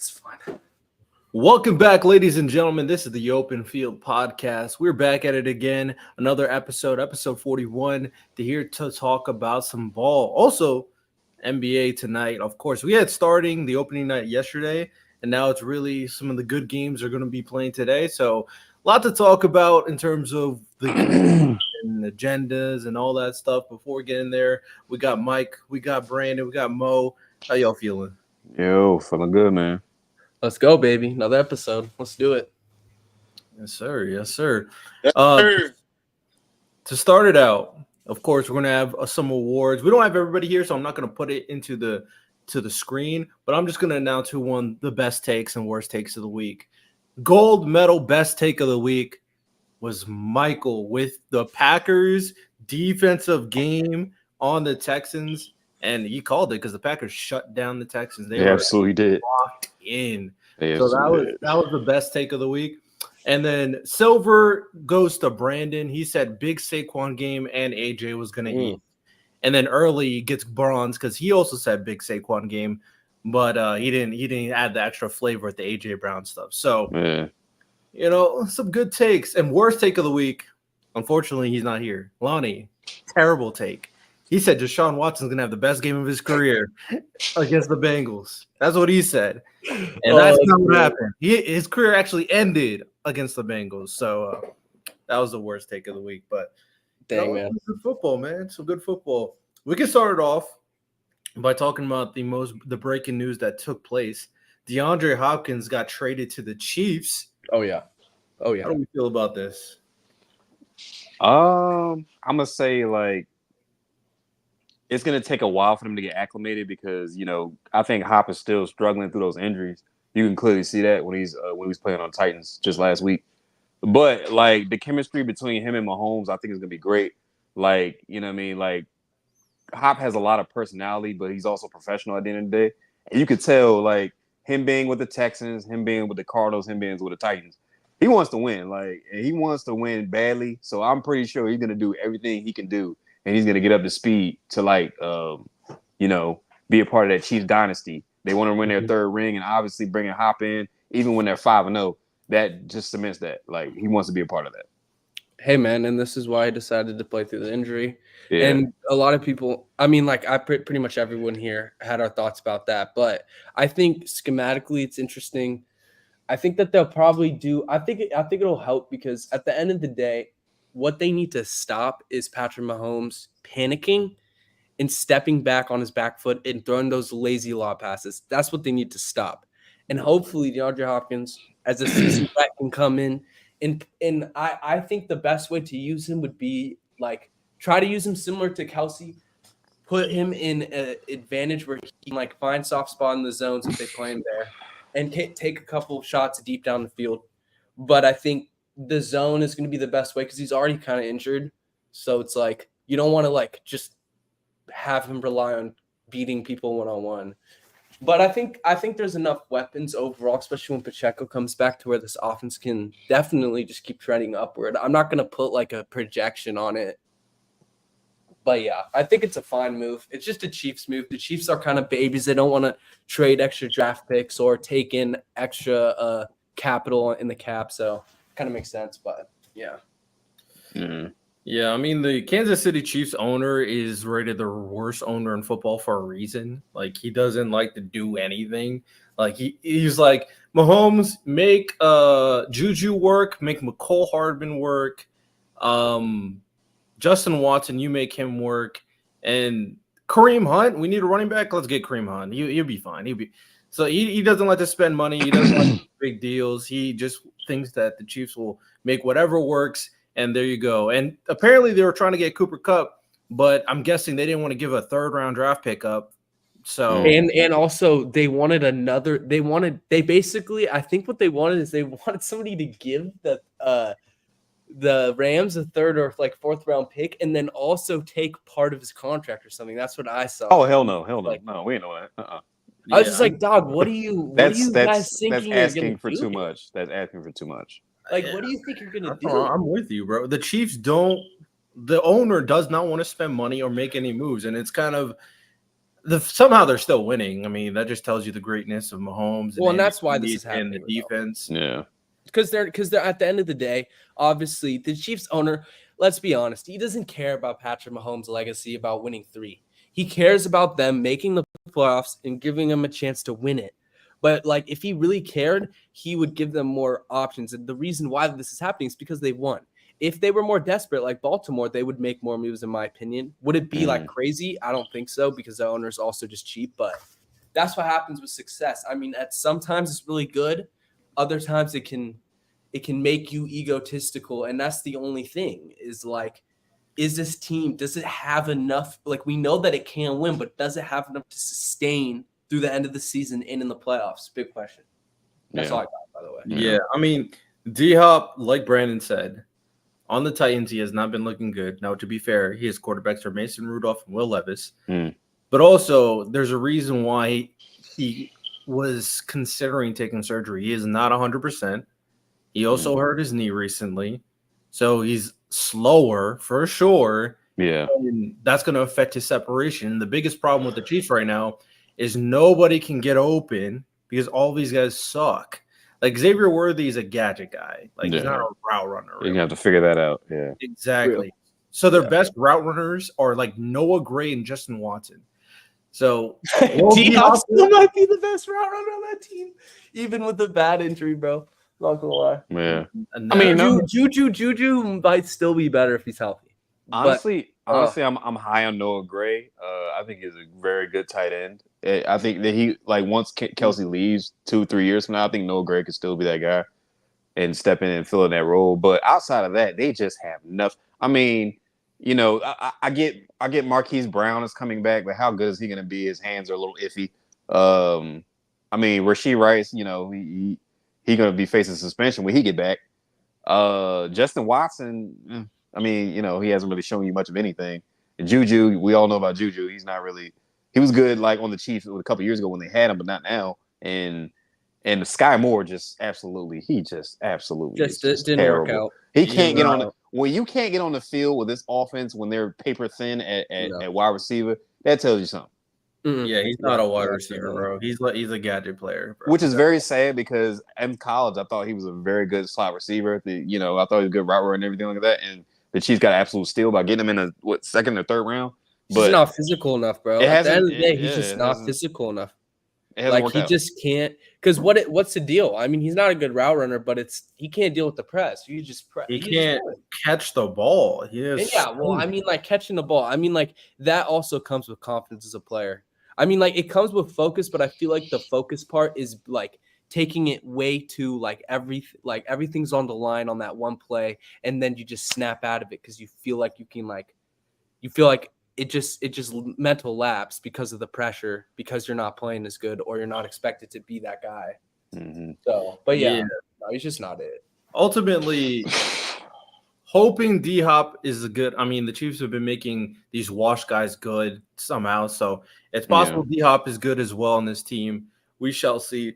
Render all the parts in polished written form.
It's fine. Welcome back, ladies and gentlemen. This is the Open Field Podcast. We're back at it again. Another episode 41, here to talk about some ball. Also, NBA tonight. Of course, we had starting the opening night yesterday, and now it's really some of the good games are going to be playing today. So, a lot to talk about in terms of the games and agendas and all that stuff. Before we get in there, we got Mike, we got Brandon, we got Mo. How y'all feeling? Yo, feeling good, man. Let's go, baby. Another episode. Let's do it. Yes, sir. Yes, sir. Yes, sir. To start it out, of course, we're gonna have some awards. We don't have everybody here, so I'm not gonna put it into the screen. But I'm just gonna announce who won the best takes and worst takes of the week. Gold medal best take of the week was Michael with the Packers defensive game on the Texans, and he called it because the Packers shut down the Texans. They absolutely did. Locked in. They So that was the best take of the week. And then silver goes to Brandon. He said big Saquon game and AJ was going to eat. And then Early gets bronze because he also said big Saquon game, but he didn't add the extra flavor with the AJ Brown stuff. So, some good takes. And worst take of the week, unfortunately, he's not here. Lonnie, terrible take. He said Deshaun Watson's going to have the best game of his career against the Bengals. That's what he said. And that's not what happened. His career actually ended against the Bengals. So that was the worst take of the week. But dang, man. Good football, man. Some good football. We can start it off by talking about the breaking news that took place. DeAndre Hopkins got traded to the Chiefs. Oh, yeah. How do we feel about this? I'm going to say, it's going to take a while for them to get acclimated because, I think Hop is still struggling through those injuries. You can clearly see that when he was playing on Titans just last week. But, the chemistry between him and Mahomes, I think is going to be great. Hop has a lot of personality, but he's also professional at the end of the day. And you could tell, him being with the Texans, him being with the Cardinals, him being with the Titans, he wants to win. And he wants to win badly. So I'm pretty sure he's going to do everything he can do. And he's going to get up to speed to, be a part of that Chiefs dynasty. They want to win their third ring, and obviously bringing Hop in, even when they're 5-0, that just cements that. He wants to be a part of that. Hey, man, and this is why I decided to play through the injury. Yeah. And a lot of people, pretty much everyone here had our thoughts about that. But I think schematically it's interesting. I think that they'll probably do – I think it'll help because at the end of the day, what they need to stop is Patrick Mahomes panicking and stepping back on his back foot and throwing those lazy lob passes. That's what they need to stop. And hopefully DeAndre Hopkins, as a seasoned vet, can come in. And I think the best way to use him would be, try to use him similar to Kelsey. Put him in an advantage where he can, find soft spot in the zones if they play him there and take a couple of shots deep down the field. But I think the zone is going to be the best way because he's already kind of injured. So it's you don't want to just have him rely on beating people one-on-one. But I think there's enough weapons overall, especially when Pacheco comes back, to where this offense can definitely just keep trending upward. I'm not going to put a projection on it. But yeah, I think it's a fine move. It's just a Chiefs move. The Chiefs are kind of babies. They don't want to trade extra draft picks or take in extra capital in the cap. So kind of makes sense, but yeah. Mm-hmm. Yeah, the Kansas City Chiefs owner is rated the worst owner in football for a reason. He doesn't like to do anything. He's like, Mahomes, make Juju work, make McCole Hardman work. Justin Watson, you make him work. And Kareem Hunt, we need a running back. Let's get Kareem Hunt. He'll be fine. So he doesn't like to spend money. He doesn't like big deals. He just thinks that the Chiefs will make whatever works, and there you go. And apparently they were trying to get Cooper Kupp, but I'm guessing they didn't want to give a third-round draft pick up. So and also they wanted another. They basically, I think what they wanted is they wanted somebody to give the Rams a third or fourth round pick, and then also take part of his contract or something. That's what I saw. Oh hell no, no, we ain't know that. I was just dog, what are you guys thinking? That's asking for too much. That's asking for too much. What do you think you're gonna do? I'm with you, bro. The Chiefs don't. The owner does not want to spend money or make any moves, and it's kind of somehow they're still winning. I mean, that just tells you the greatness of Mahomes Well, and Andy that's why this Reid is and the happening. defense. Yeah. Because they're at the end of the day, obviously the Chiefs owner, let's be honest, he doesn't care about Patrick Mahomes' legacy about winning 3. He cares about them making the playoffs and giving them a chance to win it. But like if he really cared, he would give them more options. And the reason why this is happening is because they won. If they were more desperate like Baltimore, they would make more moves, in my opinion. Would it be like crazy? I don't think so, because the owner is also just cheap. But that's what happens with success. I mean, at sometimes it's really good. Other times it can make you egotistical, and that's the only thing is like, is this team, does it have enough? Like, we know that it can win, but does it have enough to sustain through the end of the season and in the playoffs? Big question. That's all I got, by the way. Yeah, I mean, D-Hop, like Brandon said, on the Titans, he has not been looking good. Now, to be fair, his quarterbacks are Mason Rudolph and Will Levis. But also, there's a reason why he was considering taking surgery. He is not 100%. He also hurt his knee recently. So he's slower for sure. Yeah. And that's going to affect his separation. The biggest problem with the Chiefs right now is nobody can get open because all these guys suck. Like Xavier Worthy is a gadget guy. Like he's not a route runner. Really. You have to figure that out. Yeah. Exactly. Real. So their best route runners are like Noah Gray and Justin Watson. So D-Hop still might be the best route runner on that team, even with the bad injury, bro. Not gonna lie. Yeah. I mean, Juju might still be better if he's healthy. Honestly, I'm high on Noah Gray. I think he's a very good tight end. I think that he, like, once Kelsey leaves 2-3 years from now, I think Noah Gray could still be that guy and step in and fill in that role. But outside of that, they just have enough. I mean, you know, I get Marquise Brown is coming back, but how good is he going to be? His hands are a little iffy. I mean, Rashee Rice, you know, he going to be facing suspension when he get back. Justin Watson, I mean, you know, he hasn't really shown you much of anything. And Juju, we all know about Juju. He's not really. He was good like on the Chiefs a couple years ago when they had him, but not now. And Sky Moore just absolutely didn't work out. He can't get on the, when you can't get on the field with this offense when they're paper thin at wide receiver. That tells you something. Yeah, he's not a wide receiver, bro. He's a gadget player, bro. Which is very sad because in college I thought he was a very good slot receiver. You know, I thought he was a good route runner and everything like that. And the Chiefs got an absolute steal by getting him in second or third round. But he's not physical enough, bro. At the end of the day, he's just not physical enough. Like he just can't. Because what's the deal? I mean, he's not a good route runner, but he can't deal with the press. You just press. He can't catch the ball. Well, I mean, like catching the ball. I mean, like that also comes with confidence as a player. I mean, like it comes with focus, but I feel like the focus part is like taking it way too like everything's on the line on that one play, and then you just snap out of it because you feel like it just mental lapse because of the pressure, because you're not playing as good or you're not expected to be that guy. So, but no, he's just not it. Ultimately, hoping D-Hop is good. I mean, the Chiefs have been making these wash guys good somehow, so it's possible D-Hop is good as well on this team. We shall see.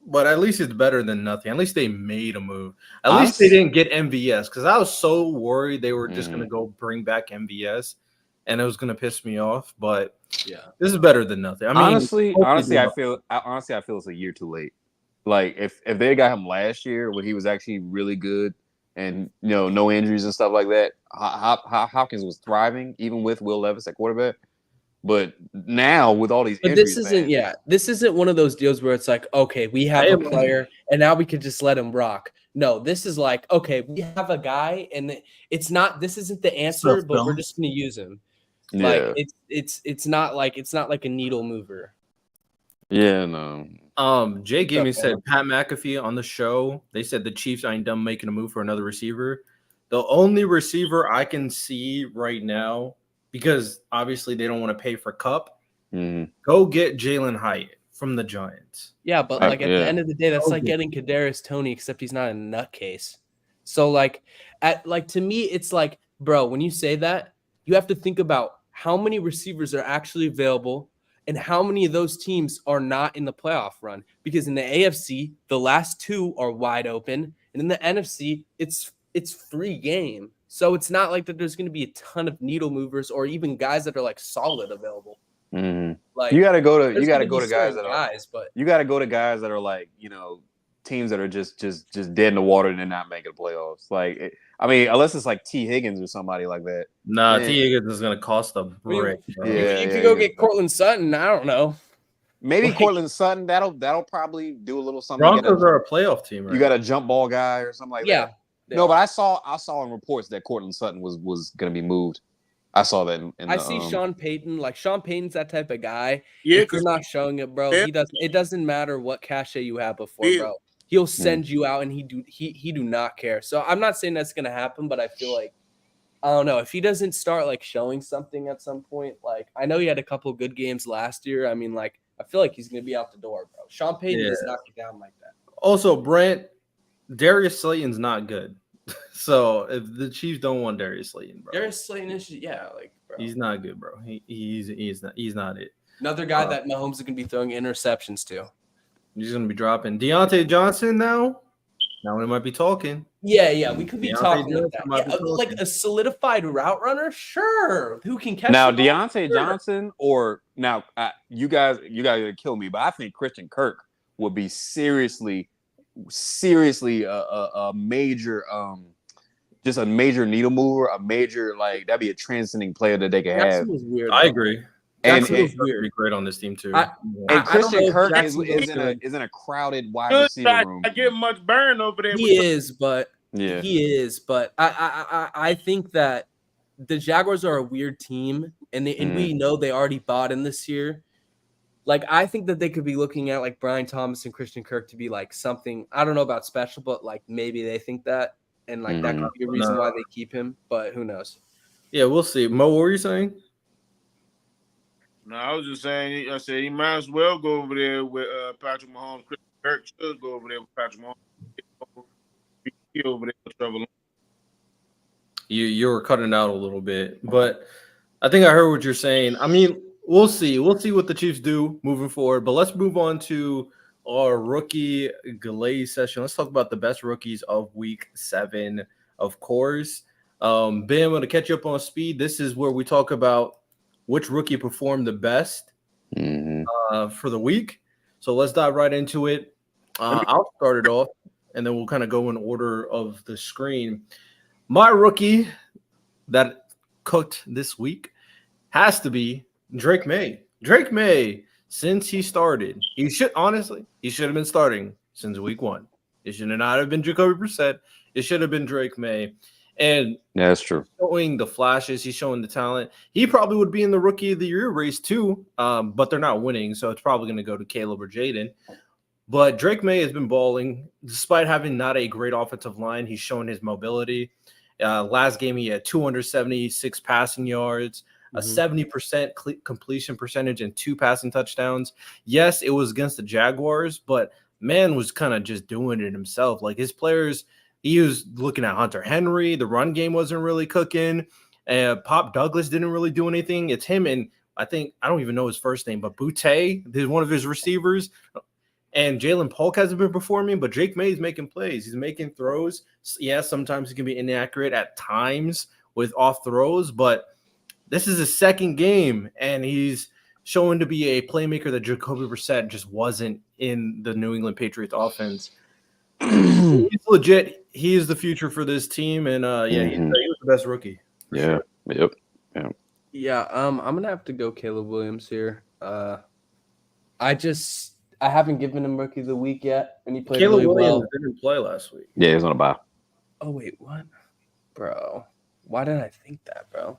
But at least it's better than nothing. At least they made a move. At least they didn't get MVS, because I was so worried they were just going to go bring back MVS, and it was going to piss me off. But this is better than nothing. I mean, honestly, I feel it's a year too late. Like if they got him last year when he was actually really good and no injuries and stuff like that, Hopkins was thriving even with Will Levis at quarterback. But now with all these injuries, this isn't one of those deals where it's like, okay, we have a player and now we could just let him rock. No, this is like, okay, we have a guy and this isn't the answer, but we're just going to use him. Like it's not like a needle mover. Yeah, no. Jay Gaming said Pat McAfee on the show. They said the Chiefs ain't done making a move for another receiver. The only receiver I can see right now, because obviously they don't want to pay for Cup, go get Jalen Hyatt from the Giants. Yeah, but like at the end of the day, that's like getting Kadarius Toney, except he's not a nutcase. So to me, it's like, bro, when you say that, you have to think about how many receivers are actually available and how many of those teams are not in the playoff run. Because in the AFC, the last two are wide open, and in the NFC, it's free game. So it's not like that there's going to be a ton of needle movers or even guys that are like solid available. Like you got to go to there's gonna be certain guys, but you got to go to guys that are like, you know, teams that are just dead in the water and they're not making the playoffs. Like, I mean, unless it's like T. Higgins or somebody like that. Nah, then, T. Higgins is gonna cost a brick. Bro. You could go get Cortland Sutton. I don't know. Maybe Like, Cortland Sutton. That'll probably do a little something. Broncos are a playoff team, right? You got a jump ball guy or something like that. No, but I saw in reports that Cortland Sutton was going to be moved. I saw that. I see Sean Payton. Like Sean Payton's that type of guy. Yeah, if you're not showing it, bro, he doesn't. It doesn't matter what cachet you have before, bro. He'll send you out, and he do not care. So I'm not saying that's gonna happen, but I feel like I don't know if he doesn't start like showing something at some point. Like I know he had a couple good games last year. I mean, like I feel like he's gonna be out the door, bro. Sean Payton does not get down like that. Also, Brent, Darius Slayton's not good. So if the Chiefs don't want Darius Slayton, bro, Darius Slayton is bro. He's not good, bro. He's not it. Another guy that Mahomes is gonna be throwing interceptions to. He's gonna be dropping Deontay Johnson now. Now we might be talking. Yeah, we could be talking about that. Like a solidified route runner, sure. Who can catch now the ball? Deontay Johnson or now you guys gonna kill me, but I think Christian Kirk would be seriously a major just a major needle mover, a major like that'd be a transcending player that they could have. Weird, I agree. And it's weird. Be great on this team too. And Christian Kirk is in a crowded wide receiver room. I get much burn over there. He is, but I think that the Jaguars are a weird team, and we know they already bought in this year. Like I think that they could be looking at like Brian Thomas and Christian Kirk to be like something. I don't know about special, but like maybe they think that, and like that could be a reason why they keep him. But who knows? Yeah, we'll see. Mo, what were you saying? No, I was just saying. I said he might as well go over there with Patrick Mahomes. Christian Kirk should go over there with Patrick Mahomes. Be over there with Trevor. You were cutting out a little bit, but I think I heard what you're saying. I mean, we'll see. We'll see what the Chiefs do moving forward. But let's move on to our rookie glaze session. Let's talk about the best rookies of Week 7, of course. Ben, I'm going to catch you up on speed. This is where we talk about which rookie performed the best for the week. So let's dive right into it. I'll start it off, and then we'll kind of go in order of the screen. My rookie that cooked this week has to be Drake May. Drake May, since he started, he should have been starting since week 1. It should not have been Jacoby Brissett. It should have been Drake May. And yeah, that's true. Showing the flashes, he's showing the talent. He probably would be in the rookie of the year race too, but they're not winning, so it's probably going to go to Caleb or Jaden. But Drake May has been balling despite having not a great offensive line. He's shown his mobility. Last game, he had 276 passing yards, a 70% completion percentage, and 2 passing touchdowns. Yes, it was against the Jaguars, but man was kind of just doing it himself. Like his players. He was looking at Hunter Henry. The run game wasn't really cooking. Pop Douglas didn't really do anything. It's him and I don't even know his first name, but Boutte, one of his receivers. And Jalen Polk hasn't been performing, but Drake May is making plays. He's making throws. Yeah, sometimes he can be inaccurate at times with off throws, but this is his second game, and he's showing to be a playmaker that Jacoby Brissett just wasn't in the New England Patriots offense. He's legit. He is the future for this team, and he was the best rookie. Yeah. Sure. Yep. Yeah. I'm gonna have to go Caleb Williams here. I haven't given him rookie of the week yet, and he played Caleb really Williams well. didn't play last week. Yeah, he's on a bye. Oh wait, what, bro? Why did I think that, bro?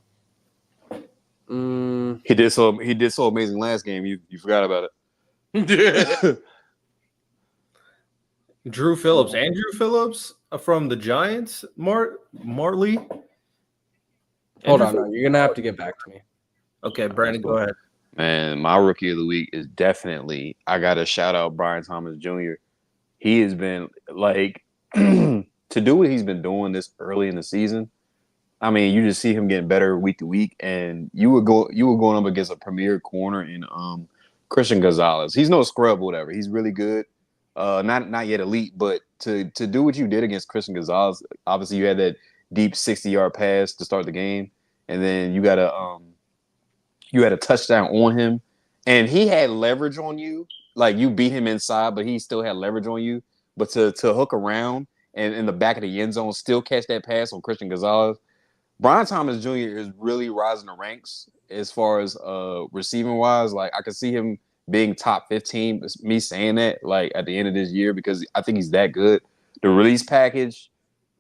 He did so amazing last game. You forgot about it. Drew Phillips. Andrew Phillips from the Giants. Martley. Hold on, you're gonna have to get back to me. Okay, Brandon, go ahead. Man, my rookie of the week is definitely, I got to shout out Brian Thomas Jr. He has been like, to do what he's been doing this early in the season. I mean, you just see him getting better week to week, and you were going up against a premier corner in Christian Gonzalez. He's no scrub, whatever. He's really good. Not yet elite, but to do what you did against Christian Gonzalez, obviously you had that deep 60-yard pass to start the game, and then you had a touchdown on him, and he had leverage on you. Like you beat him inside, but he still had leverage on you. But to hook around and in the back of the end zone, still catch that pass on Christian Gonzalez. Brian Thomas Jr. is really rising the ranks as far as receiving wise. Like I could see him being top 15. Me saying that like at the end of this year because I think he's that good. The release package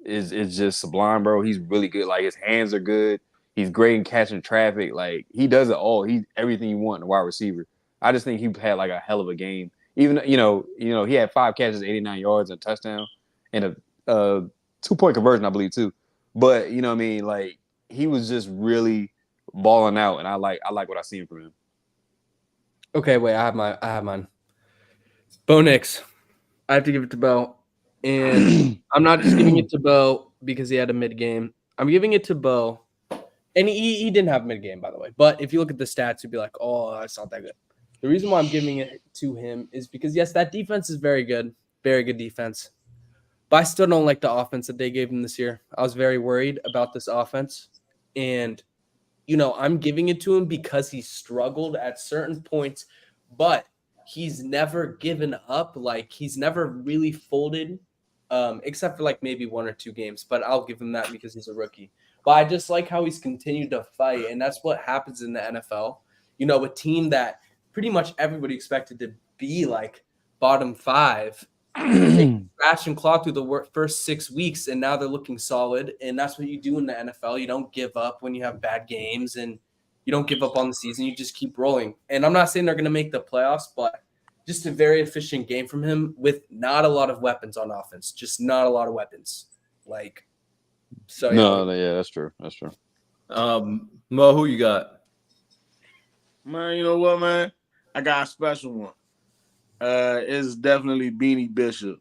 is just sublime, bro. He's really good. Like his hands are good. He's great in catching traffic. Like he does it all. He's everything you want in a wide receiver. I just think he had like a hell of a game. Even he had 5 catches, 89 yards, and a touchdown, and a 2-point conversion, I believe, too. But you know what I mean, like he was just really balling out, and I like what I seen from him. Okay, wait, I have mine. Bo Nix. I have to give it to Bo. And I'm not just giving it to Bo because he had a mid game. I'm giving it to Bo. And he didn't have mid game, by the way. But if you look at the stats, you'd be like, oh, that's not that good. The reason why I'm giving it to him is because, yes, that defense is very good. Very good defense. But I still don't like the offense that they gave him this year. I was very worried about this offense. And, I'm giving it to him because he struggled at certain points. But he's never given up. Like, he's never really folded, except for, like, maybe 1 or 2 games. But I'll give him that because he's a rookie. But I just like how he's continued to fight. And that's what happens in the NFL. A team that pretty much everybody expected to be like bottom 5. They scratch and claw through the first 6 weeks, and now they're looking solid. And that's what you do in the NFL. You don't give up when you have bad games, and you don't give up on the season. You just keep rolling. And I'm not saying they're going to make the playoffs, but just a very efficient game from him with not a lot of weapons on offense. Just not a lot of weapons. So yeah, that's true. That's true. Mo, who you got? Man, you know what, man? I got a special one. It's definitely Beanie Bishop.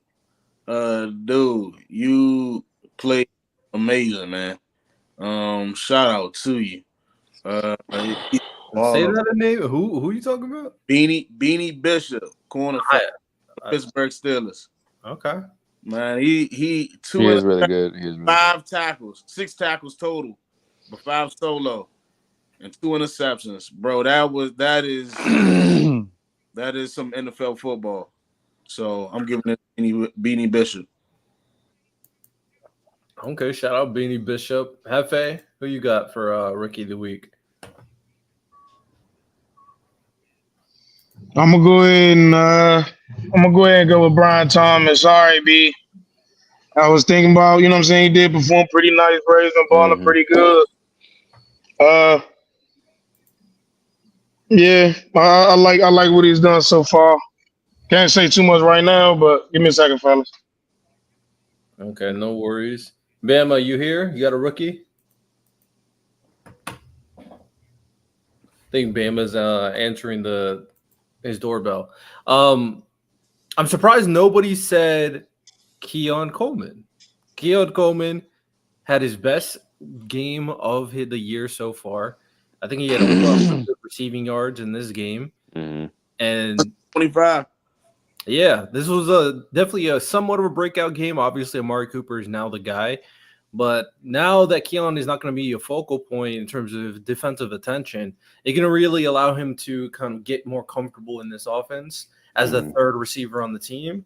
Dude, you played amazing, man. Shout out to you. Say that name. Who you talking about? Beanie Bishop, corner for Pittsburgh Steelers. Okay. Man, he is really good. He is really 5 tackles, 6 tackles total, but 5 solo and 2 interceptions. Bro, that is some NFL football. So I'm giving it Beanie Bishop. Okay, shout out Beanie Bishop. Hefe, who you got for Rookie of the Week? I'm gonna go ahead and go with Brian Thomas. All right, B. I was thinking about, what I'm saying, he did perform pretty nice. Braves been balling pretty good. Yeah, I like what he's done so far. Can't say too much right now, but give me a second, fellas. Okay, no worries. Bama, you here? You got a rookie? I think Bama's answering his doorbell. I'm surprised nobody said Keon Coleman. Keon Coleman had his best game of the year so far. I think he had over 100 receiving yards in this game. Mm-hmm. And 25. Yeah, this was definitely a somewhat of a breakout game. Obviously, Amari Cooper is now the guy. But now that Keon is not going to be a focal point in terms of defensive attention, it's going to really allow him to kind of get more comfortable in this offense as the third receiver on the team.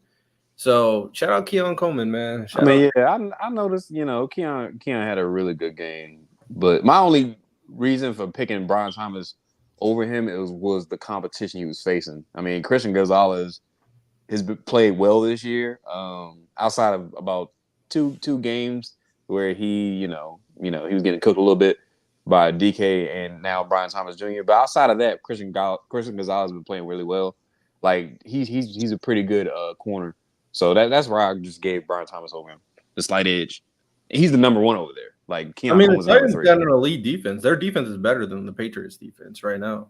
So shout out Keon Coleman, man. I noticed, Keon had a really good game. But my only reason for picking Brian Thomas over him was the competition he was facing. I mean, Christian Gonzalez has played well this year. Outside of about two games where he was getting cooked a little bit by DK and now Brian Thomas Jr. But outside of that, Christian Gonzalez has been playing really well. Like he's a pretty good corner. So that's where I just gave Brian Thomas over him, the slight edge. He's the number 1 over there. Like Keon the Coleman's Titans number 3. got an elite defense. Their defense is better than the Patriots' defense right now.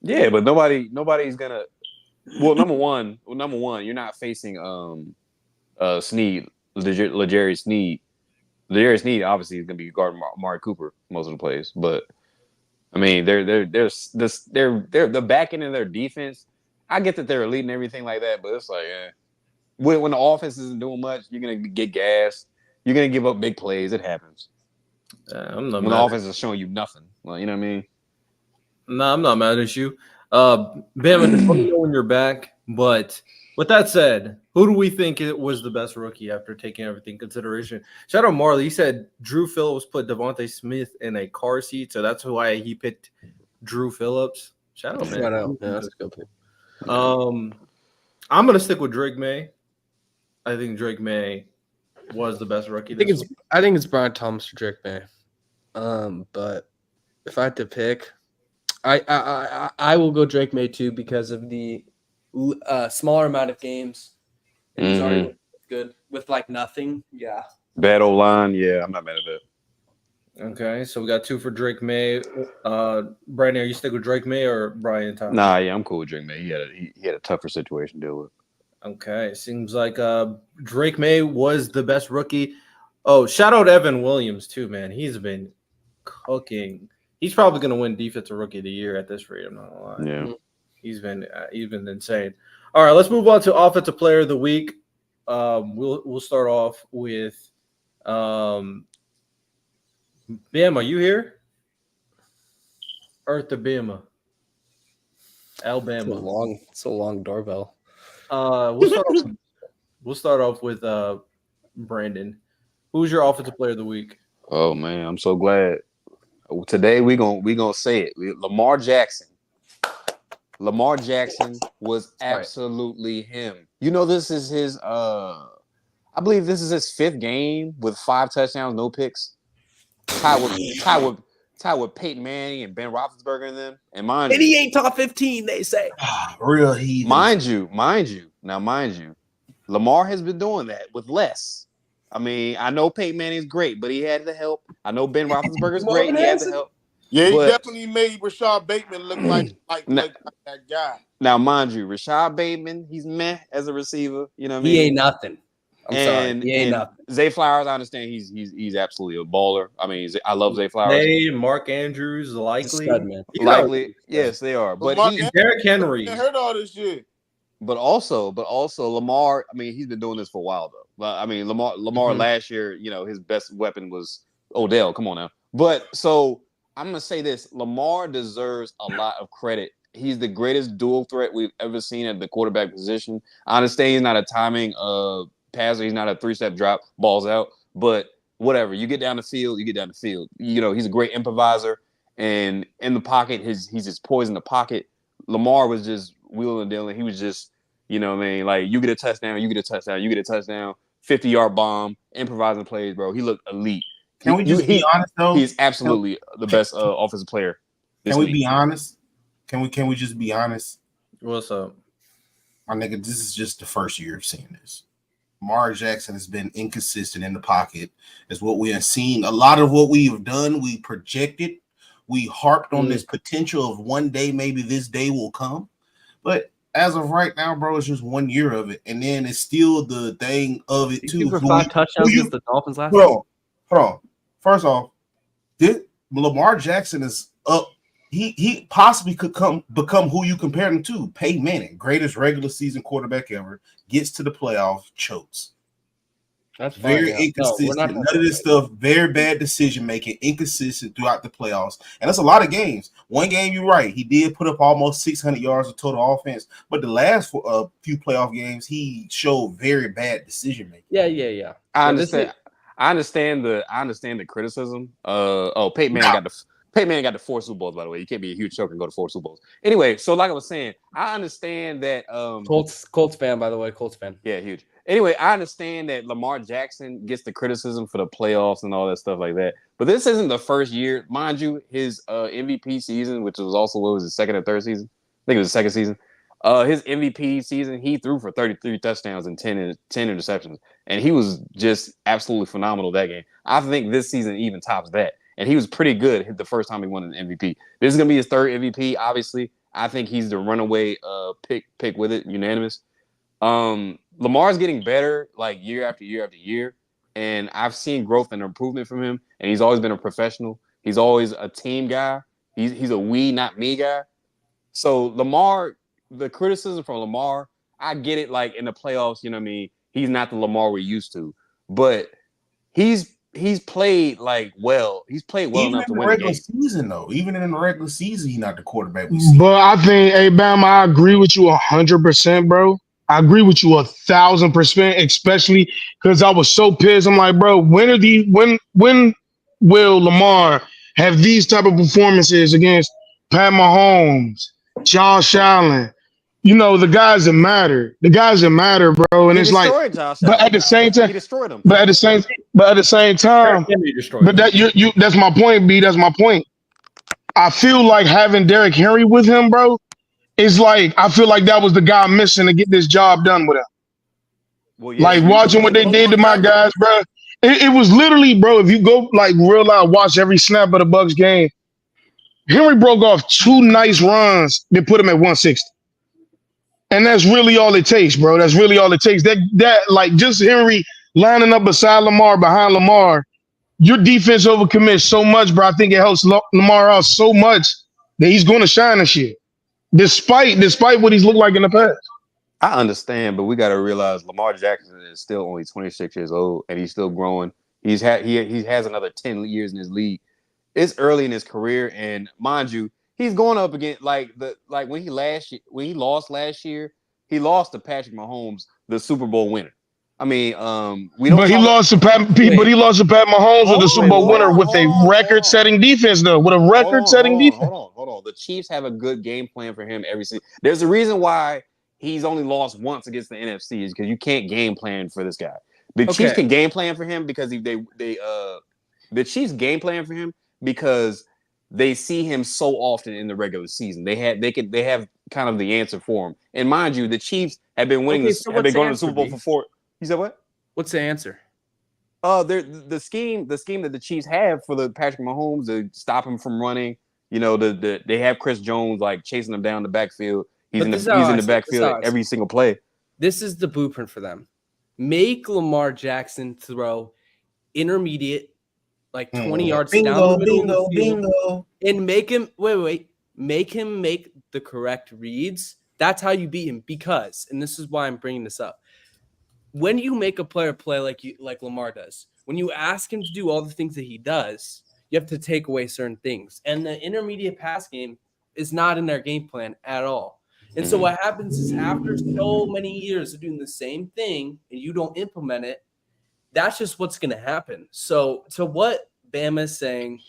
Yeah, but nobody's gonna. Well, number one, you're not facing Snead, L'Jarius Snead. L'Jarius Snead obviously is gonna be guarding Amari Cooper most of the plays, but I mean they're the back end of their defense. I get that they're elite and everything like that, but it's like when the offense isn't doing much, you're gonna get gas. You're gonna give up big plays. It happens. I'm not when the offense is showing you nothing. Well, you know what I mean. No, I'm not mad at you. Bama, just let me know when you're back. But with that said, who do we think it was the best rookie after taking everything in consideration? Shout out Marley. He said Drew Phillips put Devontae Smith in a car seat, so that's why he picked Drew Phillips. Shout out, man. Shout out. Yeah, that's a good pick. I'm gonna stick with Drake May. I think Drake May was the best rookie. I think it's Brian Thomas or Drake May. But if I had to pick, I will go Drake May too because of the smaller amount of games. And he's already good with like nothing. Yeah. Bad old line. Yeah, I'm not mad at that. Okay, so we got 2 for Drake May. Brandon, are you stick with Drake May or Brian Thomas? Nah, yeah, I'm cool with Drake May. He had a tougher situation to deal with. Okay, seems like Drake May was the best rookie. Oh, shout out Evan Williams too, man. He's been cooking. He's probably going to win Defensive Rookie of the Year at this rate. I'm not gonna lie. Yeah, he's been insane. All right, let's move on to Offensive Player of the Week. We'll start off with Bam. Are you here? Earth to Bama, Alabama. It's a long doorbell. We'll start off with Brandon. Who's your Offensive Player of the Week? Oh man, I'm so glad. Today we gonna say it. Lamar Jackson. Lamar Jackson was absolutely him. You know, this is his I believe this is his 5th game with 5 touchdowns, no picks. Tied with Peyton Manning and Ben Roethlisberger and them. And mind you, he ain't top 15, they say. Real heathen. Mind you, Lamar has been doing that with less. I mean, I know Peyton Manning's great, but he had the help. I know Ben Roethlisberger's great. He had the help. Yeah, he definitely made Rashad Bateman look like that guy. Now, mind you, Rashad Bateman, he's meh as a receiver. You know what I mean? He ain't nothing. I'm sorry. He ain't nothing. Zay Flowers, I understand he's absolutely a baller. I mean, I love Zay Flowers. Hey, Mark Andrews, likely. Stud, man. Likely, yes, they are. But Derrick Henry. I heard all this shit. But also Lamar. I mean, he's been doing this for a while though. I mean, Lamar last year, you know, his best weapon was Odell. Come on now. But so I'm gonna say this: Lamar deserves a lot of credit. He's the greatest dual threat we've ever seen at the quarterback position. I understand he's not a timing passer. He's not a 3-step drop, balls out. But whatever, you get down the field, you get down the field. You know, he's a great improviser, and in the pocket, he's just poised in the pocket. Lamar was just wheeling and dealing. He was just, you know what I mean? Like, you get a touchdown, you get a touchdown, you get a touchdown, 50-yard bomb, improvising plays, bro. He looked elite. Can we just be honest, though? He's absolutely the best offensive player. Can we be honest? Can we just be honest? What's up? My nigga, this is just the first year of seeing this. Lamar Jackson has been inconsistent in the pocket. Is what we have seen. A lot of what we have done, we projected. We harped on this potential of one day, maybe this day will come. But as of right now, bro, it's just 1 year of it. And then it's still the thing of it, too. For 5 touchdowns against the Dolphins last year? Hold on. First off, Lamar Jackson is up. He possibly could become who you compare him to. Peyton Manning, greatest regular season quarterback ever, gets to the playoffs, chokes. That's very inconsistent. None of this stuff, very bad decision making, inconsistent throughout the playoffs. And that's a lot of games. One game, you're right. He did put up almost 600 yards of total offense. But the last few playoff games, he showed very bad decision making. Yeah. I understand the criticism. Peyton Manning got the 4 Super Bowls, by the way. You can't be a huge choker and go to 4 Super Bowls. Anyway, so like I was saying, I understand that Colts fan, by the way, Colts fan. Yeah, huge. Anyway, I understand that Lamar Jackson gets the criticism for the playoffs and all that stuff like that. But this isn't the first year. Mind you, his MVP season, which was also, what was his second or third season? I think it was the second season. His MVP season, he threw for 33 touchdowns and 10 interceptions. And he was just absolutely phenomenal that game. I think this season even tops that. And he was pretty good the first time he won an MVP. This is going to be his 3rd MVP, obviously. I think he's the runaway pick with it, unanimous. Lamar's getting better like year after year after year. And I've seen growth and improvement from him. And he's always been a professional. He's always a team guy. He's a we, not me guy. So Lamar, the criticism from Lamar, I get it, like in the playoffs, you know what I mean? He's not the Lamar we're used to. But he's he's played well. He's played well Even enough to in the win a regular game. season, though, even in the regular season, he's not the quarterback we see. But I think, hey, Bam, I agree with you 100%, bro. I agree with you 1,000%, especially because I was so pissed. I'm like, bro, when will Lamar have these type of performances against Pat Mahomes, Josh Allen? You know, the guys that matter. The guys that matter, bro. And He it's like, destroyed Josh but Allen. at the same time, He destroyed him. but at the same, but at the same time, Henry destroyed but him. that you that's my point, B. That's my point. I feel like having Derrick Henry with him, bro, is like I feel like that was the guy missing to get this job done with him. Well, yeah, Like you watching what they did to my Exactly. guys, bro. It was literally, bro. If you go like real loud, watch every snap of the Bucks game. Henry broke off 2 nice runs that put him at 160, and that's really all it takes, bro. That's really all it takes. That like just Henry lining up beside Lamar, behind Lamar. Your defense overcommits so much, bro. I think it helps Lamar out so much that he's going to shine this year, despite what he's looked like in the past. I understand, but we got to realize Lamar Jackson is still only 26 years old, and he's still growing. He has another 10 years in his league. It's early in his career, and mind you, he's going up against when he lost last year, he lost to Patrick Mahomes, the Super Bowl winner. I mean, we don't. But he lost to Pat. Wait. But he lost to Pat Mahomes with the Super Bowl winner with a hold record-setting defense, though. With a record-setting defense. Hold on. The Chiefs have a good game plan for him every season. There's a reason why he's only lost once against the NFC is because you can't game plan for this guy. The Chiefs can game plan for him because the Chiefs game plan for him because they see him so often in the regular season. They have kind of the answer for him. And mind you, the Chiefs have been winning. Have been going to the Super Bowl for 4. You said what? What's the answer? The scheme that the Chiefs have for the Patrick Mahomes to stop him from running. You know, they have Chris Jones like chasing him down the backfield. He's in the backfield every single play. This is the blueprint for them. Make Lamar Jackson throw intermediate, like 20 yards down the middle of the field, and make him make him make the correct reads. That's how you beat him. Because, and this is why I'm bringing this up. When you make a player play like Lamar does, when you ask him to do all the things that he does, you have to take away certain things. And the intermediate pass game is not in their game plan at all. And so what happens is after so many years of doing the same thing and you don't implement it, that's just what's going to happen. So to what Bama is saying,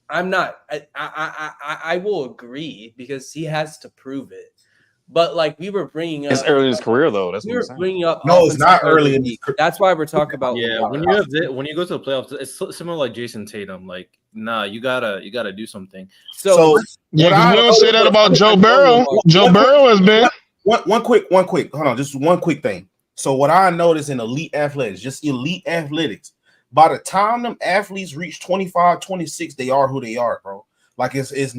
I will agree because he has to prove it. But like we were bringing up, it's early in his career though. That's we what were I'm saying. bringing up. No, it's not early in his career. That's why we're talking about. Yeah, Lamar. when you go to the playoffs, it's similar like Jason Tatum. Like, nah, you gotta do something. So yeah, we don't say that about Joe Burrow. Joe Burrow has been one quick. Hold on, just one quick thing. So what I noticed in elite athletics, by the time them athletes reach 25, 26, they are who they are, bro. Like it's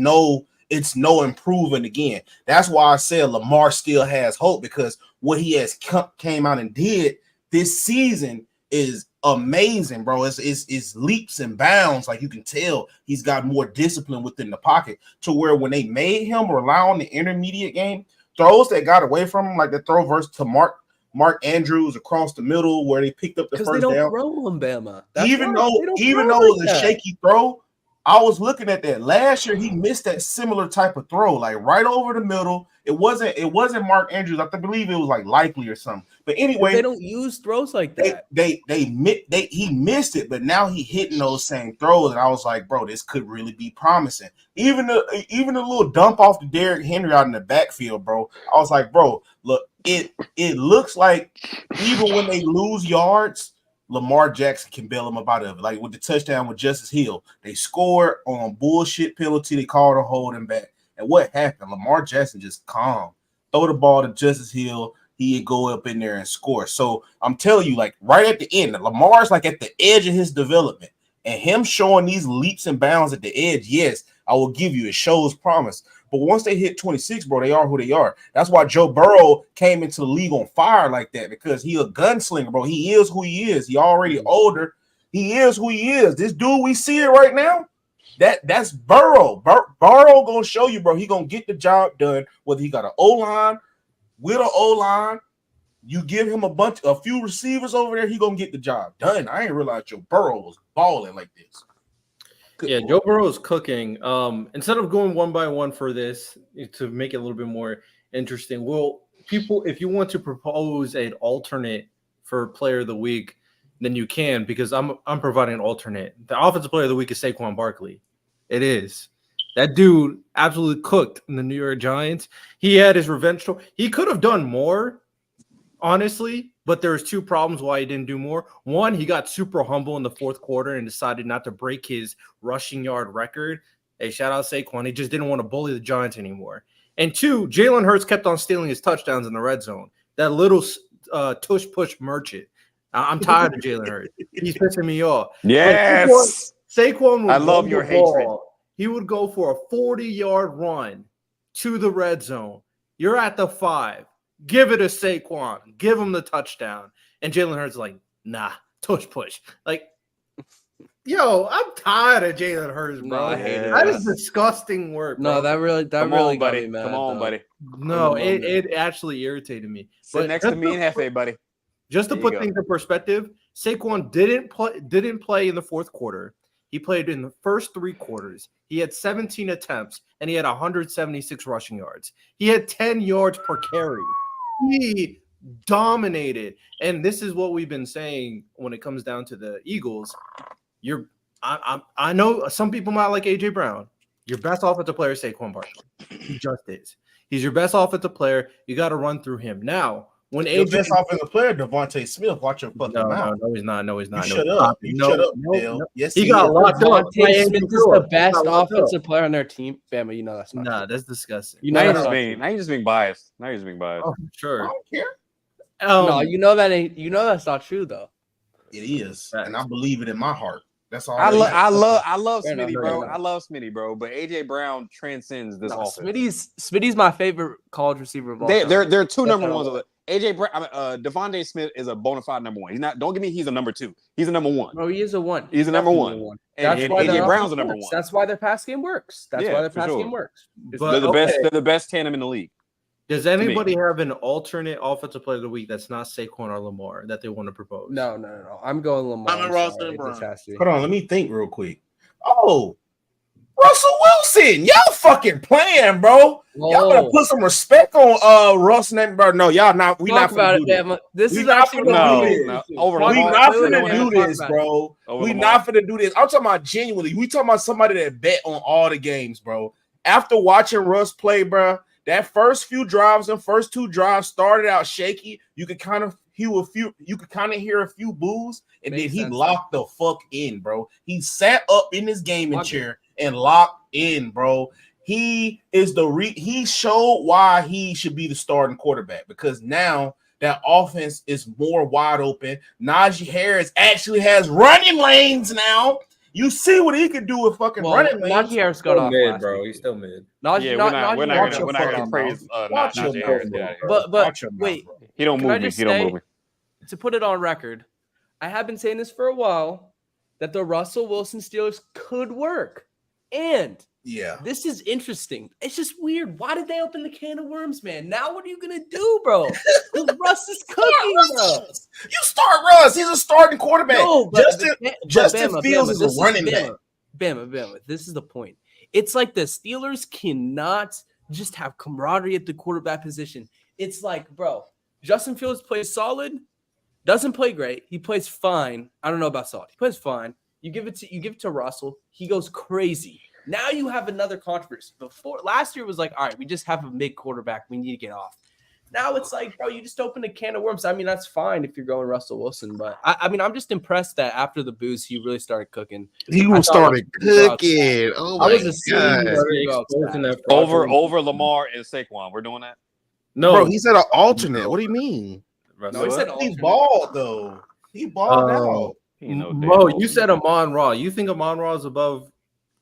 no improving again. That's why I said Lamar still has hope because what he has came out and did this season is amazing, bro. It's leaps and bounds. Like you can tell he's got more discipline within the pocket to where when they made him rely on the intermediate game, throws that got away from him, like the throw versus to Mark Andrews across the middle where they picked up the first down. Because they don't throw him, Bama. Even though it was a shaky throw, I was looking at that last year. He missed that similar type of throw, like right over the middle. It wasn't Mark Andrews. I believe it was like Likely or something. But anyway, they don't use throws like that. He missed it, but now he hitting those same throws, and I was like, bro, this could really be promising. Even a little dump off to Derrick Henry out in the backfield, bro. I was like, bro, look, it looks like even when they lose yards, Lamar Jackson can bail them up out of it. Like with the touchdown with Justice Hill, they scored on bullshit penalty. They called a holding back. And what happened? Lamar Jackson just calm. Throw the ball to Justice Hill. He'd go up in there and score. So I'm telling you, like right at the end, Lamar's like at the edge of his development. And him showing these leaps and bounds at the edge, yes, I will give you. It shows promise. But once they hit 26, bro, they are who they are. That's why Joe Burrow came into the league on fire like that because he a gunslinger, bro. He is who he is. He already older. He is who he is. This dude we see it right now, that's Burrow. Burrow gonna show you, bro. He gonna get the job done, whether he got an O-line, with an O-line, You give him a few receivers over there, he gonna get the job done. I ain't realized Joe Burrow was balling like this. Good Joe Burrow is cooking. Instead of going one by one for this to make it a little bit more interesting, people, if you want to propose an alternate for Player of the Week, then you can, because I'm providing an alternate. The Offensive Player of the Week is Saquon Barkley. It is. That dude absolutely cooked in the New York Giants. He had his revenge tour. He could have done more, honestly, but there's two problems why he didn't do more. One, he got super humble in the fourth quarter and decided not to break his rushing yard record. Hey, shout out Saquon. He just didn't want to bully the Giants anymore. And two, Jalen Hurts kept on stealing his touchdowns in the red zone. That little tush push merchant. I'm tired of Jalen Hurts. He's pissing me off. Yes. Saquon I love your hatred. He would go for a 40-yard run to the red zone. You're at the 5. Give it to Saquon. Give him the touchdown. And Jalen Hurts is like, nah, tush push. Like, yo, I'm tired of Jalen Hurts, bro. No, I hate it. That is disgusting work, bro. No, that really Come really on, got buddy. me mad. Come on, though. buddy. No, it actually irritated me. Sit next to me and Hefe, buddy. Just to There you put go. things in perspective, Saquon didn't play in the fourth quarter. He played in the first 3 quarters. He had 17 attempts, and he had 176 rushing yards. He had 10 yards per carry. He dominated. And this is what we've been saying when it comes down to the Eagles. I know some people might like A.J. Brown. Your best offensive player is Saquon Barkley. He just is. He's your best offensive player. You got to run through him. Now, when Your AJ best offensive player, Devontae Smith. Watch your fucking mouth. No, he's not. No, he's not. You No, shut he's up. not. You No, shut up, no, Dale. no. Yes, He got locked up. Devontae Smith is the best offensive player on their team. Bama, you know that's not Nah, true. that's disgusting. You Now know you're that's just not being. true. Now you're just being biased. Now you're just being biased. Oh, I sure. don't care. No, you know that ain't. You know that's not true though. It is, and I believe it in my heart. That's all. I that love Fair enough, Smitty, fair bro. enough. I love Smitty, bro. But AJ Brown transcends this No, offense. Smitty's my favorite college receiver of all time. They're two number That's ones. how- AJ Brown, Devontae Smith is a bona fide number 1. He's not. Don't give me. He's a number 2. He's a number 1. Bro, he is a 1. He's a number Definitely 1. That's And why AJ their Brown's a offense number works. 1. That's why their pass game works. That's Yeah, why their for pass sure. game works. But- They're the okay. best. They're the best tandem in the league. Does anybody have an alternate offensive player of the week that's not Saquon or Lamar that they want to propose? No. I'm going Lamar. I'm in I'm Ross sorry. and It just Brown. has to be. Hold on, let me think real quick. Oh, Russell Wilson, y'all fucking playing, bro. Y'all better put some respect on Russ name, bro. No, y'all not. We Talk not about finna it, do this. Bama. This We is not actually finna what do we this. do. Over Talk We Lamar. about not it. Wait, finna wait, do wait, talk this, about it. bro. Over We Lamar. not finna do this. I'm talking about genuinely. We talking about somebody that bet on all the games, bro. After watching Russ play, bro, that first few drives and first 2 drives started out shaky. You could kind of hear a few boos, and Makes then he sense. locked the fuck in, bro. He sat up in his gaming Locked chair and locked in, bro. He is he showed why he should be the starting quarterback, because now that offense is more wide open. Najee Harris actually has running lanes now. You see what he could do with fucking running lanes. Najee Harris got Still off mid, last bro. week. He's still mid. Najee, Yeah, Najee we're Harris not got gonna off. praise Watch your Najee mouth, Harris. bro. Get out of here. But Watch your mouth, wait, bro. He don't Can I move me. just He don't say- move me. to put it on record, I have been saying this for a while, that the Russell Wilson Steelers could work. And Yeah. this is interesting. It's just weird. Why did they open the can of worms, man? Now what are you going to do, bro? Because Russ is cooking, bro. You start Russ. He's a starting quarterback. No, but Justin Bama, Fields Bama, is this a running back. Bama. This is the point. It's like the Steelers cannot just have camaraderie at the quarterback position. It's like, bro, Justin Fields plays solid, doesn't play great. He plays fine. I don't know about solid. He plays fine. You give it to Russell. He goes crazy. Now you have another controversy. Before last year was like, all right, we just have a mid quarterback. We need to get off. Now it's like, bro, you just opened a can of worms. I mean, that's fine if you're going Russell Wilson, but I mean, I'm just impressed that after the booze, he really started cooking. He I thought started it was cooking. Oh I my was assuming god, he was Exposing that Over Lamar and Saquon. We're doing that. No, bro. He said an alternate. What do you mean? No, he said He alternate. balled though. He balled out. He ain't no Mo, damn you said Amon Ra. You think Amon Ra is above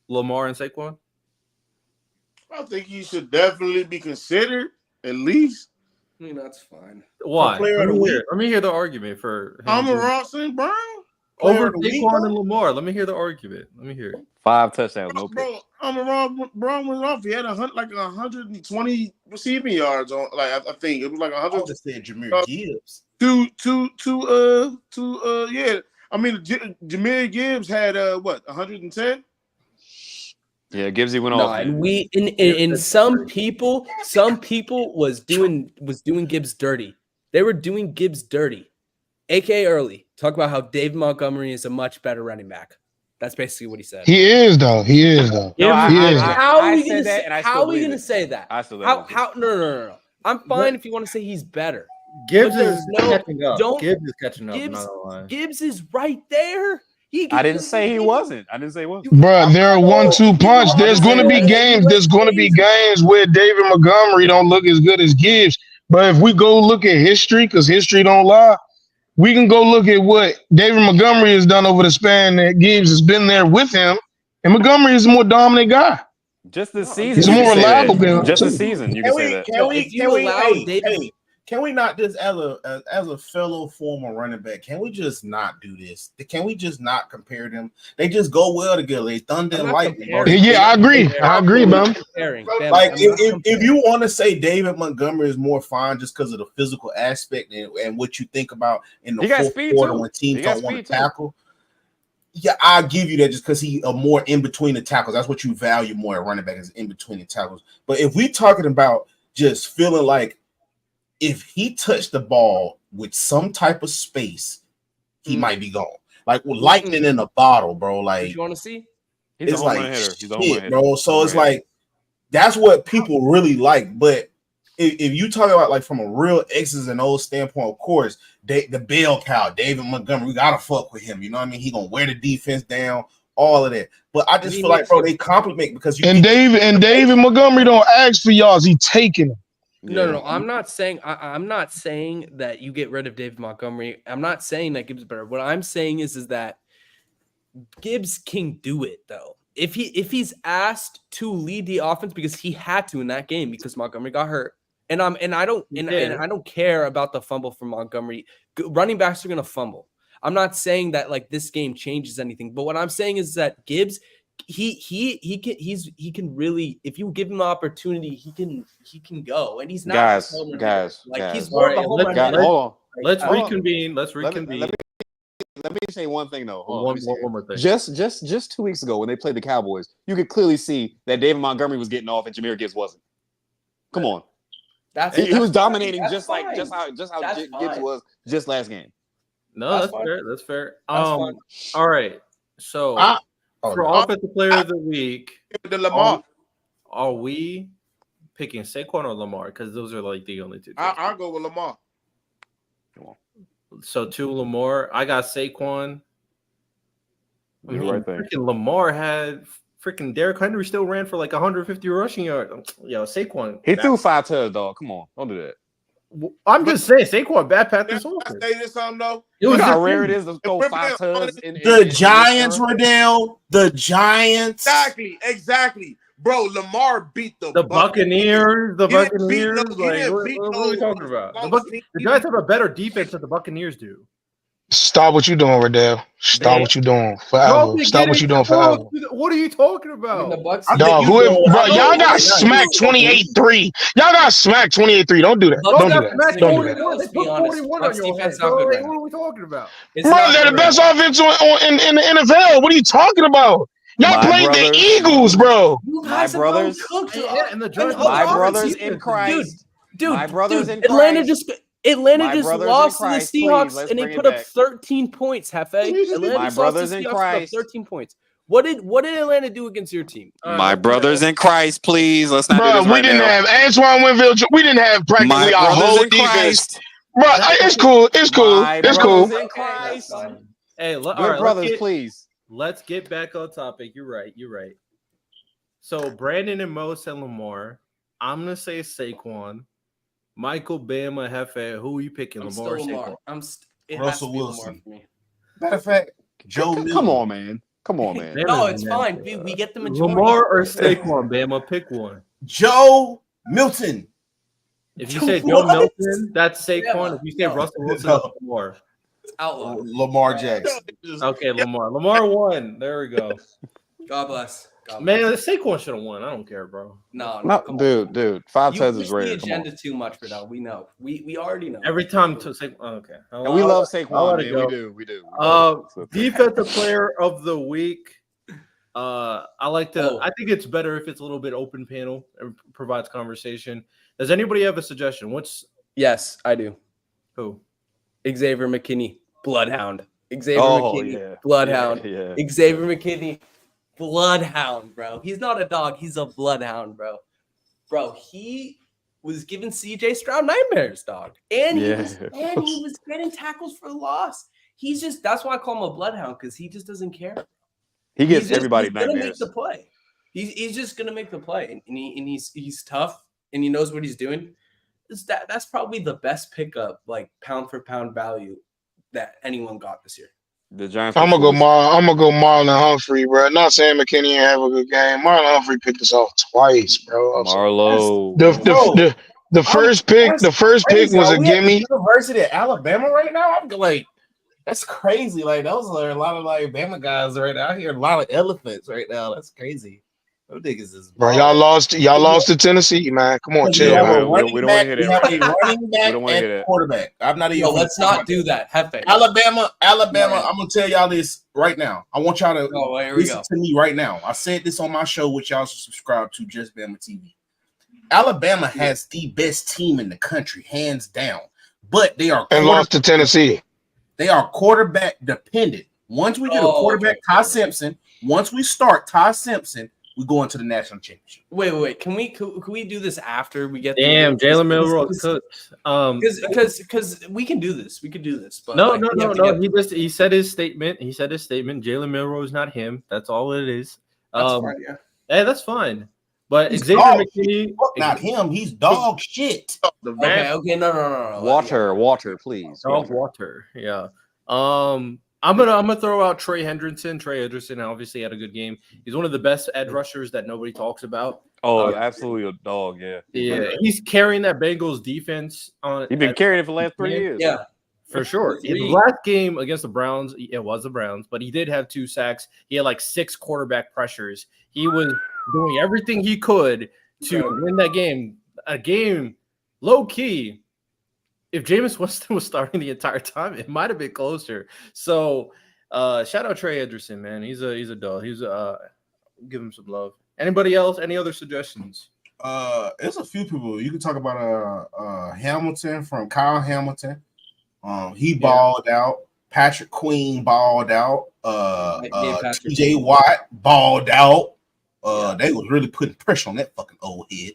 Lamar and Saquon? I think he should definitely be considered at least. I mean, that's fine. Why? player of the week. Let me hear the argument for him. I'm a Ross and Brown. player Over of the week, Saquon though? and Lamar. Let me hear the argument. Let me hear it. 5 touchdowns, no pick. Bro, I'm wrong. Braun was off. He had 120 receiving yards on. Like I think it was like I 100. would have said Jameer Gibbs. Yeah. I mean, Jameer Gibbs had 110. Yeah, Gibbsy went No, off. and Man. and some people was doing Gibbs dirty. They were doing Gibbs dirty. AKA Early. Talk about how David Montgomery is a much better running back. That's basically what he said. He is though. He is though. No, How are we said gonna that, say? and I How still are we believe gonna it. say that? I still How? No. I'm fine if you want to say he's better. Gibbs there's is no- catching up. don't- Gibbs is catching up. Gibbs- Not gonna lie. Gibbs is right there. I didn't say he wasn't. Bruh, they're a 1-2 punch. There's going to be games. There's going to be games where David Montgomery don't look as good as Gibbs. But if we go look at history, because history don't lie, we can go look at what David Montgomery has done over the span that Gibbs has been there with him. And Montgomery is a more dominant guy. Just the season. He's you more can say that. reliable. Just the season. You can say that. Can we not just as a fellow former running back? Can we just not do this? Can we just not compare them? They just go well together. They thunder and lightning. Yeah, I agree, man. Like if you want to say David Montgomery is more fine just because of the physical aspect and what you think about in the fourth quarter when teams don't want to tackle. Yeah, I'll give you that just because he more in between the tackles. That's what you value more at running back is in between the tackles. But if we talking about just feeling like if he touched the ball with some type of space, he might be gone. Like with lightning in a bottle, bro. Like what you want to see? He's it's a home like run hitter. He's a home shit, run hitter. bro. So it's like that's what people really like. But if you talk about like from a real X's and O's standpoint, of course, the bell cow, David Montgomery, we gotta fuck with him. You know what I mean? He gonna wear the defense down, all of that. But I just feel like, bro, they compliment because you David Montgomery don't ask for yards. He taking them. No. I'm not saying that you get rid of David Montgomery. I'm not saying that Gibbs is better. What I'm saying is that Gibbs can do it though. If he's asked to lead the offense because he had to in that game because Montgomery got hurt. And I don't care about the fumble from Montgomery. Running backs are gonna fumble. I'm not saying that like this game changes anything, but what I'm saying is that Gibbs, he can really, if you give him the opportunity, he can go, and he's not guys. He's more of a home run hitter. Hold on. Let's reconvene. Let's reconvene. Let me say one thing though. One more thing. Just 2 weeks ago when they played the Cowboys, you could clearly see that David Montgomery was getting off and Jameer Gibbs wasn't. Come on. He was dominating just how Gibbs was just last game. No, that's fair. That's fair. All right. So for offensive player of the week, The Lamar. are we picking Saquon or Lamar? Because those are like the only two. I'll go with Lamar. So to Lamar, I got Saquon. I mean, right there. freaking Lamar had freaking Derrick Henry still ran for like 150 rushing yards. Yo, Saquon. He threw 5 touchdowns, dog. Come on, don't do that. I'm just saying, Saquon bad path this I offense. say this something though. You know how rare it is to throw 5 touchdowns in the Giants, Riddell. The Giants. Exactly. Bro, Lamar beat the Buccaneers. The He didn't beat Buccaneers. no- he Like, didn't what beat are no- we talking about? no- The Giants have a better defense than the Buccaneers do. Stop what you doing, Riddell. Stop what you doing forever. Stop what you doing forever. What are you talking about? Dog, bro, y'all got smacked 28-3. Y'all got smacked 28-3. Don't do that. Don't do that. Don't do that. Let's be honest. Bucks defense not good right now. What are we talking about? Bro, they're the best offense in the NFL. What are you talking about? Y'all played the Eagles, bro. My brothers in Christ. Dude, my brothers in Atlanta Christ. Atlanta just brothers in lost to the Christ, please, Seahawks let's and they bring put it up back. 13 points, Hefe. Atlanta My just brothers lost to in the Seahawks, put up Christ. 13 points. What did Atlanta do against your team? My brothers in Christ, please. Let's not do Bro, this we right didn't now. have Antoine Winfield. We didn't have practically My our brothers whole in defense. Christ. Bro, it's cool. It's cool. My It's cool. brothers in Christ. Hey, Good brothers, please. Let's get back on topic. You're right. So Brandon and Mo said Lamar. I'm gonna say Saquon. Michael, Bama, Hefe. Who are you picking? I'm Lamar or still Lamar. Saquon? Russell Lamar Wilson. for me. Matter of fact, Joe. Come on, man. No, it's fine. We get the majority. Lamar or Saquon, Bama, pick one. Joe Milton. If you say Joe Milton, that's Saquon. If you say Russell Wilson, that's Lamar. Outlaw. Lamar Jackson. Okay, Lamar. Lamar won. There we go. God bless. God Man, bless. Saquon should have won. I don't care, bro. No, No, come on. dude. 5 You tugs push is the rare. Come on. agenda too much, Bernal. We know. We already know. Every time to Saquon. Okay. And we love I'll Saquon, let it man. go. We do. Defensive player of the week. I like to. Oh. I think it's better if it's a little bit open panel and provides conversation. Does anybody have a suggestion? Yes, I do. Who? Xavier McKinney, Bloodhound. Xavier Oh, McKinney, yeah. Bloodhound. Yeah. Xavier McKinney, Bloodhound, bro. He's not a dog. He's a Bloodhound, bro. Bro, he was giving CJ Stroud nightmares, dog. And he was getting tackles for loss. He's just, that's why I call him a Bloodhound, because he just doesn't care. He gives He's everybody gonna make nightmares. the play. He's just gonna make the play, and he's tough, and he knows what he's doing. That's probably the best pickup, like pound for pound value that anyone got this year. The Giants. I'm gonna go Marlon Humphrey, bro. Not saying McKinney didn't have a good game. Marlon Humphrey picked us off twice, bro. Marlo. The first pick was a gimme. University of Alabama right now. I'm like, that's crazy. Like those are a lot of like Bama guys right now. I hear a lot of elephants right now. That's crazy. Those niggas is Bro, y'all lost to Tennessee, man. Come on, chill. We have don't a wanna running back. hear We that. have a running back don't wanna hear and that. quarterback. I'm not even. Yo, let's not do that. Hefe. Alabama. Right. I'm gonna tell y'all this right now. I want y'all to Oh, here we listen go. to me right now. I said this on my show, which y'all should subscribe to, Just Bama TV. Alabama has the best team in the country, hands down. But they are And lost to Tennessee. They are quarterback dependent. Once we get a quarterback, okay. Ty Simpson. Once we start Ty Simpson, we go into the national championship. Wait. Can we do this after we get? Damn, Jalen Milroe cooked. Because we can do this. We could do this. But No. we have to get- He said his statement. Jalen Milroe is not him. That's all it is. That's fine, yeah. Hey, that's fine. But He's Xavier dog McKinney, Fuck not him. He's dog shit. The van. Okay. No. Water, please. dog water. Yeah. I'm gonna throw out Trey Hendrickson. Trey Hendrickson obviously had a good game. He's one of the best edge rushers that nobody talks about. Oh, absolutely a dog, yeah. Yeah, he's carrying that Bengals defense on. He's been carrying it for the last 3 years. Yeah. For sure. In the last game against the Browns, it was the Browns, but he did have 2 sacks. He had like 6 quarterback pressures. He was doing everything he could to win that game. A game low key. If Jameis Winston was starting the entire time, it might have been closer. So, shout out Trey Hendrickson, man. He's a dog. Give him some love. Anybody else? Any other suggestions? There's a few people. You can talk about Hamilton from Kyle Hamilton. He balled out. Patrick Queen balled out. TJ Watt balled out. They was really putting pressure on that fucking old head.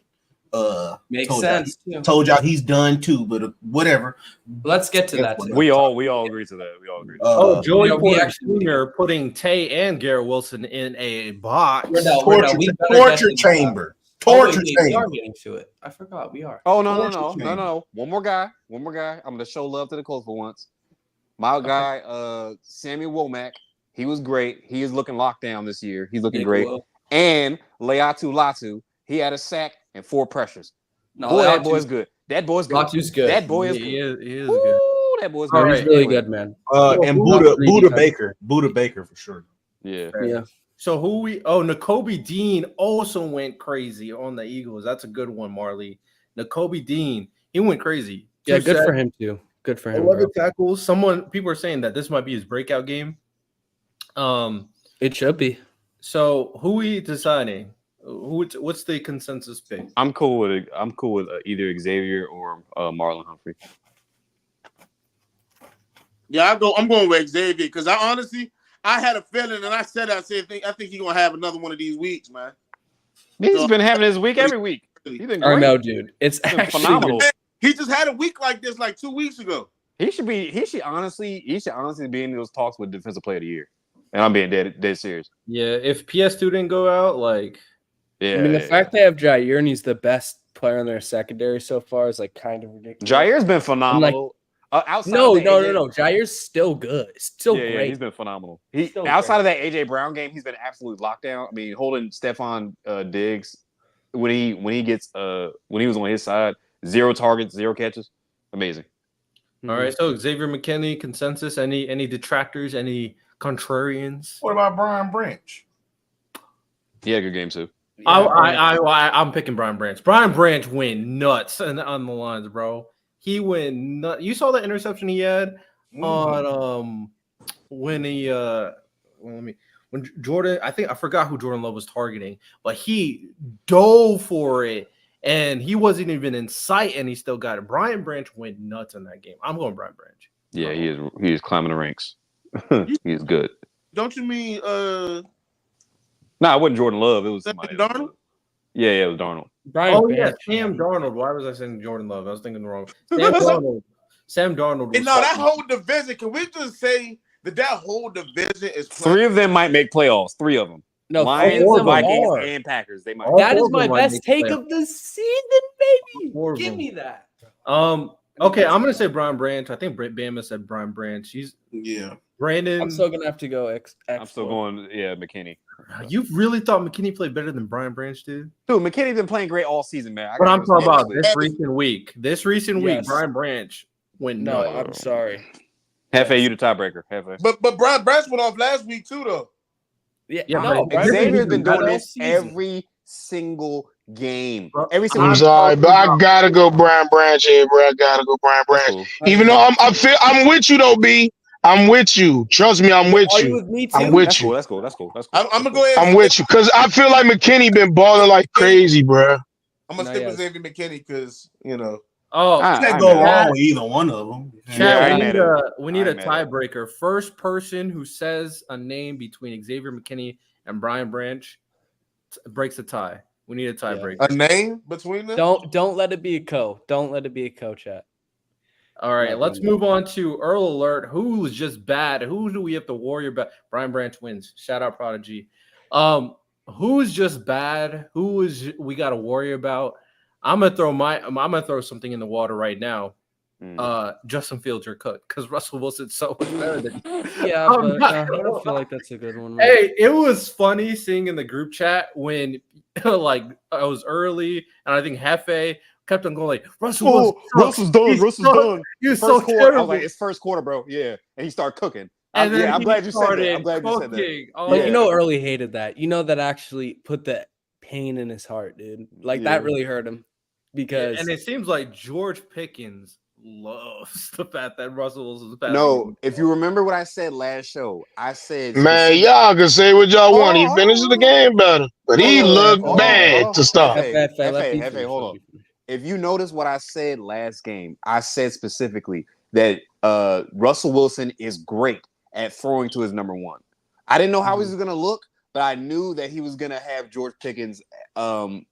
Makes sense. Told y'all he's done too, but whatever. Let's get to that. We all agree to that. Joey we Porter actually- Jr. putting Tay and Garrett Wilson in a box. Torture chamber. Torture We chamber. are getting to it. I forgot we are. Oh no. One more guy. I'm gonna show love to the Colts for once. My guy, Samuel Womack. He was great. He is looking locked down this year. He's looking great. And Leatu Latu, he had a sack and 4 pressures. No, Boy, that boy's good. That boy's good. Latu's good. That boy is good. He is Woo, good. that boy's Oh, good. he's really good, man. And Buda Baker for sure. Yeah. Yeah. So Nakobe Dean also went crazy on the Eagles. That's a good one, Marley. Nakobe Dean, he went crazy. Yeah, good for him too. Good for him. 11 tackles. People are saying that this might be his breakout game. It should be. So who we deciding? What's the consensus pick? I'm cool with it. I'm cool with either Xavier or Marlon Humphrey. Yeah, I'm going with Xavier because I had a feeling, and I said I think he's gonna have another one of these weeks, man. He's been having his week every week. He's been great. I know, dude. It's He's been actually phenomenal. He just had a week like this like 2 weeks ago. He should honestly be in those talks with Defensive Player of the Year. And I'm being dead serious. Yeah, if PS2 didn't go out, like Yeah. I mean, the fact they have Jair and he's the best player in their secondary so far is like kind of ridiculous. Jair's been phenomenal. Outside No. of the AJ Jair's still good. Still great. Yeah, he's been phenomenal. Still Outside great. of that AJ Brown game, he's been absolute lockdown. I mean, holding Stephon Diggs when he was on his side, 0 targets, 0 catches, amazing. All right, so Xavier McKinney consensus. Any detractors? Any contrarians? What about Brian Branch? He had a good game too. I'm picking Brian Branch. Brian Branch went nuts on the lines, bro. He went nuts. You saw the interception he had on when Jordan. I forgot who Jordan Love was targeting, but he dove for it. And he wasn't even in sight, and he still got it. Brian Branch went nuts in that game. I'm going Brian Branch. Yeah, he is climbing the ranks. He's good. Don't you mean it wasn't Jordan Love. It was somebody Darnold? Yeah, it was Darnold. Sam Darnold. Why was I saying Jordan Love? I was thinking the wrong. Sam Darnold. No, that whole division. Can we just say that whole division is three of them might make playoffs. Three of them. No, Lions, Vikings, and Packers. They might. That is my best take of the season, baby. Give me that. Okay, I'm gonna say Brian Branch. I think Bama said Brian Branch. Brandon. I'm still gonna have to go. I'm still going. Yeah, McKinney. You really thought McKinney played better than Brian Branch did? Dude, McKinney's been playing great all season, man. But I'm talking about this recent week. Brian Branch went nuts. No, I'm sorry. Hefe, you the tiebreaker. Hefe. But Brian Branch went off last week too, though. Xavier's been doing this every single game. I'm sorry, but I gotta go Brian Branch here, bro. I gotta go Brian Branch. Cool. Even though I'm with you though, B. I'm with you. Trust me, I'm with you. With me too? I'm with you. That's cool. I'm gonna go ahead. I'm with you because I feel like McKinney been balling like crazy, bro. I'm gonna stick with Xavier McKinney because you can't go wrong with either one of them. We need a tiebreaker. First person who says a name between Xavier McKinney and Brian Branch breaks a tie. We need a tiebreaker. A name between them? Don't let it be a co. Don't let it be a co chat. All right, let's move on to Earl Alert. Who's just bad? Who do we have to worry about? Brian Branch wins. Shout out Prodigy. Who's just bad? Who is we got to worry about? I'm gonna throw something in the water right now. Justin Fields, you're cooked because Russell Wilson's so much better than you. Yeah, but I don't feel like that's a good one. Right? Hey, it was funny seeing in the group chat when like I was early and I think Hefe kept on going like Russell's done. He's so terrible. I was like, it's first quarter, bro. Yeah, and he started cooking. I'm glad you said that. Early hated that. That actually put the pain in his heart, dude. Like that really hurt him because and it seems like George Pickens loves the fact that Russell was bad. No, if you remember what I said last show, I said, man, y'all can say what y'all want. He finishes the game better, but he looked bad to start. Hey, hold on. If you notice what I said last game, I said specifically that Russell Wilson is great at throwing to his number one. I didn't know how he was going to look, but I knew that he was going to have George Pickens make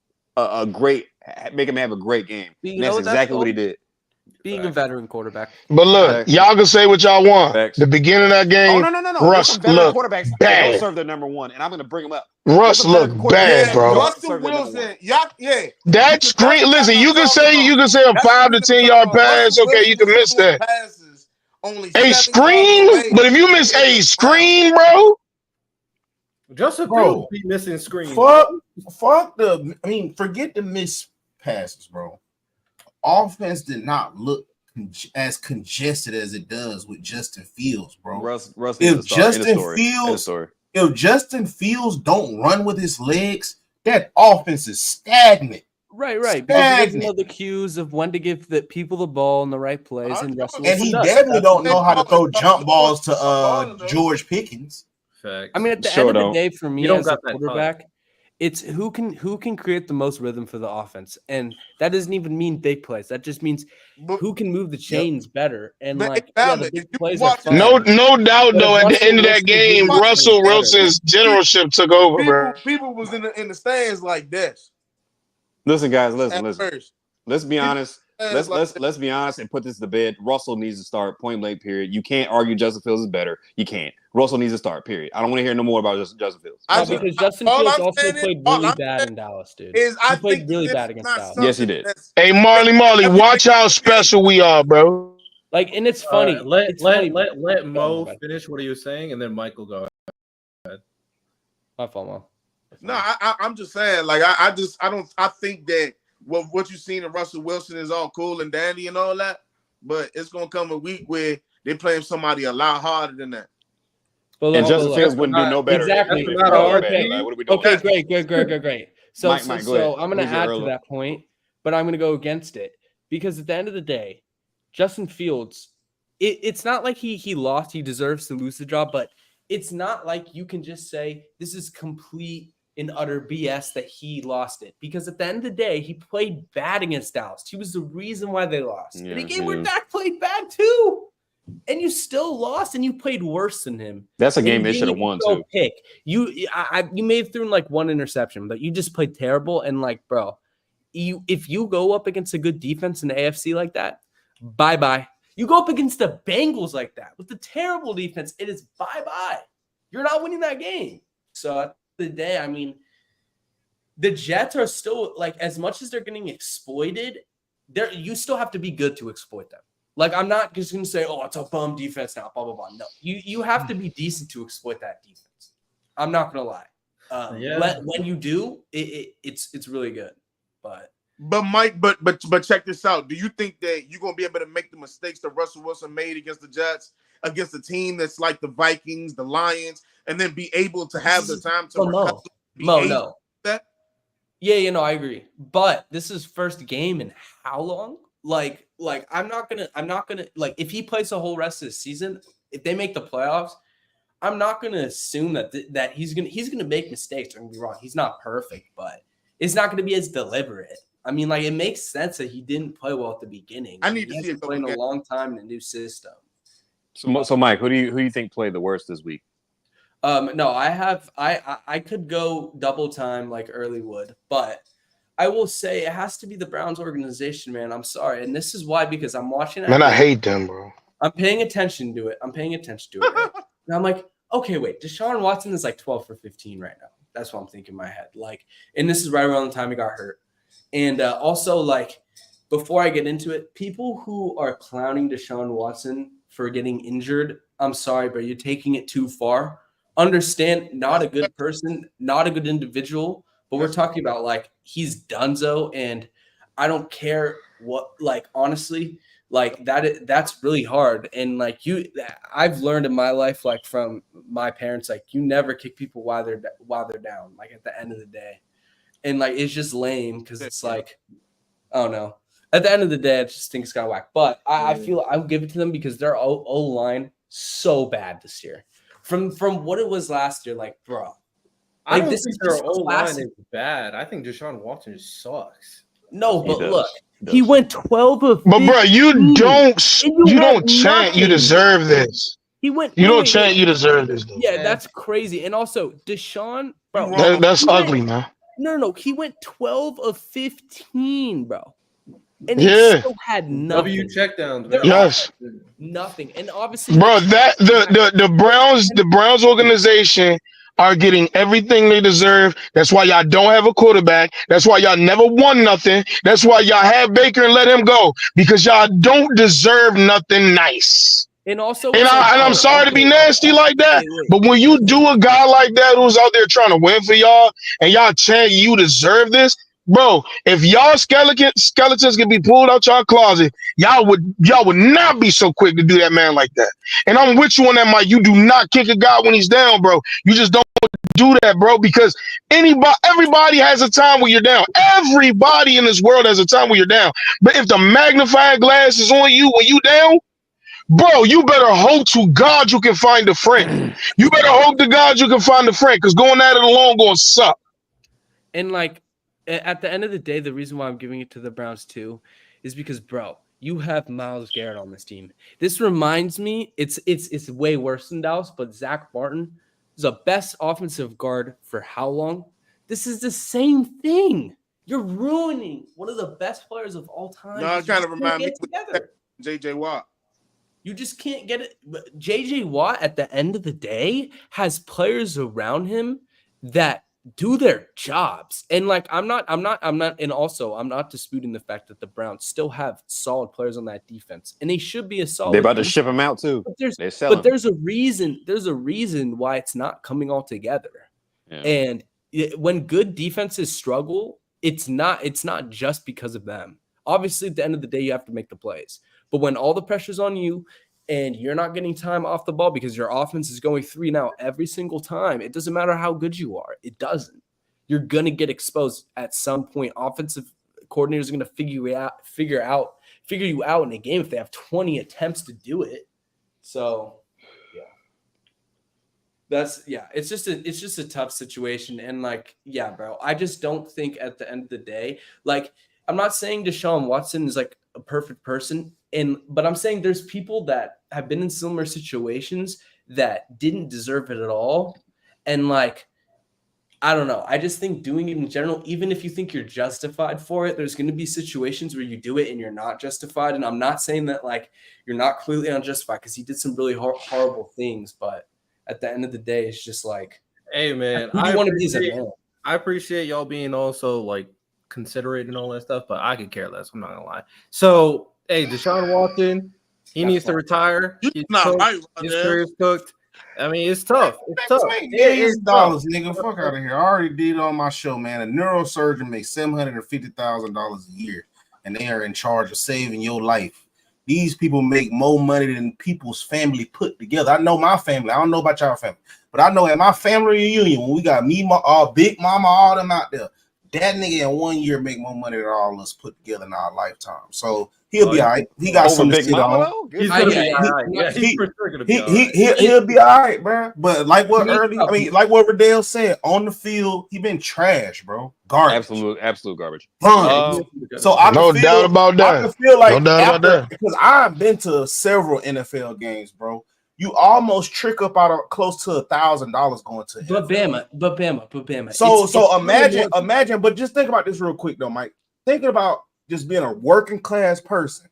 him have a great game. And that's exactly what he did. Being a veteran quarterback. But look, y'all can say what y'all want. The beginning of that game, Russ looked bad. Don't serve their number one, and I'm going to bring him up. Russ looked bad, bro. Russell Wilson, that screen. Listen, you can say a 5 to 10 yard pass. Okay, you can miss that. A screen, but if you miss a screen, bro. Justin Fields be missing screens. Forget the missed passes, bro. Offense did not look as congested as it does with Justin Fields, bro. If Justin Fields don't run with his legs, that offense is stagnant. Right. Because he doesn't know the cues of when to give the people the ball in the right plays, and he definitely don't know how to throw jump balls to George Pickens. Fact. I mean, at the end of the day, for me as a quarterback, it's who can create the most rhythm for the offense, and that doesn't even mean big plays. That just means who can move the chains better. And the big plays are fun. No doubt though. At the end of that game, Russell Wilson's generalship took over. People was in the stands like this. Listen, guys. Listen. Let's be honest. Let's be honest and put this to bed. Russell needs to start point blank. Period. You can't argue Justin Fields is better. You can't. Russell needs to start. Period. I don't want to hear no more about Justin Fields. Because Justin Fields also played really bad in Dallas, dude. He played really bad against Dallas. Yes, he did. Hey, Marley, watch how special we are, bro. And it's funny. Let Mo finish what he was saying, and then Michael go ahead. My fault, Mo. No, I'm just saying. I think that what you've seen in Russell Wilson is all cool and dandy and all that, but it's gonna come a week where they playing somebody a lot harder than that. But And look, Justin look, Fields wouldn't do no better. exactly. If they That's play not that our bad. team. Like, what are we doing? Okay, great. So, Mike, go ahead. I'm going to Who's your add to Earl? that point, but I'm going to go against it because at the end of the day, Justin Fields, it's not like he lost. He deserves to lose the job, but it's not like you can just say this is complete and utter BS that he lost it because at the end of the day, he played bad against Dallas. He was the reason why they lost. In a Yes, game where yes. Dak played bad too. And you still lost, and you played worse than him. That's a game And they you should have didn't won go too. Pick you may have thrown like one interception, but you just played terrible. And like, bro, if you go up against a good defense in the AFC like that, bye. You go up against the Bengals like that with the terrible defense, it is bye. You're not winning that game. So at the end of the day, I mean, the Jets are still like as much as they're getting exploited, you still have to be good to exploit them. Like, I'm not just going to say, oh, it's a bum defense now, blah, blah, blah. No, you have to be decent to exploit that defense. I'm not going to lie. When you do, it's really good. But Mike, but check this out. Do you think that you're going to be able to make the mistakes that Russell Wilson made against the Jets, against a team that's like the Vikings, the Lions, and then be able to have the time to recover? No. That? Yeah, I agree. But this is first game in how long? Like I'm not gonna like if he plays the whole rest of the season, if they make the playoffs, I'm not gonna assume that he's gonna make mistakes. Don't get me wrong, he's not perfect, but it's not gonna be as deliberate. I mean, like it makes sense that he didn't play well at the beginning. I need to see it playing a long time in a new system. So Mike, who do you think played the worst this week? No, I could go double time like Early would, but I will say it has to be the Browns organization, man. I'm sorry. And this is why, because I'm watching it. Man, I hate them, bro. I'm paying attention to it. Right? And I'm like, okay, wait. Deshaun Watson is like 12 for 15 right now. That's what I'm thinking in my head. Like, and this is right around the time he got hurt. And also, like, before I get into it, people who are clowning Deshaun Watson for getting injured, I'm sorry, but you're taking it too far. Understand, not a good person, not a good individual. But we're talking about like he's donezo, and I don't care what. Like honestly, like that's really hard. And like I've learned in my life, like from my parents, like you never kick people while they're down. Like at the end of the day, and like it's just lame because it's like I don't know. At the end of the day, I just think it's got whack. But I feel I'll give it to them because their O line so bad this year, from what it was last year. Like bro. I don't think their O-line is bad. I think Deshaun Watson just sucks. No, but look, he went 12 of 15. But bro, you don't chant you deserve this. He went. You don't chant you deserve this. Though. Yeah, that's crazy. And also, Deshaun, bro, that's ugly, man. No, he went 12 of 15, bro. And he still had nothing. W checkdowns. Yes. Nothing. And obviously, bro, that the Browns organization are getting everything they deserve. That's why y'all don't have a quarterback. That's why y'all never won nothing. That's why y'all have Baker and let him go, because y'all don't deserve nothing nice. And also, I'm sorry to be nasty like that, but when you do a guy like that who's out there trying to win for y'all and y'all chant you deserve this, bro, if y'all skeletons can be pulled out y'all closet, y'all would not be so quick to do that man like that. And I'm with you on that, Mike. You do not kick a guy when he's down, bro. You just don't do that, bro, because everybody has a time when you're down. Everybody in this world has a time when you're down. But if the magnifying glass is on you when you down, bro, you better hope to God you can find a friend. You better hope to God you can find a friend, because going at it alone going to suck. And like, at the end of the day, the reason why I'm giving it to the Browns too is because, bro, you have Myles Garrett on this team. This reminds me, it's way worse than Dallas, but Zach Martin is the best offensive guard for how long? This is the same thing. You're ruining one of the best players of all time. No, it kind of reminds me of J.J. Watt. You just can't get it. But J.J. Watt, at the end of the day, has players around him that do their jobs. And like, I'm not disputing the fact that the Browns still have solid players on that defense, and they should be a solid. They're about to ship him out too. But there's a reason why it's not coming all together. Yeah. And when good defenses struggle, it's not just because of them. Obviously, at the end of the day, you have to make the plays. But when all the pressure's on you and you're not getting time off the ball because your offense is going 3 now every single time, it doesn't matter how good you are. It doesn't. You're going to get exposed at some point. Offensive coordinators are going to figure you out in a game if they have 20 attempts to do it. So it's just a tough situation. And like, yeah, bro, I just don't think at the end of the day, like, I'm not saying Deshaun Watson is like a perfect person, but I'm saying there's people that have been in similar situations that didn't deserve it at all. And like, I don't know. I just think doing it in general, even if you think you're justified for it, there's going to be situations where you do it and you're not justified. And I'm not saying that like you're not clearly unjustified because he did some really horrible things, but at the end of the day, it's just like, hey man, who do you want to be as a man? I appreciate y'all being also like considerate and all that stuff, but I could care less. I'm not gonna lie. So, hey, Deshaun Watson, he needs to retire. He's not right, his career's cooked. I mean, it's tough. It's tough. Millions of dollars, nigga. Fuck out of here. I already did it on my show, man. A neurosurgeon makes $750,000 a year, and they are in charge of saving your life. These people make more money than people's family put together. I know my family. I don't know about y'all family, but I know at my family reunion when we got me, my big mama, all them out there, that nigga in 1 year make more money than all of us put together in our lifetime. So he'll be all right. He got some to sit on. He's gonna be all right. Yeah, he's for sure gonna be all right. He'll be all right, bro. But like what like what Riddell said, on the field, he been trash, bro. Garbage. Absolute garbage. So I no doubt about that. I can feel like because I've been to several NFL games, bro. You almost trick up out of close to $1,000 going to Bama. So imagine, but just think about this real quick though, Mike. Thinking about just being a working class person.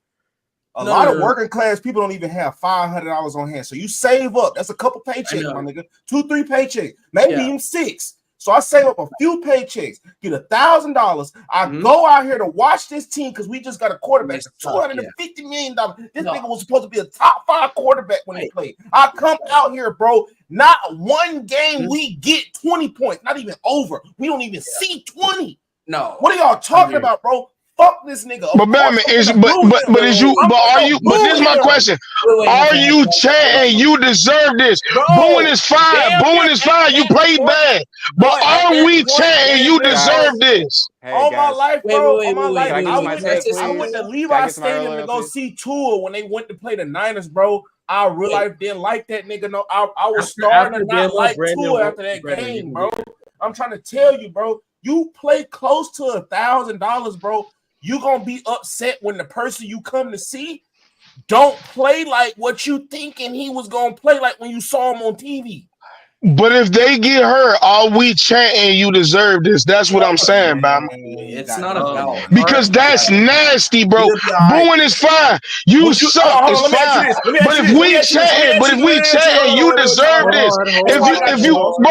A lot of working class people don't even have $500 on hand. So you save up. That's a couple paychecks, my nigga. 2-3 paychecks, maybe even 6. So I save up a few paychecks, get $1,000. I go out here to watch this team because we just got a quarterback. $250 million. This nigga was supposed to be a top 5 quarterback when he played. I come out here, bro. Not one game we get 20 points, not even over. We don't even see 20. No. What are y'all talking about, bro? Fuck this nigga. But Batman is but is you but this is my question. Are you chanting you deserve this? Booing is fine. Booing is fine. You played bad. But are we chanting you deserve this? All my life, bro. All my life. I went to Levi Stadium to go see Tua when they went to play the Niners, bro. I real life didn't like that nigga. No, I was starting to not like Tua after that game, bro. I'm trying to tell you, bro. You play close to $1,000, bro. You gonna be upset when the person you come to see don't play like what you thinking he was gonna play like when you saw him on TV. But if they get hurt, are we chanting you deserve this? That's what I'm saying, man. It's not about because that's nasty, bro. Booing is fine. You suck. It's fine. But if we chanting, you deserve this. If you, hold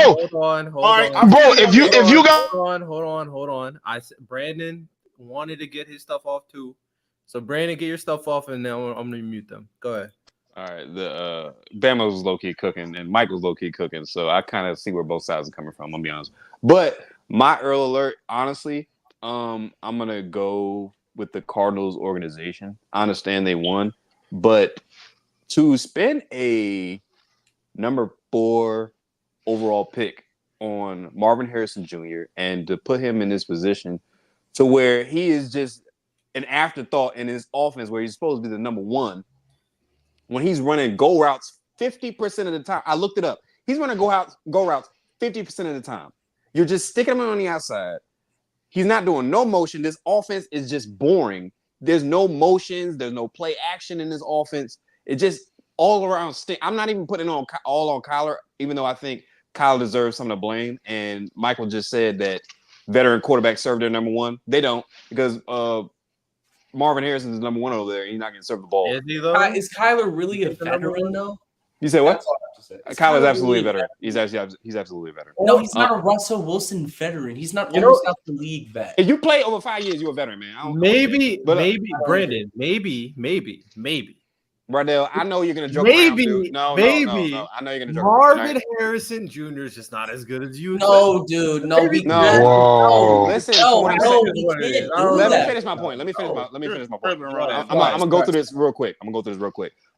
on. I said Brandon wanted to get his stuff off too. So Brandon, get your stuff off, and then I'm gonna mute them. Go ahead. All right, the Bama was low key cooking, and Mike was low key cooking, so I kind of see where both sides are coming from. I'm gonna be honest, but my Earl alert, honestly, I'm gonna go with the Cardinals organization. I understand they won, but to spend a number 4 overall pick on Marvin Harrison Jr. and to put him in this position to where he is just an afterthought in his offense, where he's supposed to be the number 1. When he's running go routes 50% of the time, I looked it up. He's running go routes 50% of the time. You're just sticking him on the outside. He's not doing no motion. This offense is just boring. There's no motions. There's no play action in this offense. It just all around stink. I'm not even putting it all on Kyler, even though I think Kyler deserves some of the blame. And Michael just said that veteran quarterbacks serve their number 1. They don't, because Marvin Harrison is number 1 over there. He's not going to serve the ball. Is Kyler really a veteran, though? You say what? Kyler's absolutely a veteran. He's absolutely a veteran. No, he's not a Russell Wilson veteran. He's not almost out the league vet. If you play over 5 years, you're a veteran, man. Maybe, Brandon. Maybe. Brodell, I know you're gonna joke Maybe, around, dude. No. I know you're gonna joke Marvin around. Harrison Jr. is just not as good as you. No, dude. No, we No. can't. Whoa. Listen, No, 20 no, seconds. we what it can't is. do Let me that. finish my point. Let me finish my point. I'm Right, gonna go right. through this real quick.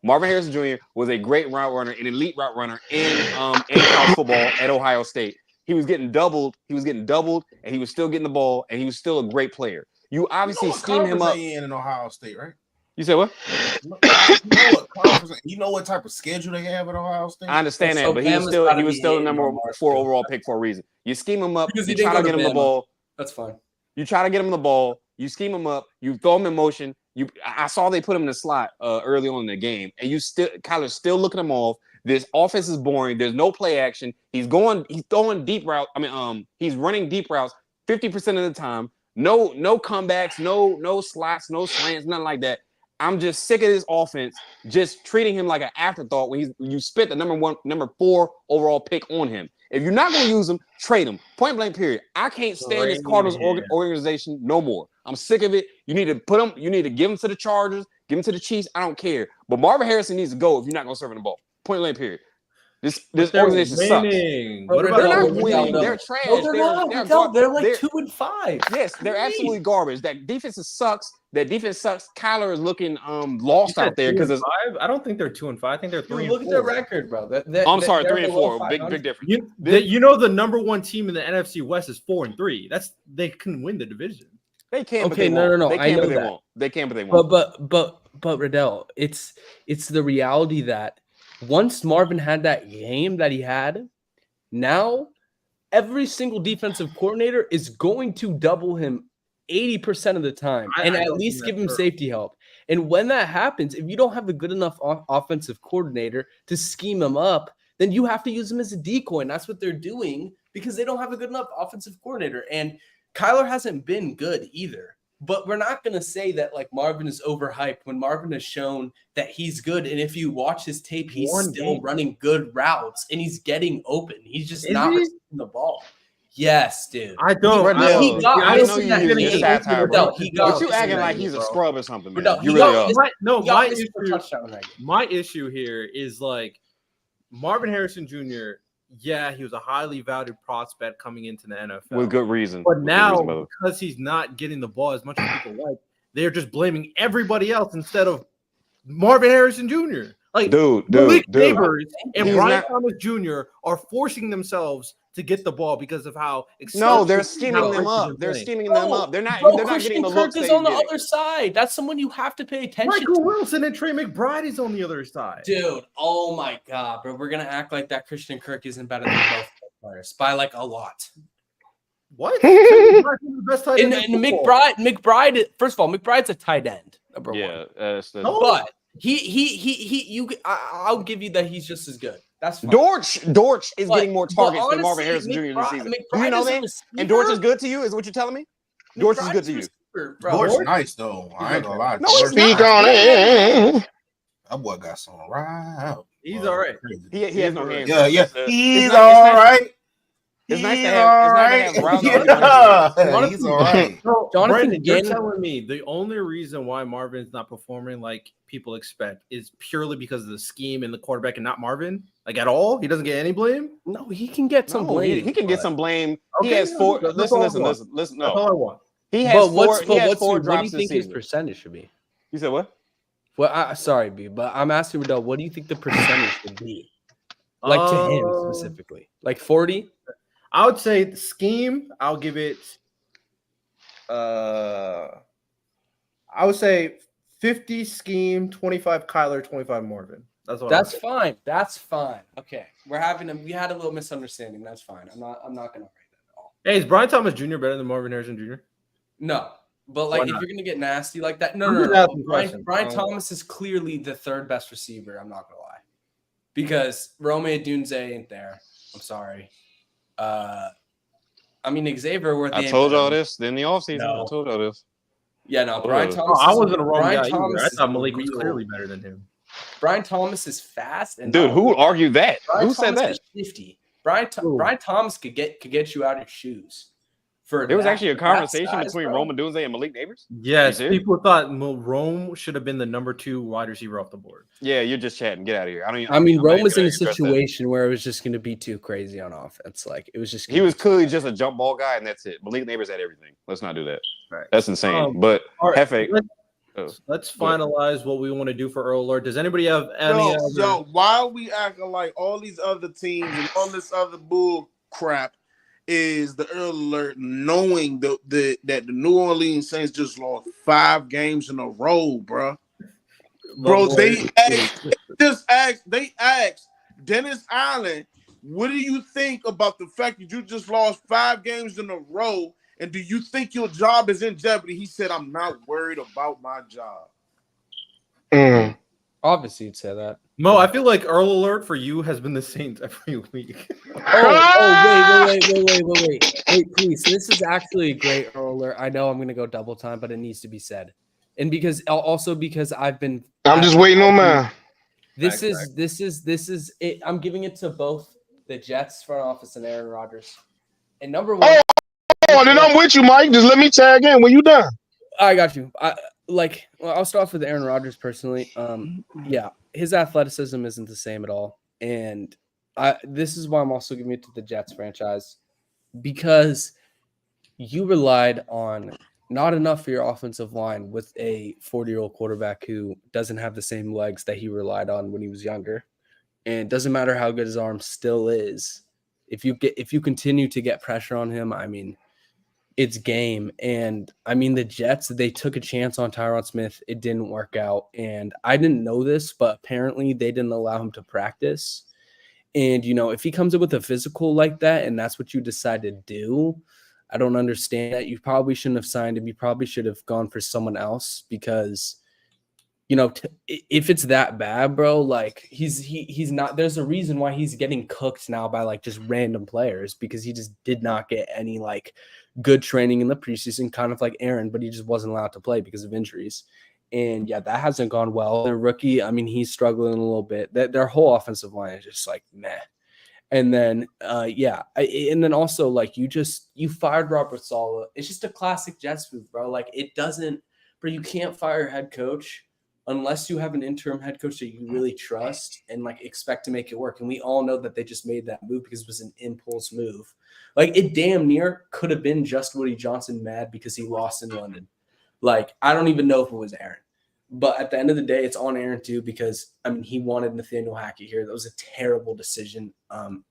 Marvin Harrison Jr. was a great route runner, an elite route runner in college football at Ohio State. He was getting doubled, and he was still getting the ball, and he was still a great player. You obviously scheme him up. In Ohio State, right? You said what? You know what type of schedule they have at Ohio State? I understand So that, but he was Bama's still gotta be the hitting number on Mark 4 too. overall pick for a reason. You scheme him up, Because you he didn't try to go get to him the Bama. ball. That's fine. You try to get him the ball. You scheme him up. You throw him in motion. I saw they put him in the slot early on in the game, and Kyler's still looking him off. This offense is boring. There's no play action. He's throwing deep route. He's running deep routes 50% of the time. No comebacks, no slots, no slants, nothing like that. I'm just sick of this offense just treating him like an afterthought when you spent the number 4 overall pick on him. If you're not going to use him, trade him. Point blank, period. I can't stand this Cardinals organization no more. I'm sick of it. You need to put him. You need to give him to the Chargers, give him to the Chiefs. I don't care. But Marvin Harrison needs to go if you're not going to serve him the ball. Point blank, period. This organization sucks. What They're not winning. They're trash. No, they're not. They're like 2-5. Yes, they're absolutely garbage. That defense sucks. Kyler is looking lost out there because I don't think they're 2-5. I think they're 3-4. Look at their record, bro. I'm sorry, 3-4. Big difference. You know the number 1 team in the NFC West is 4-3. They can win the division. They can't. Okay, but no. They I can, know but they that. won't. They can, but they won't. But Riddell, it's the reality that once Marvin had that game that he had, now every single defensive coordinator is going to double him 80% of the time and at least give him safety help. And when that happens, if you don't have a good enough offensive coordinator to scheme him up, then you have to use him as a decoy. And that's what they're doing because they don't have a good enough offensive coordinator. And Kyler hasn't been good either. But we're not going to say that like Marvin is overhyped when Marvin has shown that he's good. And if you watch his tape, he's still running good routes and he's getting open. He's just not receiving the ball. Yes, dude. I don't. I know you use your satire, bro. He But you acting like he's a scrub or something, man. You really are. My issue here is like Marvin Harrison Jr. Yeah, he was a highly valued prospect coming into the NFL with good reason. But now, because he's not getting the ball as much as people like, they're just blaming everybody else instead of Marvin Harrison Jr. Like, Malik Neighbors and Brian Thomas Jr. are forcing themselves to get the ball because of how. No, they're scheming them up. They're scheming them up. They're not. They're not getting the looks. Kirk is on the other side. That's someone you have to pay attention to. Michael Wilson and Trey McBride is on the other side. Dude, oh my God, bro. We're gonna act like that Christian Kirk isn't better than both players by like a lot. What? And McBride. First of all, McBride's a tight end. Number one. But I'll give you that he's just as good. That's fine. Dortch is getting more targets than Marvin Harrison Jr. this season. Do you know that? And Dortch is good to you? Is what you're telling me? Dortch is good to you. Dortch nice though. I ain't gonna lie. No, speak on it. That boy got some right. He's all right. He has no hands. Yeah. He's all right. It's nice to have Browns. He's all right. So, Brandon, you're telling me the only reason why Marvin's not performing like people expect is purely because of the scheme and the quarterback and not Marvin? Like at all? He doesn't get any blame? No, he can get some blame. He can get some blame. Okay, he has 4. Listen. No. That's all I want. He has 4. What do you think his percentage should be? You said what? Well, sorry, B, but I'm asking Riddell, what do you think the percentage should be? Like to him specifically? Like 40? I would say the scheme, I'll give it I would say 50 scheme, 25 Kyler, 25 Marvin. That's fine. That's fine. Okay. We had a little misunderstanding. That's fine. I'm not gonna write that at all. Hey, is Brian Thomas Jr. better than Marvin Harrison Jr.? No. But like if you're gonna get nasty like that, no. Brian Thomas is clearly the third best receiver. I'm not gonna lie, because Rome Odunze ain't there. I'm sorry. Xavier. I told y'all this in the offseason. I told y'all this. Yeah, no. Brian Thomas. I wasn't a wrong guy either. I thought Malik was clearly better than him. Brian Thomas is fast and dude. Who argued that? Who said that? Brian Thomas could get you out of your shoes. For There was that- actually a that conversation size, between bro. Roman Dunze and Malik Neighbors. Yes, You serious? people thought Rome should have been the number 2 wide receiver off the board. Yeah, you're just chatting. Get out of here. I mean, I'm not Rome even was in gonna a address that. situation where it was just going to be too crazy on offense. Like it was just. He was clearly just a jump ball guy, and that's it. Malik Neighbors had everything. Let's not do that. Right. That's insane. But All right, Hefe, let's finalize what we want to do for Earl Alert. Does anybody have any other? Yo, why are we acting like all these other teams and all this other bull crap is the Earl Alert, knowing that the New Orleans Saints just lost 5 games in a row, bro? Bro, they asked Dennis Allen, what do you think about the fact that you just lost 5 games in a row? And do you think your job is in jeopardy? He said, I'm not worried about my job. Obviously, you'd say that. Mo, I feel like Earl Alert for you has been the Saints every week. Wait, please. This is actually a great Earl Alert. I know I'm going to go double time, but it needs to be said. And because I've been. I'm just waiting on mine. This is it. I'm giving it to both the Jets front office and Aaron Rodgers. And number one. Oh, then I'm with you, Mike. Just let me tag in when you done. I got you. I'll start off with Aaron Rodgers personally. Yeah, his athleticism isn't the same at all, and this is why I'm also giving it to the Jets franchise, because you relied on not enough for your offensive line with a 40-year-old quarterback who doesn't have the same legs that he relied on when he was younger, and it doesn't matter how good his arm still is. If you continue to get pressure on him, I mean, it's game. And I mean, the Jets, they took a chance on Tyron Smith. It didn't work out. And I didn't know this, but apparently they didn't allow him to practice. And, if he comes in with a physical like that, and that's what you decide to do, I don't understand that. You probably shouldn't have signed him. You probably should have gone for someone else because, if it's that bad, bro, like he's not, there's a reason why he's getting cooked now by like just random players, because he just did not get any like good training in the preseason, kind of like Aaron, but he just wasn't allowed to play because of injuries. And yeah, that hasn't gone well. Their rookie, I mean, he's struggling a little bit. Their whole offensive line is just like meh. And then and then also like you fired Robert Saleh. It's just a classic Jets move, bro. Like you can't fire your head coach unless you have an interim head coach that you really trust and like expect to make it work. And we all know that they just made that move because it was an impulse move. Like it damn near could have been just Woody Johnson mad because he lost in London. Like, I don't even know if it was Aaron, but at the end of the day, it's on Aaron too, because I mean, he wanted Nathaniel Hackett here. That was a terrible decision.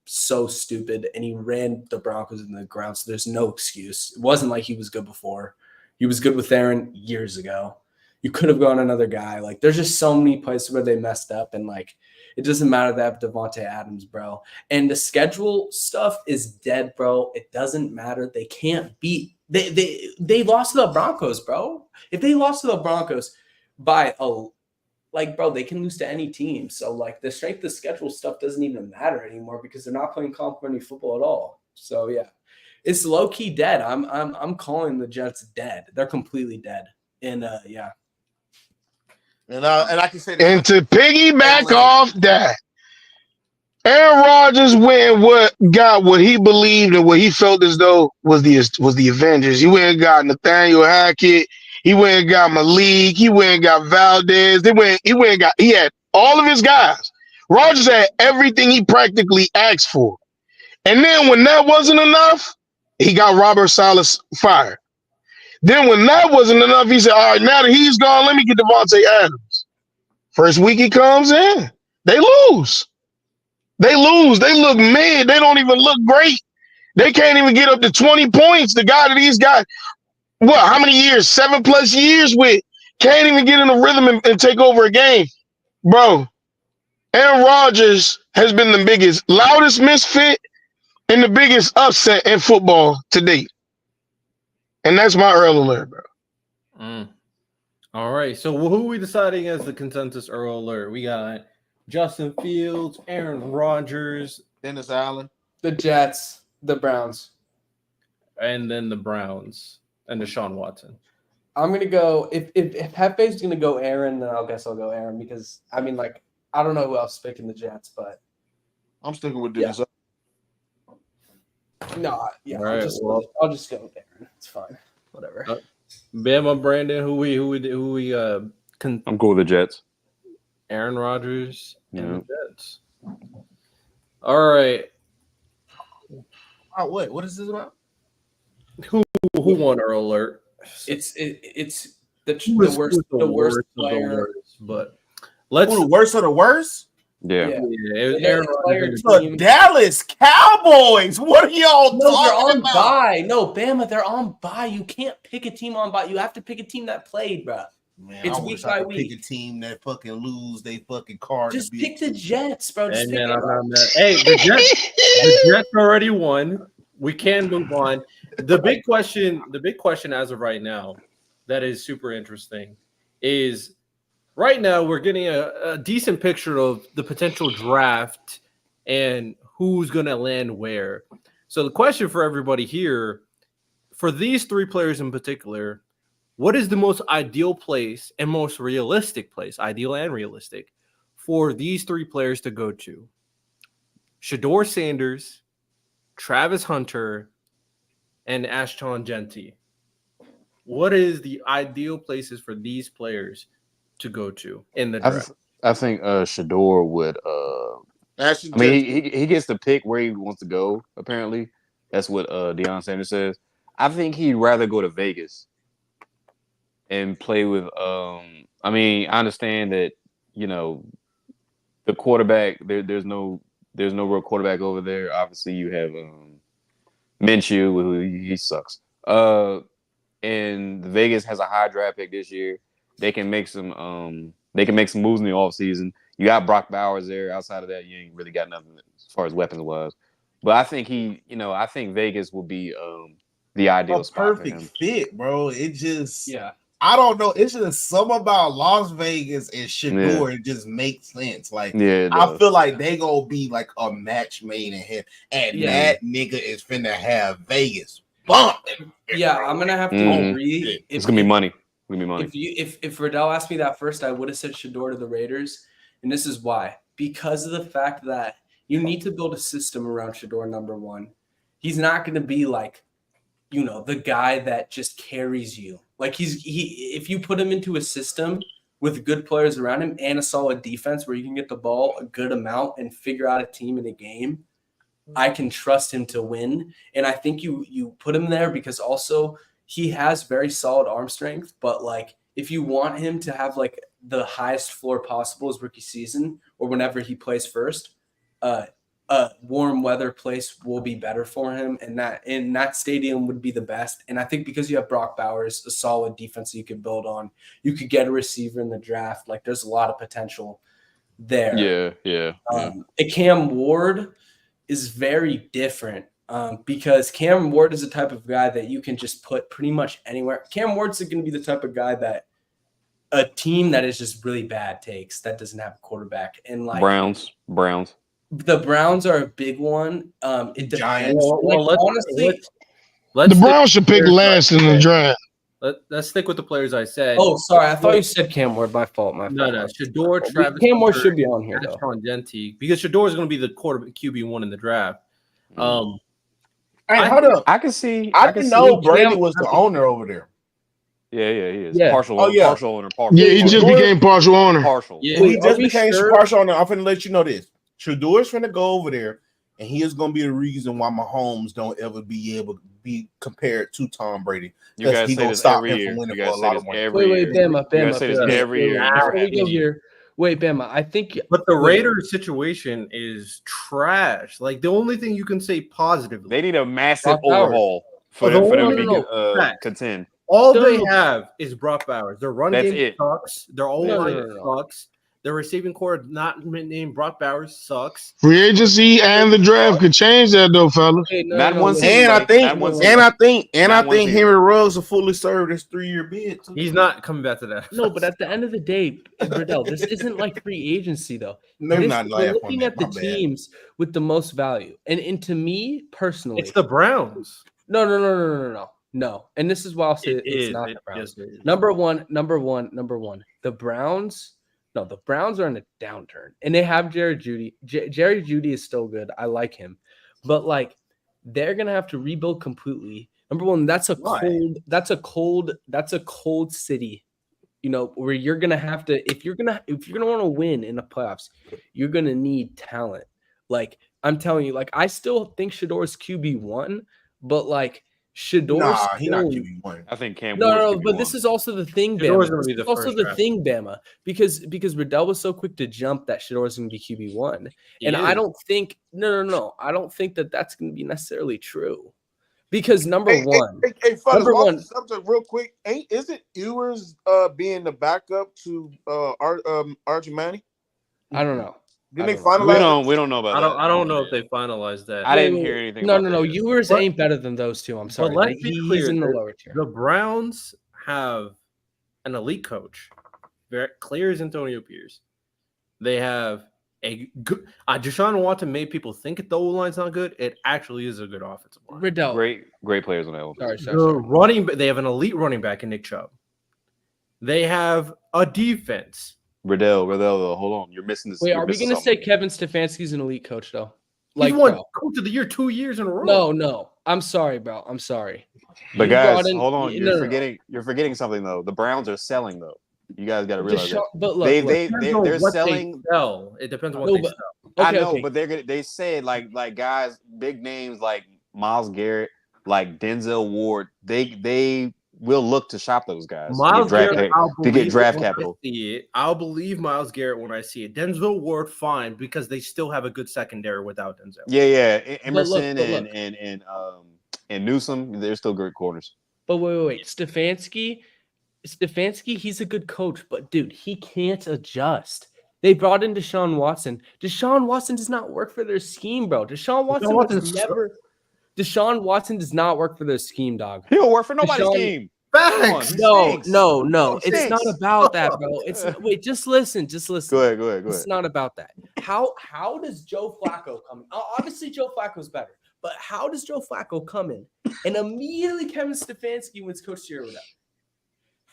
So stupid. And he ran the Broncos in the ground. So there's no excuse. It wasn't like he was good before. He was good with Aaron years ago. You could have gone another guy. Like, there's just so many places where they messed up, and like, it doesn't matter that Devontae Adams, bro. And the schedule stuff is dead, bro. It doesn't matter. They can't beat. They lost to the Broncos, bro. If they lost to the Broncos by bro, they can lose to any team. So like, the strength of schedule stuff doesn't even matter anymore because they're not playing complimentary football at all. So yeah, it's low key dead. I'm calling the Jets dead. They're completely dead. And yeah. And I can say that. And to piggyback off that, Aaron Rodgers went got what he believed and what he felt as though was the Avengers. He went and got Nathaniel Hackett. He went and got Malik. He went and got Valdez. He had all of his guys. Rodgers had everything he practically asked for. And then when that wasn't enough, he got Robert Saleh fired. Then when that wasn't enough, he said, all right, now that he's gone, let me get Devontae Adams. First week he comes in, they lose. They lose. They look mid. They don't even look great. They can't even get up to 20 points. The guy that he's got, how many years? 7+ years with, can't even get in a rhythm and take over a game. Bro, Aaron Rodgers has been the biggest, loudest misfit and the biggest upset in football to date. And that's my Earl Alert, bro. All right. So who are we deciding as the consensus Earl Alert? We got Justin Fields, Aaron Rodgers, Dennis Allen, the Jets, the Browns, and then the Browns and Deshaun Watson. I'm gonna go if Hefe's gonna go Aaron, then I'll go Aaron, because I mean, like, I don't know who else is picking the Jets, but I'm sticking with Dennis. Yeah. No, yeah, All right, I'll just go there. It's fine. Whatever. Bama, Brandon, who we I'm cool with the Jets. Aaron Rodgers and Yeah. the Jets. All right. What is this about? Who won Earl Alert? It's Who was the worst of the player. worst, but let's Who the worst of the worst? Yeah. it was The Aaron best Rodgers player and to- the The Dallas Cowboys. What are y'all No, they're talking on about? bye. No, Bama, they're on bye. You can't pick a team on bye. You have to pick a team that played, bro. Man, It's I week wish by I could week. pick a team that fucking lose they fucking card. Just to be pick the Jets, bro. Just Hey pick man, it. I'm not mad. Hey, the Jets already won. We can move on. The big question as of right now, that is super interesting, is right now we're getting a decent picture of the potential draft and who's going to land where. So the question for everybody here, for these three players in particular, what is the most ideal place and most realistic place, ideal and realistic, for these three players to go to? Shador Sanders, Travis Hunter, and Ashton Genty. What is the ideal places for these players to go to in the draft? I think Shador would. Actually, I mean, he gets to pick where he wants to go. Apparently, that's what Deion Sanders says. I think he'd rather go to Vegas and play with. I mean, I understand that the quarterback. There's no real quarterback over there. Obviously, you have Minshew, who he sucks. And Vegas has a high draft pick this year. They can make some moves in the offseason. You got Brock Bowers there. Outside of that, you ain't really got nothing as far as weapons wise. But I think I think Vegas will be the ideal A spot for perfect him. fit, bro. It just Yeah. I don't know. It's just something about Las Vegas and Shador. It just makes sense. Like Yeah, I feel like they gonna be like a match made in heaven, and Yeah. that nigga is finna have Vegas bumping. Yeah, I'm gonna have to Mhm. agree. It's gonna be money. It's gonna be money. If Riddell asked me that first, I would have said Shador to the Raiders, and this is why. Because of the fact that you need to build a system around Shador. Number one, he's not gonna be like, the guy that just carries you. Like if you put him into a system with good players around him and a solid defense where you can get the ball a good amount and figure out a team in a game, I can trust him to win. And I think you put him there because also he has very solid arm strength. But like if you want him to have like the highest floor possible his rookie season or whenever he plays first, a warm weather place will be better for him, and that stadium would be the best. And I think because you have Brock Bowers, a solid defense you could build on, you could get a receiver in the draft. Like there's a lot of potential there. Yeah. A Cam Ward is very different because Cam Ward is the type of guy that you can just put pretty much anywhere. Cam Ward's going to be the type of guy that a team that is just really bad takes that doesn't have a quarterback. And like Browns. the Browns are a big one. It depends. Giants. Honestly, The Browns should pick last in the draft. Let's stick with the players I said. Oh, sorry. I thought you said Cam Ward. My fault. No. Shador, Travis. Cam Ward Hunter, should be on here, though. Ashton Genty, because Shador is going to be the quarterback QB1 in the draft. Hey, hold up. I can see. I didn't know Brady Cam- was the owner over there. Yeah, he is. Yeah. Partial. Oh, yeah. Partial owner. Partial. Yeah, he just Shador- became partial owner. partial. Yeah. Well, he Wait, just are we became sure? partial owner. I'm finna let you know this. Shador's finna go over there, and he is gonna be the reason why Mahomes don't ever be able to be compared to Tom Brady. You guys he say gonna this stop every him year. from winning You for guys a say lot this of money. every Wait, year. Bama. You guys say this every year. Before we go here, wait, Bama. I think. But the Raiders situation is trash. Like the only thing you can say positively, They need a massive Brock Bowers. overhaul for Oh, them no, to no. be contend. all No, they no. have is Brock Bowers. Their run That's game it. sucks. Their O No, line no. sucks. Their receiving core not named Brock Bowers sucks. Free agency and the draft could change that though, fellas. Okay, Not one listen. season. And I Mike. think, Not one season. and I think, and Not I one think season. Henry Ruggs will fully serve this 3-year bid. too. He's not coming back to that. No, but at the end of the day, Riddell, this isn't like free agency though. No, We're not laugh on looking that. at the My bad. teams with the most value, and to me personally, It's the Browns. No. And this is why I'll say it's not the Browns. Number one. The Browns. No, the Browns are in a downturn, and they have Jerry Jeudy. Jerry Jeudy is still good. I like him, but like they're gonna have to rebuild completely. Number one, that's a cold city. You know, where you're gonna have to if you're gonna want to win in the playoffs, you're gonna need talent. Like I'm telling you, like I still think Shador's QB1, but like Shador's Nah, he not still- QB1. I think Cam No, Ward's no, QB1. but this is also the thing, Shador's Bama. gonna be This the is also first the draft. thing, Bama, because Riddell was so quick to jump that Shador's going to be QB1, and I don't think I don't think that that's going to be necessarily true, because number one, Hey, fellas, Number off one- the subject real quick. Isn't Ewers being the backup to Archimani? I don't know. Didn't they I don't know. finalize? We don't know about that. I don't know if they finalized that. I didn't hear anything. No, about no, that yet. Ewers But- ain't better than those two. I'm sorry. But let's Like, be he's clear, in the lower tier. the Browns have an elite coach. Very clear as Antonio Pierce. They have a good Deshaun Watson made people think the O-line's not good. It actually is a good offensive line. Riddell. Great players on that one. Sorry. They have an elite running back in Nick Chubb. They have a defense. Riddell, hold on. You're missing this. Wait, you're are we missing going to say something. Kevin Stefanski's an elite coach though? He's Like, won bro. Coach of the Year 2 years in a row. No. I'm sorry, bro. I'm sorry. But You guys, brought in- hold on. no, You're no. forgetting. You're forgetting something though. The Browns are selling though. You guys got to realize that. But look, They look. Depends on they're what selling. They sell. It depends on what No, they but- sell. I know, okay. but they said like guys, big names like Myles Garrett, like Denzel Ward. They will look to shop those guys Miles Garrett, to get draft capital. I'll believe Miles Garrett when I see it. Denzel Ward, fine, because they still have a good secondary without Denzel. Yeah. But look, Emerson but and Newsom, they're still great corners. But wait. Stefanski, he's a good coach, but dude, he can't adjust. They brought in Deshaun Watson. Deshaun Watson does not work for their scheme, bro. Deshaun Watson does not work for their scheme, dog. He don't work for nobody's Deshaun- team. Facts. No. He It's not stinks. about that, bro. Wait, just listen. Go ahead. It's not about that. How does Joe Flacco come in? Obviously, Joe Flacco's better, but how does Joe Flacco come in and immediately Kevin Stefanski wins Coach of the Year with that?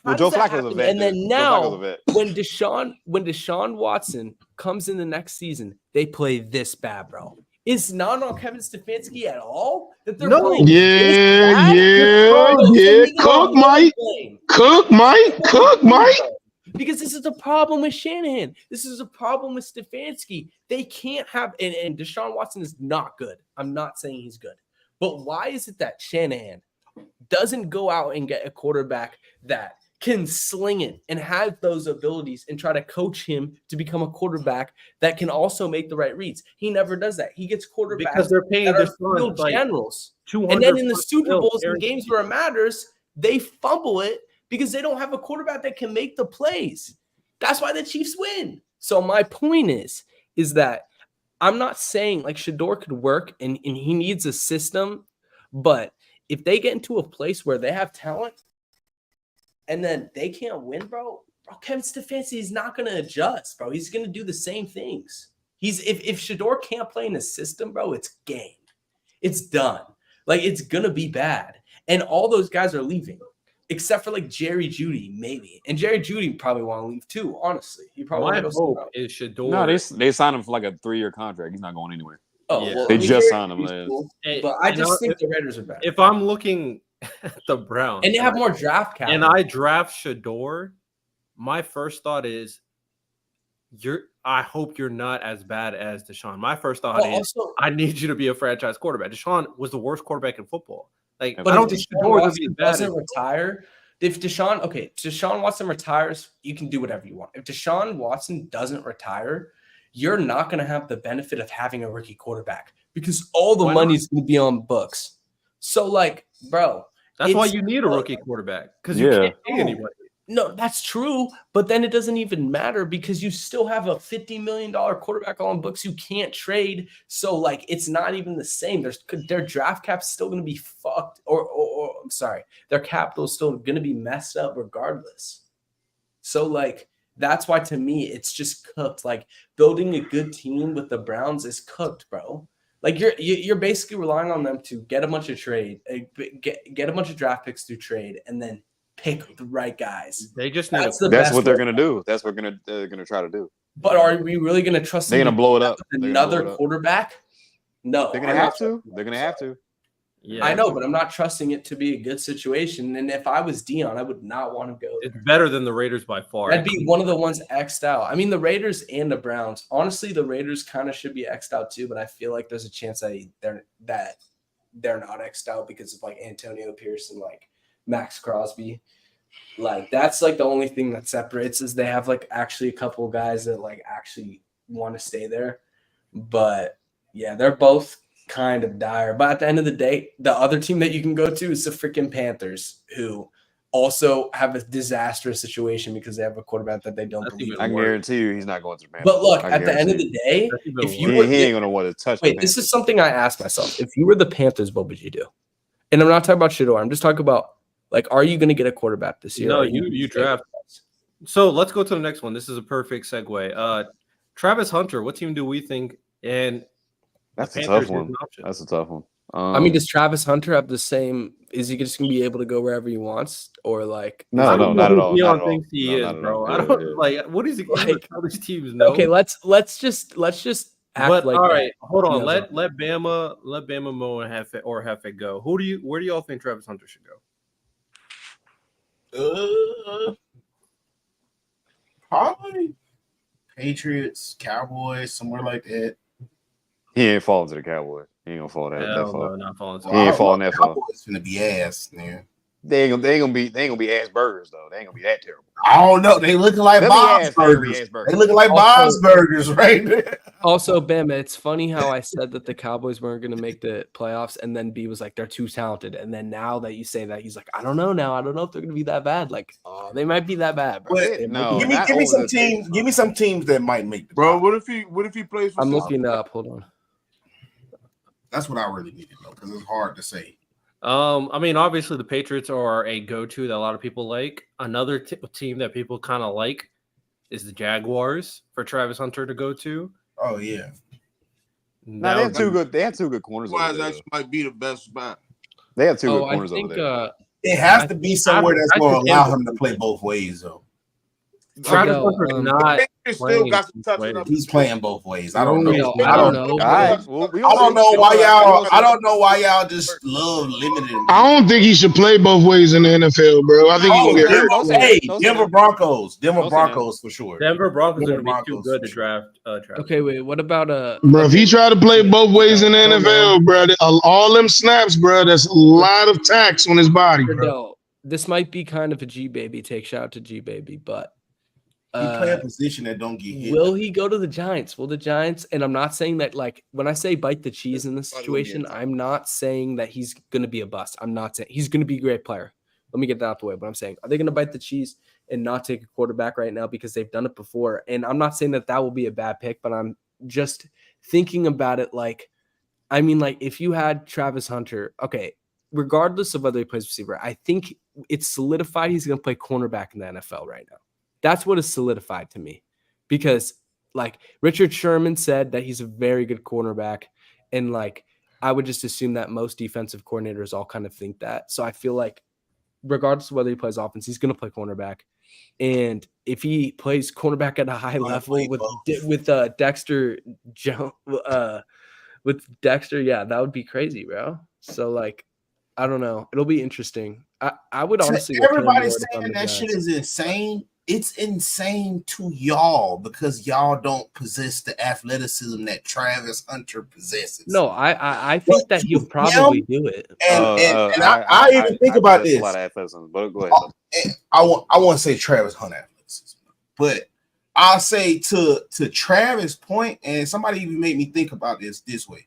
How Well, Joe does that Flacco's a happen? vet. And then dude. Joe now, Flacco's a vet. when Deshaun Watson comes in the next season, they play this bad, bro. It's not on Kevin Stefanski at all that they're No. playing. Yeah. Cook, Mike. Because this is a problem with Shanahan. This is a problem with Stefanski. They can't have and Deshaun Watson is not good. I'm not saying he's good. But why is it that Shanahan doesn't go out and get a quarterback that can sling it and has those abilities and try to coach him to become a quarterback that can also make the right reads? He never does that. He gets quarterbacks Because they're paying that are Deshaun field like generals. 200 And then in the plus Super mil Bowls and guaranteed. games where it matters, they fumble it because they don't have a quarterback that can make the plays. That's why the Chiefs win. So my point is that I'm not saying like Shador could work and he needs a system, but if they get into a place where they have talent and then they can't win, bro, Kevin Stefanski is not going to adjust, bro. He's going to do the same things. If Shador can't play in a system, bro, it's game. It's done. Like, it's going to be bad. And all those guys are leaving, except for, like, Jerry Jeudy, maybe. And Jerry Jeudy probably want to leave, too, honestly. He probably My goes hope somewhere else. is Shador. No, they signed him for like a 3-year contract. He's not going anywhere. Oh, Yeah. well, They I mean, just Jerry signed him Jeudy's last. cool, Hey, but I you just know, think the Raiders are better. If I'm looking at the Browns And they have more draft capital. and I draft Shador, my first thought is I hope you're not as bad as Deshaun. My first thought Well, is also, I need you to be a franchise quarterback. Deshaun was the worst quarterback in football. Like, But I don't if think Deshaun Shador is Watson be bad. doesn't retire, if Deshaun Watson retires, you can do whatever you want. If Deshaun Watson doesn't retire, you're not going to have the benefit of having a rookie quarterback because all the Why not? money's going to be on books. So, like, bro, That's why it's- you need a rookie quarterback because you Yeah. can't pay anybody. no, that's true, but then it doesn't even matter because you still have a $50 million quarterback on books you can't trade. So, like, it's not even the same. Their draft cap's still going to be fucked, or I'm sorry, their capital is still going to be messed up regardless. So, like, that's why to me it's just cooked. Like, building a good team with the Browns is cooked, bro. Like, you're basically relying on them to get a bunch of get a bunch of draft picks through trade, and then pick the right guys. They just need That's a the That's best what they're way. gonna do. That's what they're gonna try to do. But are we really going to trust They're them gonna to blow it do up. that with They're gonna blow another it up. quarterback? No. They're gonna have to. They're gonna have to. Yeah, I know, but I'm not trusting it to be a good situation. And if I was Dion, I would not want to go there. it's better than the Raiders by far. That'd be one of the ones X'd out. I mean, the Raiders and the Browns. Honestly, the Raiders kind of should be X'd out too, but I feel like there's a chance that they're not X'd out because of like Antonio Pierce and like Max Crosby. Like that's like the only thing that separates is they have like actually a couple of guys that like actually want to stay there. But yeah, they're both kind of dire. But at the end of the day, the other team that you can go to is the freaking Panthers, who also have a disastrous situation because they have a quarterback that they don't believe in. I guarantee you he's not going to the Panthers. But look, at the end of the day, if you he ain't going to want to touch. Wait, this is something I asked myself. If you were the Panthers, what would you do? And I'm not talking about Shador. I'm just talking about like, are you going to get a quarterback this year? No, you draft. So let's go to the next one. This is a perfect segue. Travis Hunter, what team do we think? And that's a tough one. That's a tough one. I mean, does Travis Hunter have the same? Is he just going to be able to go wherever he wants, or like? No, not at all. Dion thinks he is, bro. I don't like. What is he like? How these teams know? Okay, let's just act but, like. All right, hold on. You know, let Bama Mo and Hefe go. Where do y'all think Travis Hunter should go? Probably Patriots, Cowboys, somewhere like that. He ain't falling to the Cowboys. He ain't gonna fall that far. No, not falling. He ain't falling that far. Cowboys gonna be ass, man. They ain't gonna be ass burgers though. They ain't gonna be that terrible. I don't know. They looking like Bob's Burgers. They looking like Bob's Burgers right there. Also, Bama, it's funny how I said that the Cowboys weren't going to make the playoffs, and then B was like, they're too talented. And then now that you say that, he's like, I don't know now. I don't know if they're going to be that bad. Like, oh, they might be that bad, bro. No, give me some teams. Give me some teams that might make the bro. What if he plays for? I'm looking up. Hold on. That's what I really need to know because it's hard to say. I mean, obviously the Patriots are a go-to that a lot of people like. Another team that people kind of like is the Jaguars for Travis Hunter to go to. Oh yeah. No, they have two good. They have two good corners. Actually might be the best spot. They have two good corners over there. It has to be somewhere that's going to allow him to play both ways, though. Travis Hunter's not. Still got some touches. He's playing both ways. I don't know. I don't know. I don't know why y'all. I don't know why y'all just love limited. I don't think he should play both ways in the NFL, bro. I think he can get hurt. Hey, Denver Broncos for sure. Denver Broncos are going to be too good to draft. Okay, wait. What about bro? If he try to play both ways in the NFL, bro, all them snaps, bro, that's a lot of tax on his body, bro. This might be kind of a G baby take. Shout out to G baby, but. He play a position that don't get hit. Will he go to the Giants? Will the Giants? And I'm not saying that, like, when I say bite the cheese in this situation, I'm not saying that he's going to be a bust. I'm not saying he's going to be a great player. Let me get that out the way. But I'm saying, are they going to bite the cheese and not take a quarterback right now because they've done it before? And I'm not saying that will be a bad pick, but I'm just thinking about it like, I mean, like, if you had Travis Hunter, okay, regardless of whether he plays receiver, I think it's solidified he's going to play cornerback in the NFL right now. That's what is solidified to me because like Richard Sherman said that he's a very good cornerback. And like, I would just assume that most defensive coordinators all kind of think that. So I feel like regardless of whether he plays offense, he's going to play cornerback. And if he plays cornerback at a high level with Dexter, yeah, that would be crazy, bro. So like, I don't know. It'll be interesting. I would honestly. Everybody's saying that shit is insane. It's insane to y'all because y'all don't possess the athleticism that Travis Hunter possesses. No, I think that he'll probably do it. And I even think about this. A lot of athleticism, but go ahead. I want to say Travis Hunter athleticism, but I'll say to Travis' point, and somebody even made me think about this way.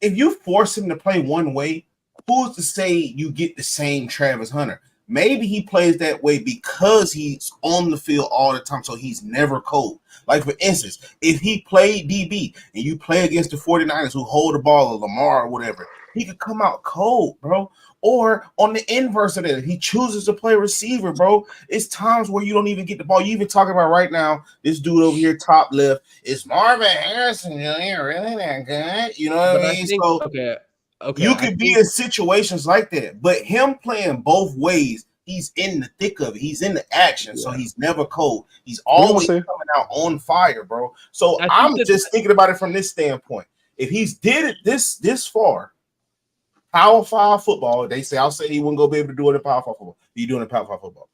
If you force him to play one way, who's to say you get the same Travis Hunter? Maybe he plays that way because he's on the field all the time, so he's never cold. Like, for instance, if he played DB and you play against the 49ers who hold the ball or Lamar or whatever, he could come out cold, bro. Or on the inverse of that, he chooses to play receiver, bro. It's times where you don't even get the ball. You even talking about right now, this dude over here, top left, is Marvin Harrison really that good? You know what I mean? Okay, you could be in situations like that, but him playing both ways, he's in the thick of it. He's in the action, so he's never cold. He's always coming out on fire, bro. So I'm just thinking about it from this standpoint. If he's did it this far, Power 5 football. They say, I'll say he wouldn't go be able to do it in Power 5 football. He's doing it in Power 5 football.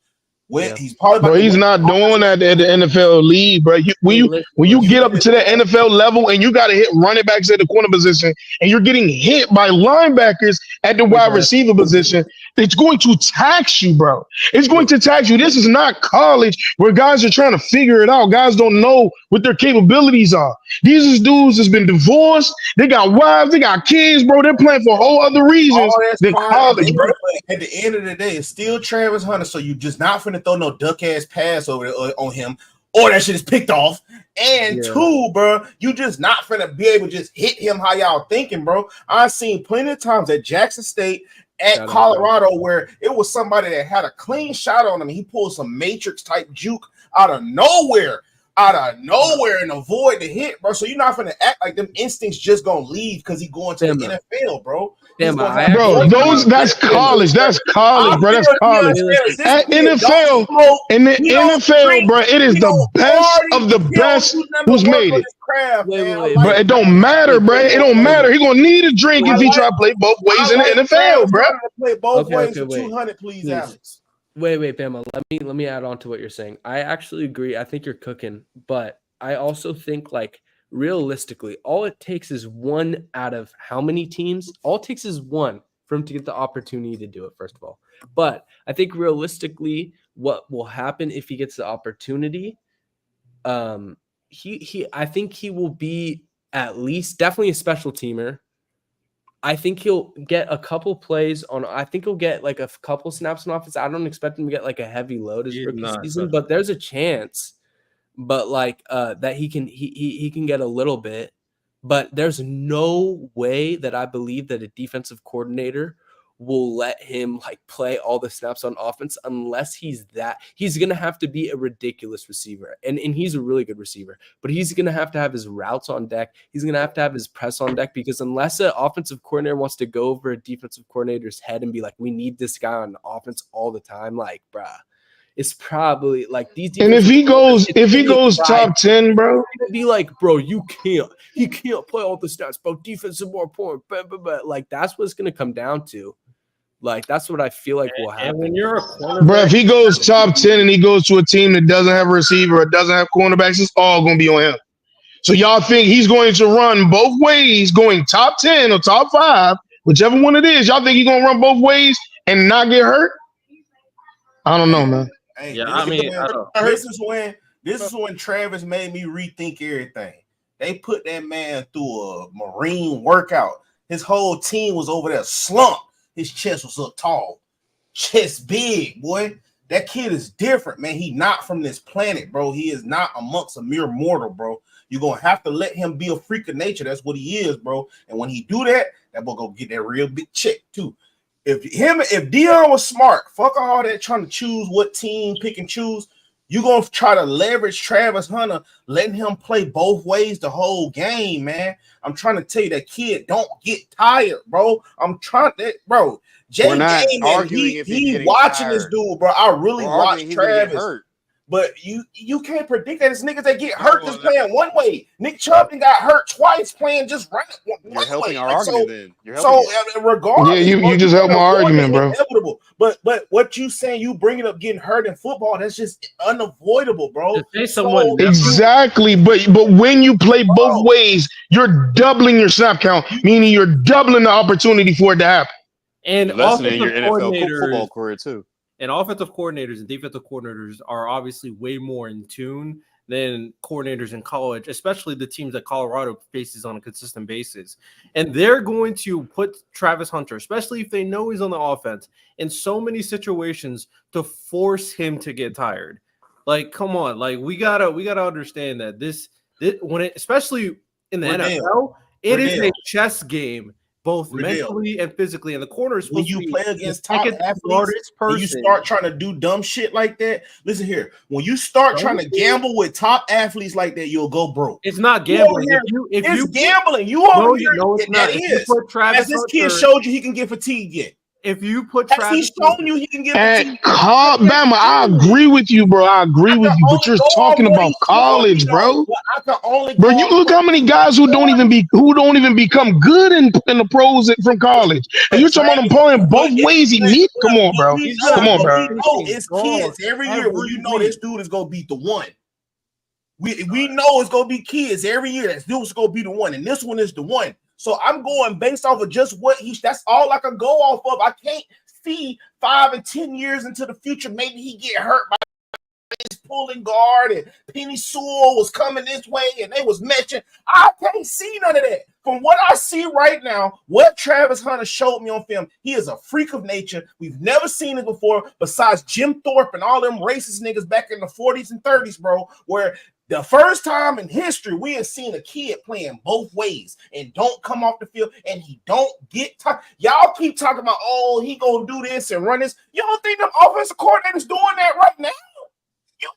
He's probably bro, he's not doing that at the NFL league, bro. When you get up to the NFL level and you got to hit running backs at the corner position and you're getting hit by linebackers at the wide receiver position, it's going to tax you, bro. It's going to tax you. This is not college where guys are trying to figure it out. Guys don't know what their capabilities are. These dudes has been divorced. They got wives. They got kids, bro. They're playing for whole other reasons than college, bro. At the end of the day, it's still Travis Hunter, so you just not finna throw no duck ass pass over on him, or that shit is picked off. And two, bro, you just not finna be able to just hit him how y'all thinking, bro. I've seen plenty of times at Jackson State, at Colorado, where it was somebody that had a clean shot on him. He pulled some Matrix type juke out of nowhere and avoid the hit, bro. So you're not finna act like them instincts just gonna leave because he going to the NFL, bro. Bro, that's college. That's college, bro. That's college. At NFL, in the NFL, bro, it is the best of the best who's made it. Bro, it don't matter, bro. It don't matter. He gonna need a drink if he try to play both ways in the NFL, bro. Play both ways for 200, please, Alex. Wait, Bama. Let me add on to what you're saying. I actually agree. I think you're cooking, but I also think like realistically, all it takes is one out of how many teams? All it takes is one for him to get the opportunity to do it, first of all. But I think realistically, what will happen if he gets the opportunity? I think he will be at least definitely a special teamer. I think he'll get a couple plays on. I think he'll get like a couple snaps in offense. I don't expect him to get like a heavy load his rookie season, but there's a chance. But like that he can get a little bit. But there's no way that I believe that a defensive coordinator will let him like play all the snaps on offense unless he's gonna have to be a ridiculous receiver. And he's a really good receiver, but he's gonna have to have his routes on deck. He's gonna have to have his press on deck, because unless an offensive coordinator wants to go over a defensive coordinator's head and be like, we need this guy on offense all the time, like, bruh, it's probably like these. And if he goes top 10, bro, be like, bro, he can't play all the stats, bro. Defense is more important. But like that's what it's gonna come down to. Like that's what I feel like will happen. And when you're a cornerback, bro, if he goes top 10 and he goes to a team that doesn't have a receiver or doesn't have cornerbacks, it's all gonna be on him. So y'all think he's going to run both ways, going top 10 or top 5, whichever one it is. Y'all think he's gonna run both ways and not get hurt? I don't know, man. Hey, yeah, this is when Travis made me rethink everything. They put that man through a Marine workout. His whole team was over there slumped. His chest was up tall, chest big, boy. That kid is different, man. He not from this planet, bro. He is not amongst a mere mortal, bro. You're gonna have to let him be a freak of nature. That's what he is, bro. And when he do that, that boy gonna get that real big check too. If Deion was smart, fuck all that trying to choose what team pick and choose. You're gonna try to leverage Travis Hunter, letting him play both ways the whole game, man. I'm trying to tell you that kid don't get tired, bro. Bro. We're not arguing if he's watching tired. This dude, bro. I really watch Travis. But you can't predict that. It's niggas that get hurt just playing one way. Nick Chubb got hurt twice playing just right. You're helping our argument then. Regardless, yeah, you just helped my argument, bro. Inevitable. But what you saying? You bringing up getting hurt in football? That's just unavoidable, bro. Exactly. But when you play both ways, you're doubling your snap count, meaning you're doubling the opportunity for it to happen. And lessening your NFL football career too. And offensive coordinators and defensive coordinators are obviously way more in tune than coordinators in college, especially the teams that Colorado faces on a consistent basis. And they're going to put Travis Hunter, especially if they know he's on the offense, in so many situations to force him to get tired. Like, come on, like we gotta understand that this especially in the NFL, it is a chess game. Both mentally and physically, and the corner is when you play against top athletes, when you start trying to do dumb shit like that. Listen here, when you start trying to gamble with top athletes like that, you'll go broke. It's not gambling. It's gambling. You over here. No, it's not. As this kid showed you, he can get fatigued yet. If you put Has Travis, he shown you he can give the And team? Bama, I agree with you, bro. I agree I with can you, but only you're go on talking what about he's showing me, college, though. bro. But I can only Bro, go you on look what how many guys who don't even become good in the pros from college, and you're talking about them playing both ways. Come on, bro. we he's know, Come gonna on, be but bro. we know finishing it's dogs kids every year when you know week. this dude is gonna beat the one. We know it's gonna be kids every year. This dude's gonna be the one, and this one is the one. So I'm going based off of just what that's all I can go off of. I can't see 5 and 10 years into the future. Maybe he get hurt by his pulling guard, and Penny Sewell was coming this way, and they was matching. I can't see none of that. From what I see right now, what Travis Hunter showed me on film, he is a freak of nature. We've never seen it before, besides Jim Thorpe and all them racist niggas back in the 40s and 30s, bro, where the first time in history we have seen a kid playing both ways and don't come off the field and he don't get y'all keep talking about, oh, he gonna do this and run this. You don't think them offensive coordinators doing that right now?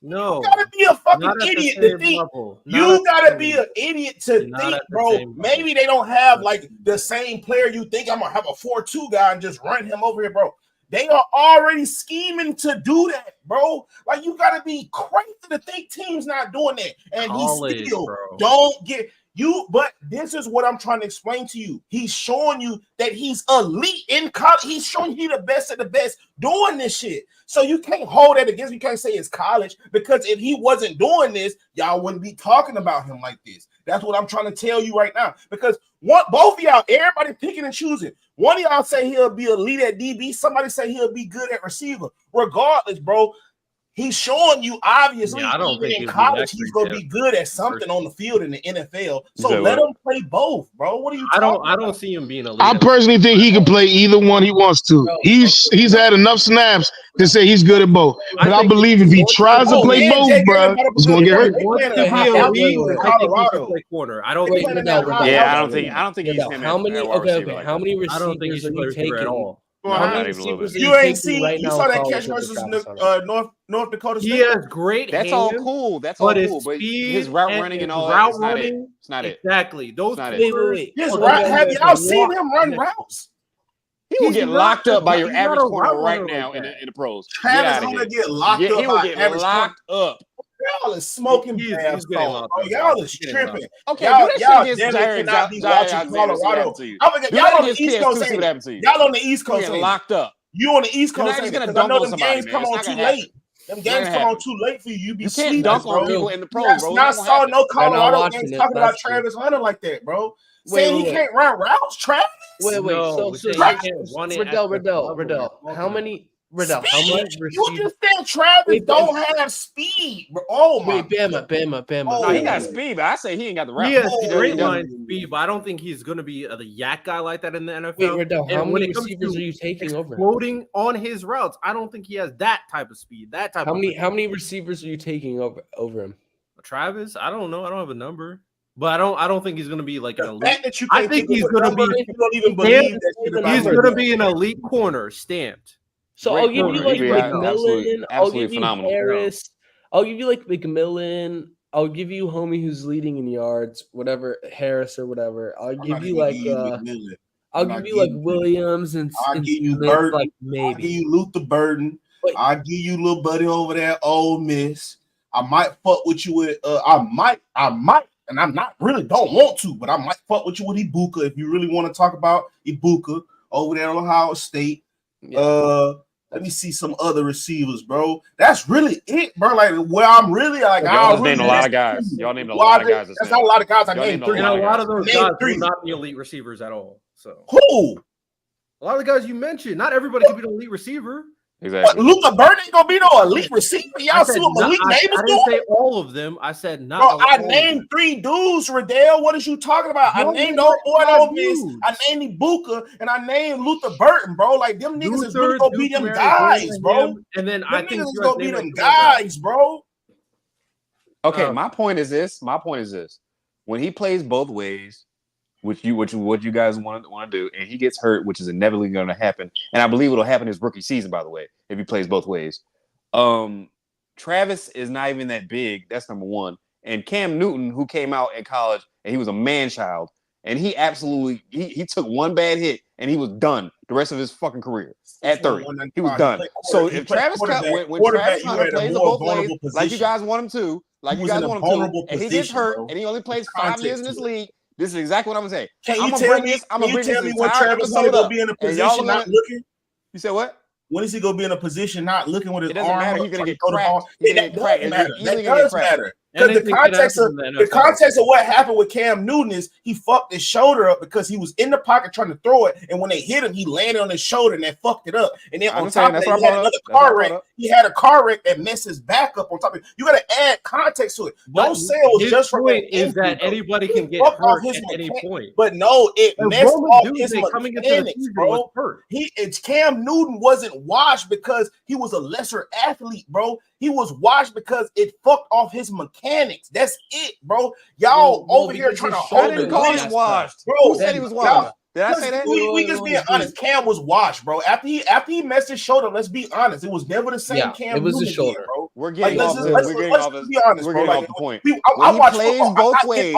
No, You gotta be a fucking not at the idiot to same think. level. You gotta be an idiot to Not think, at the bro. same level. Maybe they don't have like the same player you think. I'm gonna have a 4-2 guy and just run him over here, bro. They are already scheming to do that, bro. Like, you gotta be crazy to think teams not doing that. And College, he still bro. don't get you. But this is what I'm trying to explain to you. He's showing you that he's elite in college. He's showing you the best of the best doing this shit. So you can't hold that against him. You can't say it's college, because if he wasn't doing this, y'all wouldn't be talking about him like this. That's what I'm trying to tell you right now. Because both of y'all, everybody picking and choosing. One of y'all say he'll be elite at DB. Somebody say he'll be good at receiver. Regardless, bro, he's showing you obviously, Yeah, I don't even think in he'll be that college, he's going to great be good at something on the field in the NFL. So say let what? him play both, bro. What are you I talking don't about? see him being a I leader. personally think he can play either one he wants to. He's had enough snaps to say he's good at both. But I think believe if he tries to Oh, play and both, Jay Garrett bro, brought up a he's good gonna get point. hurt. They Wants playing to at be high a altitude leader. in I think he should Colorado. play corner. I don't They think. playing at high Yeah, I altitude. don't think he's him How at many? wide receiver like How that. many I don't think he receivers should are play you receiver at taking? all. Well, How Not many even a little receivers bit. are You you ain't taking see. right You now? saw in that college catch over versus Travis Hunter? North Dakota He State. has great That's hands, all cool. That's all but his cool. But speed, his route running and his all that, route it's not it. running, It's not it. exactly. Those It's not it. corners. His Okay, route. okay, Have okay. y'all seen him run routes? He will He's get not locked up by your he's not average a corner route right runner now like in that. the pros. Get Travis out of Hunter here. get locked up He will by get average corner. locked up. Y'all is smoking He's bath getting salts, locked bro. up, Y'all bro. is He's getting locked tripping. Okay, do that shit Y'all against definitely cannot be Jair watching Alexander. See what Colorado. happens to you. I forget Do y'all that on the against East PS2. Coast See saying what it. happens to you. Y'all on the East You Coast get saying it. locked up. You on the East You're Coast not just saying it gonna because I dunk know on them somebody, games man. come It's on not too gonna happen. late. Them It's not games gonna come on happen. too late for you. You be You can't sleeping, dunk on bro. people in the You pros, bro. It's not not gonna saw happen. no They're not Colorado watching games it. talking about That's true. Travis Hunter like that, bro. Wait, Saying he wait, wait. can't run routes, Travis. Wait. No, So we're saying Travis, he can't run it at the level we're Riddell. talking How about. many? Riddell. How Speed. many You receivers? just said Travis Wait, don't have speed, bro. Oh my. Wait, Bama. No, he got Oh. speed, but I say he ain't got the He route. has Oh. straight line speed, but I don't think he's going to be a yak guy like that in the NFL. Wait, Riddell. How And when many it comes receivers to are you taking over him? exploding on his routes, I don't think he has that type of speed. That type How of many? How many receivers are you taking over him? Travis, I don't know. I don't have a number, but I don't think he's going to be like an The elite. fact that you I can't think think he's of a going to number, be. you don't even believe that shit about He's him. going to be an elite corner stamped. So Great I'll give corner. you He'd like be McMillan. I'll absolutely give you phenomenal. Harris. I'll give you like McMillan. I'll give you homie who's leading in yards, whatever Harris or whatever. I'll I'm give not you gonna like give you McMillan. I'll I'm not give you like giving you- Williams and I'll give you Smith, Burton. like I'll give maybe. you Luther Burton. Wait. I'll give you little buddy over there, Ole Miss. I might fuck with you with I might, and I'm not really don't want to, but I might fuck with you with Ibuka if you really want to talk about Ibuka over there on Ohio State. Yeah. Let me see some other receivers, bro. That's really it, bro. Like where I'm really like, Y'all just really named a lot of guys. Y'all named a lot of guys. That's not a lot of guys. I Y'all named named a three. And a lot of those guys three. will not be elite receivers at all. So Who? a lot of the guys you mentioned, not everybody can be an elite receiver. But Exactly. Luther Burton ain't gonna be no elite receiver. Y'all see what Malik Neighbors I doing? didn't say all of them. I said not. Bro, I all of named them. 3 dudes, Riddell. What is you talking about? I Y'all named named old boy like Ole 5 Miss. dudes. I named Ibuka, and I named Luther Burton, bro. Like them niggas is really gonna be them Deuce, guys, bro. Graham, and then Them I think niggas is you gonna guys be named them like 4 guys, bro. Okay, my point is this. When he plays both ways, what you guys want to do, and he gets hurt, which is inevitably going to happen, and I believe it'll happen his rookie season, by the way, if he plays both ways. Travis is not even that big. That's number one. And Cam Newton, who came out in college and he was a man child, and he absolutely he took one bad hit and he was done the rest of his fucking career. At 30, he was done. So if Travis when Travis Hunter plays the both ways, like you guys want him to, and he gets hurt, and he only plays 5 years in this league, this is exactly what I'm gonna say. I'm gonna bring this when Travis Hunter gonna be in a position not looking? You said what? When is he gonna be in a position not looking with his arm? It doesn't matter. He's gonna get cracked. That does matter. Because the context of what happened with Cam Newton is he fucked his shoulder up because he was in the pocket trying to throw it, and when they hit him, he landed on his shoulder and that fucked it up. And then on top of that, he had another car wreck. He had a car wreck that messed his back up on top of it. You got to add context to it. Don't say it was just from is that anybody can get hurt at any point. But no, it messed off his mechanics, bro. It's Cam Newton wasn't washed because he was a lesser athlete, bro. He was washed because it fucked off his mechanics. That's it, bro. Y'all over here trying to hold him washed. Bro, who said he was washed? Did I say that? We just being honest. Cam was washed, bro. After he messed his shoulder, let's be honest. It was never the same Cam. It was Newton the shoulder, again, bro. We're getting off the be honest, bro. Off the point. I watch plays both ways.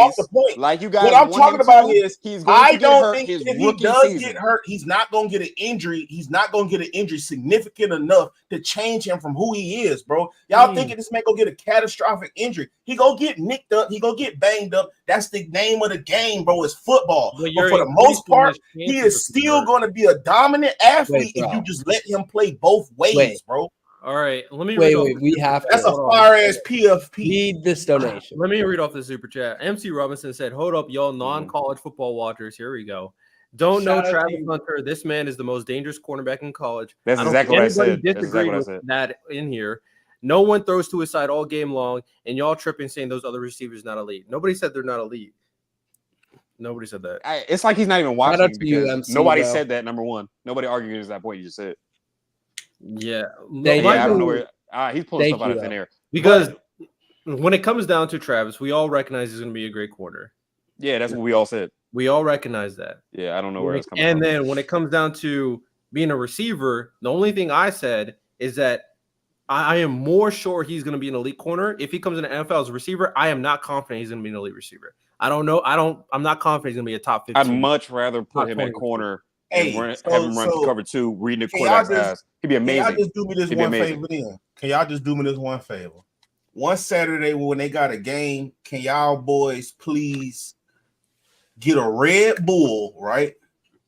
Like you guys, what I'm talking about is I don't think if he does get hurt, he's not gonna get an injury. He's not gonna get an injury significant enough to change him from who he is, bro. Y'all thinking this man gonna get a catastrophic injury? He gonna get nicked up. He gonna get banged up. That's the name of the game, bro. It's football. But for the most part, he is still going to be a dominant athlete if you just let him play both ways, bro. All right, let me wait. We have that's a fire ass PFP. Need this donation. Let me read off the super chat. MC Robinson said, "Hold up, y'all non-college football watchers. Here we go. Don't know Travis Hunter. This man is the most dangerous cornerback in college. That's exactly what I said. Disagree with that in here. No one throws to his side all game long, and y'all tripping saying those other receivers not elite. Nobody said they're not elite. Nobody said that. It's like he's not even watching because MC, nobody said that. Number one, nobody argued against that point you just said. Yeah, I don't know where he's pulling stuff out of thin air because when it comes down to Travis, we all recognize he's going to be a great corner. Yeah, that's what we all said. We all recognize that. Yeah, I don't know where it's coming from. And from. then when it comes down to being a receiver, the only thing I said is that I am more sure he's going to be an elite corner. If he comes in the NFL as a receiver, I am not confident he's going to be an elite receiver. I don't know. I'm not confident he's going to be a top 15. I'd much rather put him at corner and have him run to cover 2, reading the quarterback's ass. He'd be amazing. Can y'all just do me this one favor then? Can y'all just do me this one favor? One Saturday when they got a game, can y'all boys please get a Red Bull, right?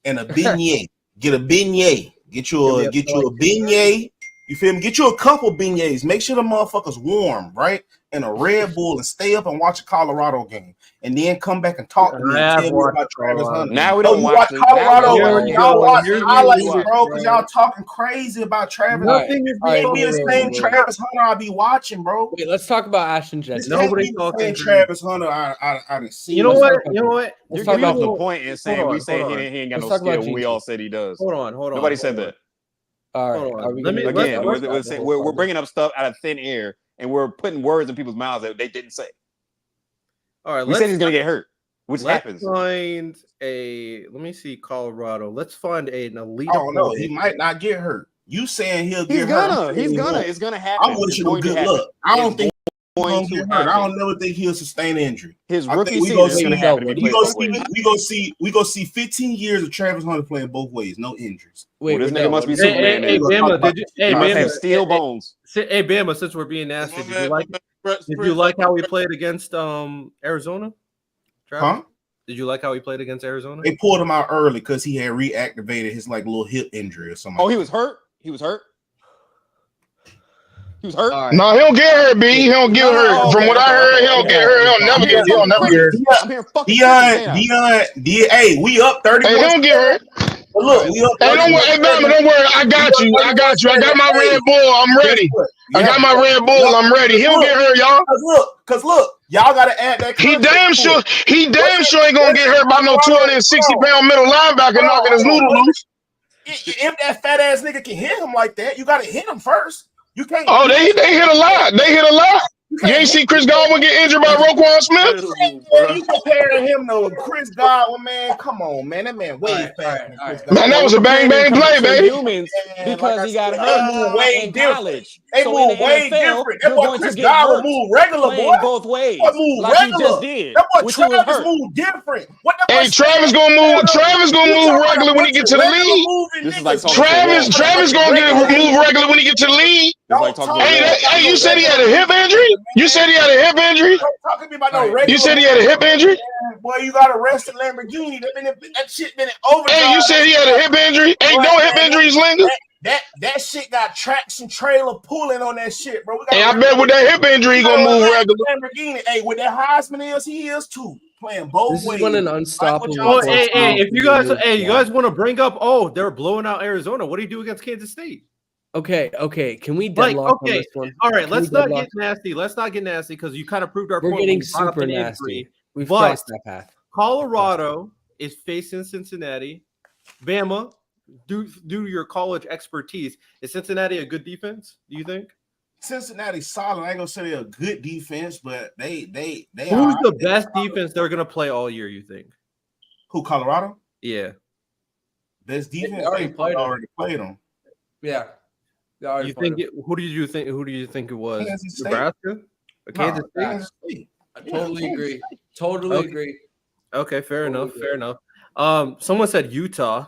And a beignet. Get a beignet. Get you a beignet. You feel me? Get you a couple beignets. Make sure the motherfuckers warm, right? And a Red Bull and stay up and watch a Colorado game. And then come back and talk to me and tell me about Travis Hunter. Now we don't watch Colorado. Y'all watch highlights, bro, because y'all talking crazy about Travis. Nothing is being the same Travis Hunter I'll be watching, bro. Wait, let's talk about Ashton Jetson. Nobody's talking Travis Hunter. I didn't see. You know what? You're getting off the point and saying we say he ain't got no skill when we all said he does. Hold on. Nobody said that. All right. We're bringing up stuff out of thin air, and we're putting words in people's mouths that they didn't say. All right, we said he's gonna get hurt, which happens. Let me see, Colorado. Let's find an elite. Oh no, he might not get hurt. You saying he'll get hurt? He's gonna. It's gonna happen. I'm wishing him good luck. I don't think he's gonna get hurt. I don't never think he'll sustain injury. His rookie season is gonna happen. We gonna see 15 years of Travis Hunter playing both ways, no injuries. Wait, this nigga must be Superman. Hey, Bama, steel bones. Hey, Bama, since we're being nasty, did you like how he played against Arizona? Travis? Huh? Did you like how he played against Arizona? They pulled him out early because he had reactivated his little hip injury or something. Oh, he was hurt? He was hurt? Right. No, he'll get hurt, B. He'll get hurt. From what I heard, he'll get hurt. He'll never get hurt. Hey, we up 30. Hey, he'll get hurt. Look, we up 30. Hey, don't worry. I got you. I got my Red Bull. I'm ready. I got my Red Bull. I'm ready. He'll get hurt, y'all. Cause look, y'all gotta add that. He damn sure ain't gonna get hurt by no 260-pound middle linebacker knocking his noodle loose. If that fat ass nigga can hit him like that, you gotta hit him first. You can't. Oh, they hit a lot. They hit a lot. You ain't see Chris Godwin get injured by Roquan Smith? Man, you comparing him to Chris Godwin, man? Come on, man. That man way faster than Chris Godwin. Man, that was a bang bang play, baby. Humans because he got hurt way in different. college. They So move in the way NFL, different. That you're boy going Chris to get Godwin hurt move regular, boy. playing both ways, That boy move like regular. you just did. That boy Which you was Travis hurt. move different. What that boy Hey, Travis gonna move. Travis gonna move regular when he get to the league. This is like talking to a wall. Travis gonna move regular when he get to the league. It's like talking to a wall. Hey, you said he had a hip injury? You said he had a hip injury? Don't talk to me about no regular. You said he had a hip injury? Boy, you got arrested Lamborghini. That shit been overdrive. Hey, you said he had a hip injury? Hey, no hip injuries linger? That shit got traction trailer pulling on that shit, bro. Hey, I bet with that hip injury he gonna move regular. Lamborghini. Hey, with that Heisman he is too. Playing both This ways. is when an unstoppable. Oh, hey, if you guys want to bring up, they're blowing out Arizona. What do you do against Kansas State? Okay. Can we deadlock on this one? All right, let's not get nasty. Let's not get nasty because you kind of proved our point. We're getting super nasty. We've crossed that path. Colorado is facing Cincinnati. Bama, due to your college expertise, is Cincinnati a good defense? Do you think? Cincinnati's solid. I ain't gonna say they're a good defense, but they Who's the best defense they're gonna play all year? You think? Who? Colorado? Yeah. Best defense. They already played them. Yeah. You think? Who do you think it was? Kansas Nebraska? Kansas State? I totally agree. Totally agree. Okay, fair enough. Someone said Utah.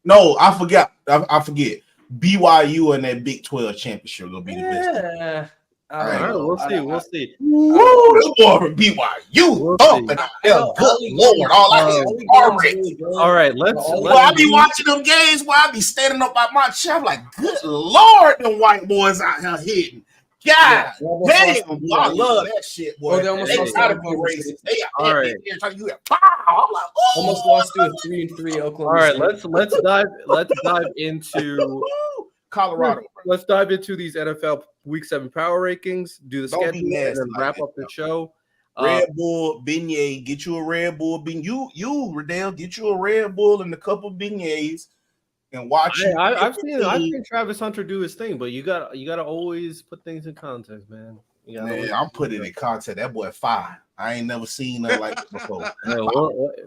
No, I forgot. I forget. BYU and that Big 12 championship will be the best. All right, we'll see. Woo, this boy from BYU. Good Lord, all I hear is already. All right, let's. I be watching them games where I be standing up by my chair. I'm like, good Lord, them white boys out here hitting. God damn, boy, I love that shit, boy. They almost lost gotta be racist. They all right. I'm like, almost lost to a 3-3 Oklahoma. All right, let's dive into Colorado. Let's dive into these NFL Week 7 power rankings. Do the schedule and then wrap up the show. Red Bull beignet. Get you a Red Bull beignet. You Riddell, get you a Red Bull and a couple beignets. And watch. I've seen Travis Hunter do his thing, but you gotta always put things in context, man. I'm putting it in context. That boy 5. I ain't never seen nothing like that before.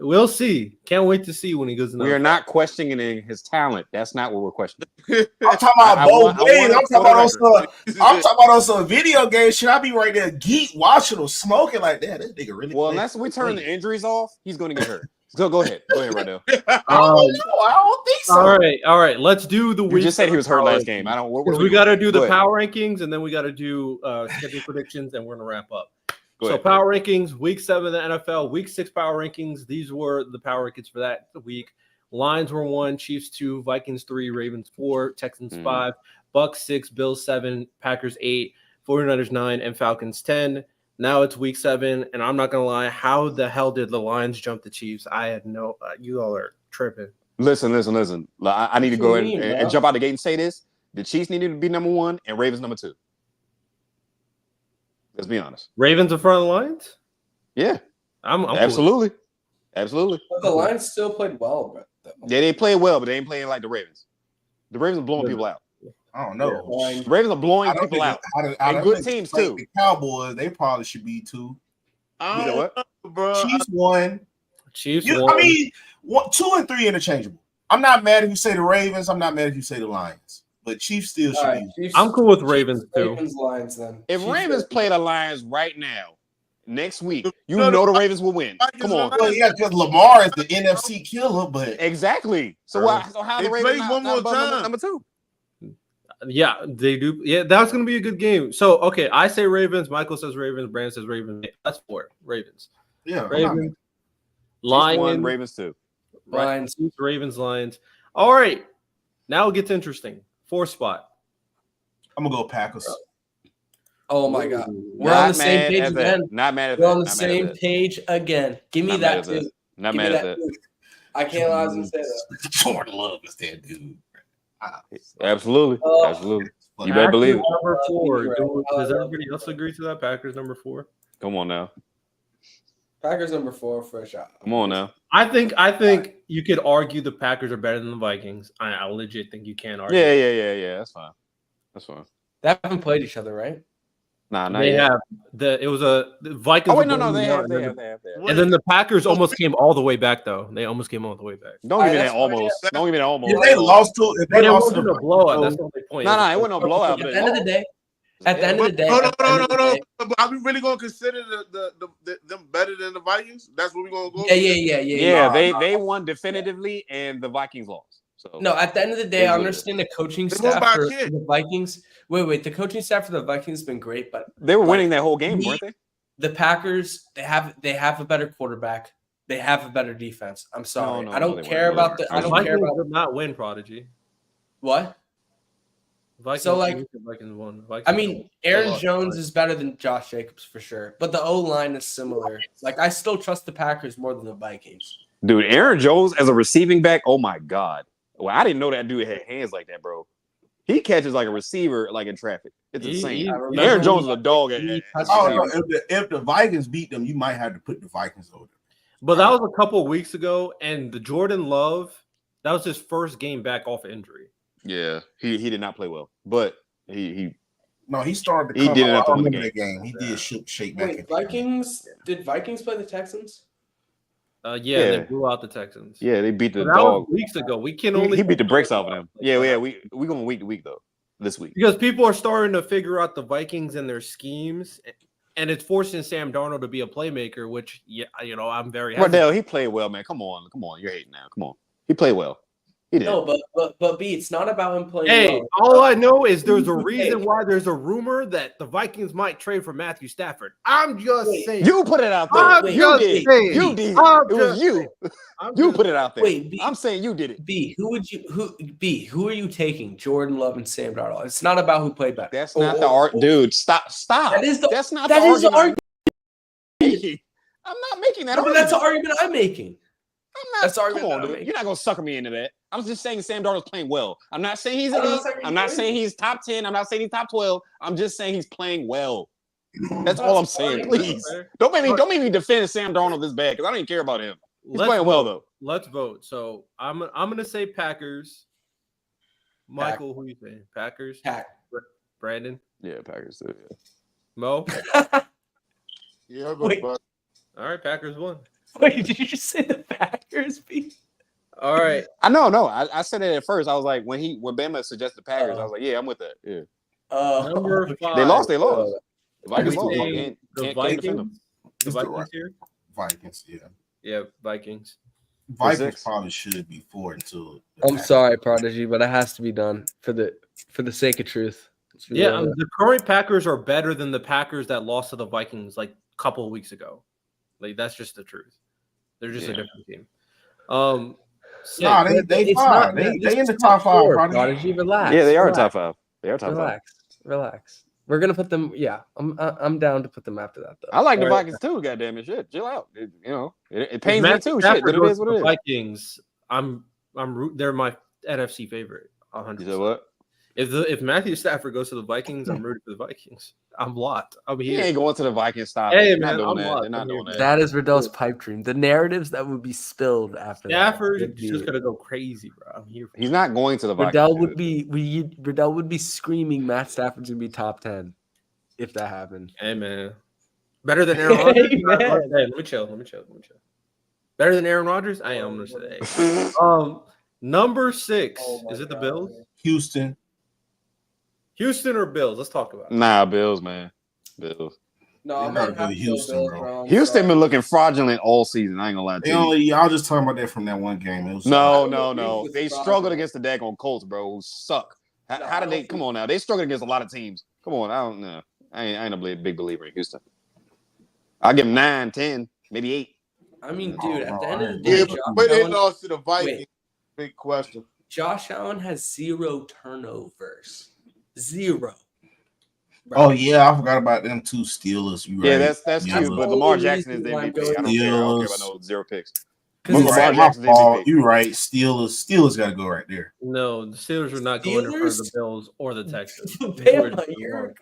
We'll see. Can't wait to see when he goes. We are not questioning his talent. That's not what we're questioning. I'm talking about both ways. I'm talking about on some video game shit. I be right there, geek watching them smoking like that. This nigga really. Well, unless we turn the injuries off, he's going to get hurt. So go ahead, Rodell. I don't think so. All right. Let's do the week. You just said he was hurt last game. I don't. We got to do the power rankings, and then we got to do schedule predictions, and we're gonna wrap up. Power rankings, Week 7 of the NFL, Week 6 power rankings. These were the power rankings for that week. Lions were 1, Chiefs 2, Vikings 3, Ravens 4, Texans 5, Bucks 6, Bills 7, Packers 8, 49ers 9, and Falcons 10. Now it's Week 7, and I'm not gonna lie. How the hell did the Lions jump the Chiefs? I had no. You all are tripping. Listen. I need to go ahead and jump out the gate and say this: the Chiefs needed to be number 1 and Ravens number 2. Let's be honest. Ravens in front of the Lions? Yeah, I'm absolutely. But the Lions still played well, bro. Yeah, they played well, but they ain't playing like the Ravens. The Ravens are blowing people out. I don't know. The Ravens are blowing people out. And good teams too. The Cowboys, they probably should be 2. I don't know, bro. Chiefs 1. Chiefs 1. I mean, 2 and 3 interchangeable. I'm not mad if you say the Ravens. I'm not mad if you say the Lions. But Chiefs still should be. I'm cool with Ravens too. Ravens, Lions, then. If Ravens play the Lions right now, next week, you know the Ravens will win. Come on. Well, yeah, because Lamar is the NFC killer, but exactly. So how the Ravens number 2? Yeah, they do. Yeah, that's gonna be a good game. So I say Ravens. Michael says Ravens. Brandon says Ravens. That's 4. Ravens. Yeah. Ravens. Lions. Ravens 2. Lions. Ravens. Lions. All right. Now it gets interesting. 4 spot. I'm gonna go Packers. Oh my God, we're on the same page again. Not mad at that. We're on the same page again. Give me that too. Not mad at that. I can't lie and say that. Jordan Love is that dude. Absolutely. You better believe it. Number 4. Does everybody else agree to that? Packers number 4. Come on now. Packers number 4 for a shot. Come on now. I think you could argue the Packers are better than the Vikings. I legit think you can argue. Yeah. That's fine. They haven't played each other, right? Nah, not They yet. have the Vikings. Oh wait, were no, going they down, have. and then the Packers almost came all the way back, though. They almost came all the way back. Don't give me Alright, that almost. Don't give me that almost. If they lost to, if But they it lost to wasn't the a blowout. Vikings, That's the only point. No, it wasn't no blowout. At But the end of the day, at the end of the day, Hold at the end of the day, on. Are we really gonna consider them better than the Vikings? That's what we're gonna go. yeah, they won definitively, and the Vikings lost. So No, at the end of the day, I understand the coaching They won staff by for 10. the Vikings. Wait, the coaching staff for the Vikings has been great, but they were winning like, that whole game, me- weren't they? the Packers they have a better quarterback. They have a better defense. I'm sorry, No, I don't they care weren't. about the. I The don't care Vikings about did not win, Prodigy. what. Vikings, So, like, the Vikings won. Vikings I mean, Aaron lost. Jones is better than Josh Jacobs for sure, but the O line is similar. Like, I still trust the Packers more than the Vikings. Dude, Aaron Jones as a receiving back. Oh my god. Well, I didn't know that dude had hands like that, bro. He catches like a receiver, like in traffic. It's insane. Aaron Jones is a dog. oh no, if the Vikings beat them, you might have to put the Vikings over. But that was a couple of weeks ago, and the Jordan Love, that was his first game back off injury. Yeah, he did not play well, but he No, he started. He did enough to I win the remember that game. He did shake back. Wait, Vikings? Did Vikings play the Texans? Yeah, they blew out the Texans. Yeah, they beat the But that dog. was weeks ago. We can only He beat the brakes off of them. Yeah, we going week to week though. This week because people are starting to figure out the Vikings and their schemes, and it's forcing Sam Darnold to be a playmaker, which I'm very happy. Rodell, he played well, man. Come on, you're hating now. Come on, he played well. He did. No, but B, it's not about him playing. Hey, well. all I know is there's a reason why there's a rumor that the Vikings might trade for Matthew Stafford. I'm just saying. You put it out there. I'm You just did. saying. You did. I'm It was just you. saying. You put it out there. Wait, B, I'm saying you did it. B, who are you taking? Jordan Love and Sam Darnold. It's not about who played better. That's not the art, dude. Stop. That's not the the argument. argument. I'm not making that No, but argument. that's the argument I'm making. I'm not. That's the argument Come on, that I'm dude. making. You're not gonna sucker me into that. I'm just saying Sam Darnold's playing well. I'm not saying he's elite. I'm not saying he's top 10. I'm not saying he's top 12. I'm just saying he's playing well. That's all I'm saying. Please don't make me defend Sam Darnold this bad because I don't even care about him. He's playing well though. Let's vote. So I'm gonna say Packers. Michael, who you saying? Packers. Brandon. Yeah, Packers. Yeah. Mo. Yeah, I'll go Wait. Bucs. All right, Packers won. Wait, did you just say the Packers? B? All right. I know. I said it at first. I was like, when Bama suggested Packers, I was like, yeah, I'm with that. Yeah. Number 5. They lost. The Vikings lost. The Can't defend them. The Vikings here. Vikings, yeah. Yeah, Vikings. Vikings probably should be 4 until. I'm sorry, Prodigy, but it has to be done for the sake of truth. Yeah, the current Packers are better than the Packers that lost to the Vikings like a couple of weeks ago. Like that's just the truth. They're just a different team. Nah, they fine. They in the top 5. Prodigy, relax. Yeah, they are relax, top 5. They are top 5. Relax. We're gonna put them. Yeah, I'm down to put them after that though. I like the Vikings too. Goddamn it, shit. Chill out. It pains me too. Shit, but it is what it is. Vikings. They're my NFC favorite. 100%. You know what? If Matthew Stafford goes to the Vikings, I'm rooting for the Vikings. I'm blocked. I'm He here. ain't going to the Vikings style. Hey, They're man, not doing I'm that. locked. They're not I'm doing here. that. That is Riddell's pipe dream. The narratives that would be spilled after Stafford that. is just gonna go crazy, bro. I'm here. He's not going to the Vikings. Riddell would be screaming Matt Stafford's gonna be top 10 if that happened. Hey, man. Better than Aaron Rodgers? Hey, man. Hey, let me chill. Better than Aaron Rodgers? I am gonna say. Number 6. Is it the Bills? Houston. Houston or Bills? Let's talk about it. Nah, Bills, man. Bills. No, I'm not really Houston, bro. Houston been looking fraudulent all season. I ain't gonna lie to you. Y'all just talking about that from that one game. It was No. They struggled against the daggone Colts, bro, who suck. How did they? Come on now. They struggled against a lot of teams. Come on. I don't know. I ain't a big believer in Houston. I'll give them 9, 10, maybe 8. I mean, dude, at the end of the day, Yeah, Josh but they Allen, lost to the Vikings. Big question. Josh Allen has 0 turnovers. 0. Oh yeah, I forgot about them 2 Steelers. You right. Yeah, that's Yeah. true. But Lamar Jackson is the Why I'm MVP. I don't going care. I don't care Steelers. about no 0 picks. Because You Lamar right, my Jackson's fault. MVP. You right. Steelers got to go right there. No, the Steelers are not going in front of the Steelers? Bills or the Texans. Bama, you're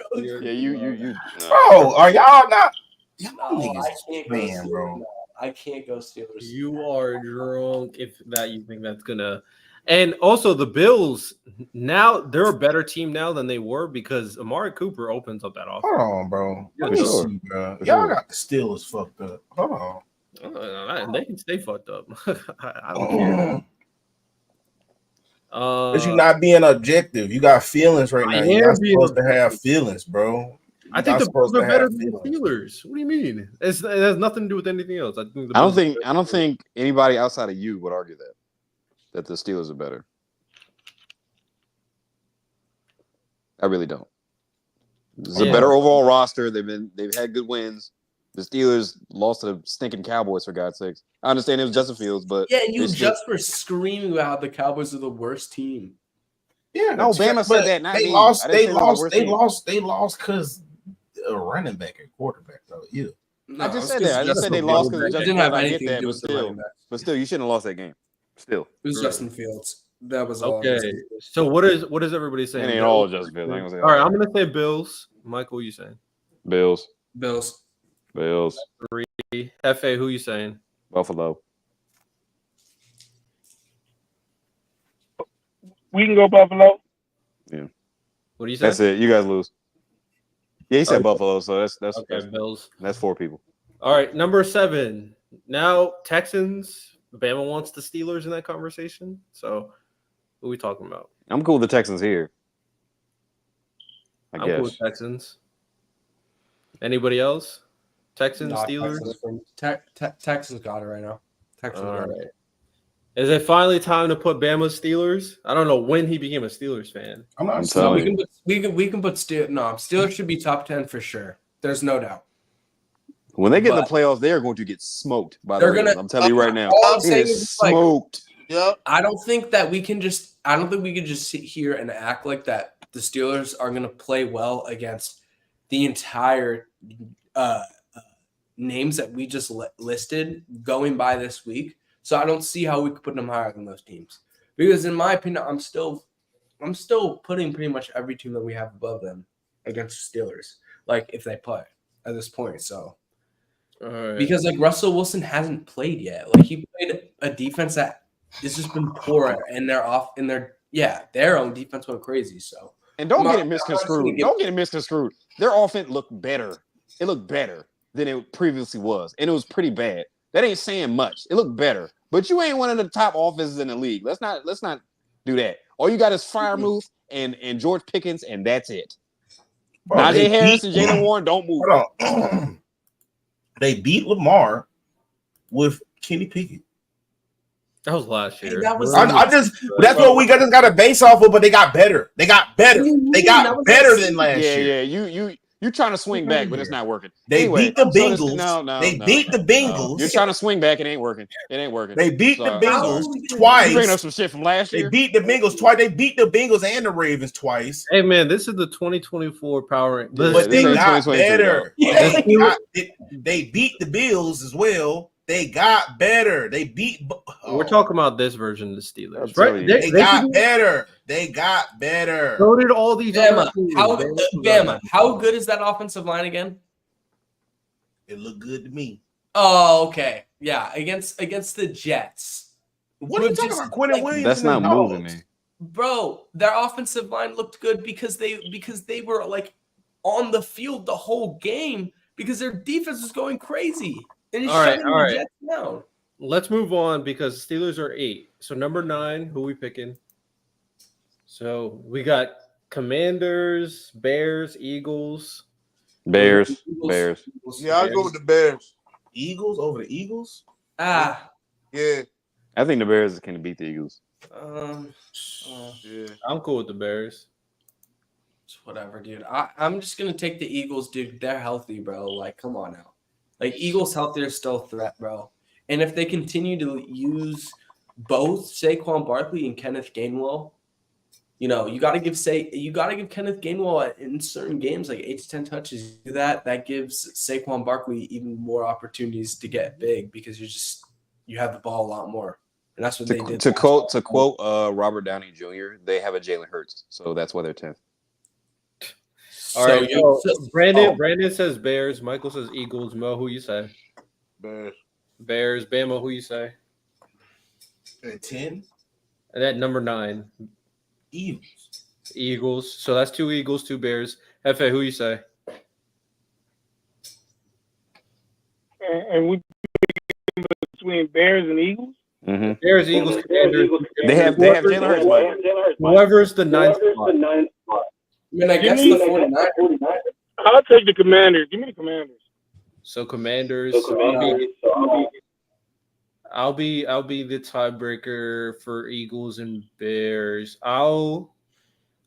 Yeah, you. Bro, are y'all not? Y'all No, I niggas, can't go man, Steelers. bro. No, I can't go Steelers. You are drunk if that you think that's gonna. And also the Bills, now they're a better team now than they were because Amari Cooper opens up that offense. Hold on, bro. Yeah, Let me sure. see, bro. For Y'all sure. got the Steelers fucked up. Hold on. They can stay fucked up. I don't care. But you're not being objective. You got feelings right I now. You're am not being supposed to have objective. feelings, bro. I think the Bills supposed are to better have than the feelings. Steelers. What do you mean? It has nothing to do with anything else. I think. I don't think anybody outside of you would argue that the Steelers are better. I really don't. It's a better overall roster. They've had good wins. The Steelers lost to the stinking Cowboys, for God's sakes. I understand it was Justin Fields, but Yeah, and you just were screaming about the Cowboys are the worst team. Yeah, no, Bama said that. Not they me. lost. I didn't They say lost. They lost because a running back and quarterback though. Yeah. No, I just it's said 'cause that. I just said Justin they lost Fields. because It Justin didn't have Fields. I get anything to that, do but with the running backs. still, you shouldn't have lost that game. Still, It was Justin Fields. That was all. Okay. So what is everybody saying? it ain't all Justin Fields. I ain't gonna say All right, I'm gonna say Bills. Michael, what you saying? Bills. Hefe, who you saying? Buffalo. We can go Buffalo. What do you say? That's it. You guys lose. Yeah, he said Okay. Buffalo, so that's Okay, Bills. that's 4 people. All right, number 7. Now Texans. Bama wants the Steelers in that conversation. So who are we talking about? I'm cool with the Texans here. I'm cool with Texans. Anybody else? Texans, Steelers? Texans got it right now. Texans All got right. it. Is it finally time to put Bama Steelers? I don't know when he became a Steelers fan. I'm not I'm saying telling you. We can put Steelers should be top 10 for sure. There's no doubt. When they get in the But- playoffs, they are going to get smoked by the They're Ravens. gonna- I'm telling you right now. All I'm They saying are is, like, smoked. Yep. I don't think we can just sit here and act like that the Steelers are going to play well against the entire names that we just listed going by this week. So I don't see how we could put them higher than those teams. Because in my opinion, I'm still putting pretty much every team that we have above them against the Steelers, like if they play at this point. So All right. because like Russell Wilson hasn't played yet. Like he played a defense that has just been poor, and their own defense went crazy. So And don't I'm get not- it misconstrued. I'm not gonna Don't get it misconstrued. Their offense looked better. It looked better than it previously was, and it was pretty bad. That ain't saying much. It looked better, but you ain't one of the top offenses in the league. Let's not do that. All you got is Freiermuth and George Pickens, and that's it. Bro, Najee Harris and Jalen Warren don't move. Hold on. They beat Lamar with Kenny Pickett. That was last year. That was- That's what we just got to base off of, but they got better. They got better than last year. Yeah. You're trying to swing back, but it's not working. They Anyway, beat the so this- Bengals. no, They beat the Bengals. You're trying to swing back. It ain't working. It ain't working. They beat the Sorry. Bengals You twice. bringing up some shit from last They year? beat the Bengals twice. They beat the Bengals and the Ravens twice. Hey man, this is the 2024 power. Yeah, But this they ain't got 2022 better. They beat the Bills as well. They got better. They beat. We're talking about this version of the Steelers, I'm right? telling you. They got better. They got better. So did all these other teams. Bama, how good is that offensive line again? It looked good to me. Oh, okay. Yeah, against the Jets. What are you talking about? Quentin Williams? That's and the not moving Dogs. me. Bro, their offensive line looked good because they were like on the field the whole game because their defense was going crazy. And it's All right, shutting all the right. Jets down. Let's move on because Steelers are 8. So number 9, who we picking? So we got Commanders, Bears, Eagles. Bears. Yeah, I'll go with the Bears. Eagles over the Eagles? Yeah. I think the Bears can beat the Eagles. Yeah. I'm cool with the Bears. Whatever, dude. I'm just gonna take the Eagles, dude. They're healthy, bro. Like, come on now. Like, Eagles healthy are still a threat, bro. And if they continue to use both Saquon Barkley and Kenneth Gainwell, you know, you gotta give Kenneth Gainwell in certain games like 8 to 10 touches. Do that gives Saquon Barkley even more opportunities to get big because you have the ball a lot more. And that's what they did. To quote Robert Downey Jr., they have a Jalen Hurts, so that's why they're 10th. All right, Brandon says Bears. Michael says Eagles. Mo, who you say? Bears. Bears. Bama, who you say? At 10? And at number 9, Eagles. Eagles. So that's 2 Eagles, 2 Bears. Hefe, who you say? And we between Bears and Eagles. Mm-hmm. Bears, Eagles, Commanders. They have Jalen Hurts, Mike. Whoever's the 9th spot. I mean, I guess me the 49ers. I'll take the Commanders. Give me the Commanders. So Commanders. I'll be the tiebreaker for Eagles and Bears. I'll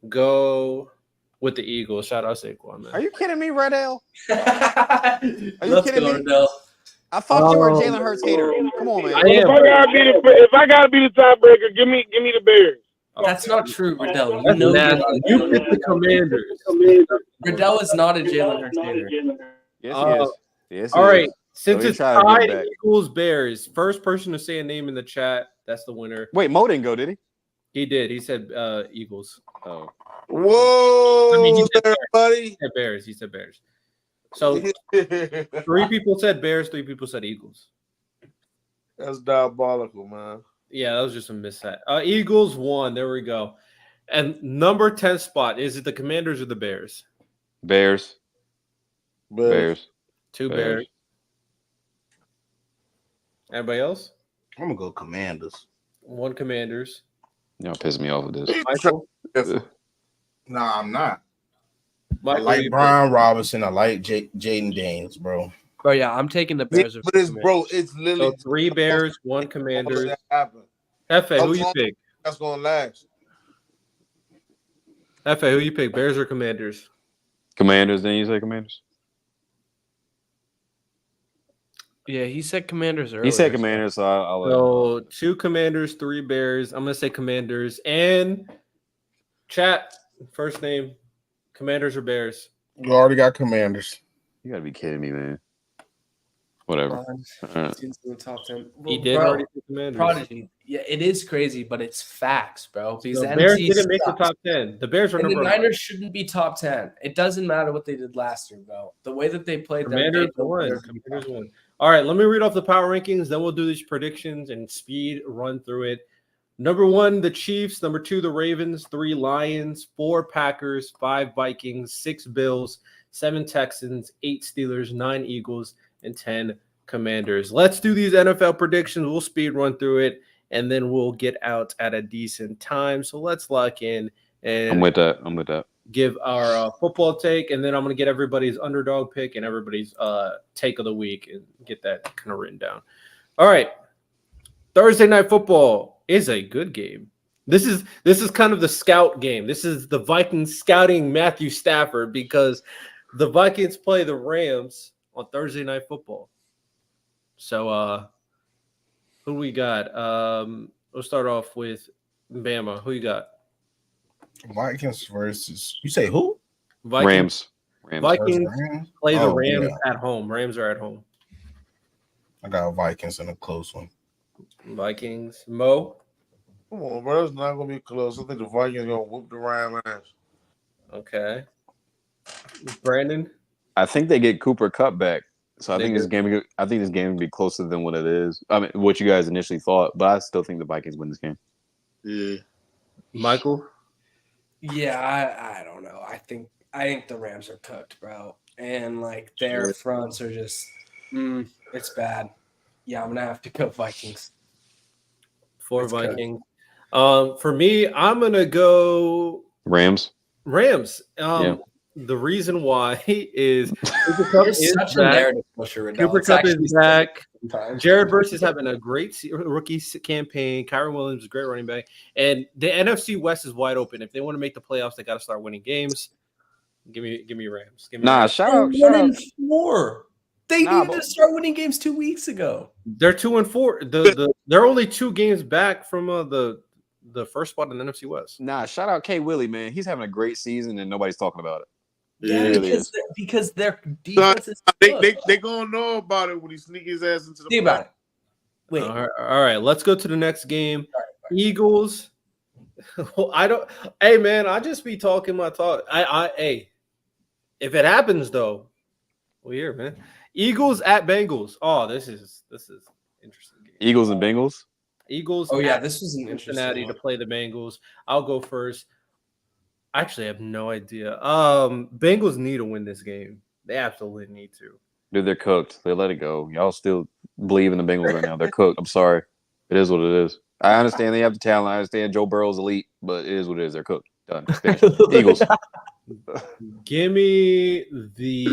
go with the Eagles. Shout out Saquon, man. Are you kidding me, Redell? Are you kidding me? Redell. I thought you were a Jalen Hurts hater. Come on, man. I am. If I gotta be the tiebreaker, give me the Bears. That's not true, Redell. You That's know nasty. You picked the Commanders. Redell is not a Jalen Hurts hater. Yes, he is. Yes, he All right. is. Since So it's try to get tied back. Eagles Bears, first person to say a name in the chat, that's the winner. Wait, Mo didn't go, did he? He did. He said Eagles. Oh. Whoa, I mean, he said buddy. He said Bears. He said Bears. So 3 people said Bears, 3 people said Eagles. That's diabolical, man. Yeah, that was just a mishap. Eagles won. There we go. And number 10 spot, is it the Commanders or the Bears? Bears. Bears. 2 Bears. Bears. Anybody else? I'm gonna go Commanders. 1 Commanders. Y'all pissing me off with this. Michael? Nah, I'm not. I Michael, like Brian Robinson. I like Jaden Daniels, bro. Bro, yeah, I'm taking the Bears. But it's bro, it's So literally 3 Bears, 1 Commanders. that happened. Hefe, How who you long- pick? That's gonna last. Hefe, who you pick? Bears or Commanders? Commanders, then you say Commanders? Yeah, he said Commanders earlier. He said Commanders, so I'll let him. So 2 Commanders, 3 Bears. I'm gonna say Commanders. And chat, first name, Commanders or Bears? You already got Commanders. You gotta be kidding me, man. Whatever. Teams in the top 10. He did Bro, already pick Commanders. Prodigy. Yeah, it is crazy, but it's facts, bro. Because The the Bears NFC didn't make the sucks. top 10. The Bears are And the number 1. Niners shouldn't be top 10. It doesn't matter what they did last year, bro. The way that they played, Commanders won. Commanders won. All right, let me read off the power rankings. Then we'll do these predictions and speed run through it. Number 1, the Chiefs. Number 2, the Ravens. 3, Lions. 4, Packers. 5, Vikings. 6, Bills. 7, Texans. 8, Steelers. 9, Eagles. And 10, Commanders. Let's do these NFL predictions. We'll speed run through it, and then we'll get out at a decent time. So let's lock in and I'm with that. give our football take, and then I'm going to get everybody's underdog pick and everybody's take of the week and get that kind of written down. All right. Thursday Night Football is a good game. This is kind of the scout game. This is the Vikings scouting Matthew Stafford because the Vikings play the Rams on Thursday Night Football. So who we got? We'll start off with Bama. Who you got? Vikings versus. You say who? Vikings. Rams. Vikings Rams? play the Oh, Rams yeah. at home. Rams are at home. I got Vikings in a close one. Vikings. Mo. Come on, bro. It's not gonna be close. I think the Vikings gonna whoop the Rams ass. Okay. Brandon. I think they get Cooper Kupp back. So I They think this game will be closer than what it is. I mean, what you guys initially thought, but I still think the Vikings win this game. Yeah. Michael. Yeah, I don't know. I think the Rams are cooked, bro. And like their fronts are just it's bad. Yeah, I'm gonna have to go Vikings. 4 It's good. Vikings. For me, I'm gonna go Rams. Rams. Yeah. The reason why is Cooper Kupp You're is such a back. narrative pusher, Riddell. Cooper It's Kupp actually is back. sometimes. Jared Verse is having a great rookie campaign. Kyron Williams is a great running back. And the NFC West is wide open. If they want to make the playoffs, they got to start winning games. Give me Rams. Give me Nah, Rams. shout They're out. Shout 1 out. and 4. They Nah, needed but- to start winning games 2 weeks ago. They're 2-4. They're only 2 games back from the first spot in the NFC West. Nah, shout out K. Willie, man. He's having a great season and nobody's talking about it. Yeah, It really is. because their defense is They gonna know about it when he sneak his ass into the Think about it. Wait, All right. Let's go to the next game. Eagles. Well, I don't. Hey, man, I just be talking my talk. Hey, if it happens though, we're here, man. Eagles at Bengals. Oh, this is interesting game. Eagles and Bengals. Eagles. Oh yeah, at this was an Cincinnati interesting to one. play the Bengals. I'll go first. Actually, I have no idea. Bengals need to win this game. They absolutely need to. Dude, they're cooked. They let it go. Y'all still believe in the Bengals right now. They're cooked. I'm sorry. It is what it is. I understand they have the talent. I understand Joe Burrow's elite, but it is what it is. They're cooked. Done. Finished. Eagles. Give me the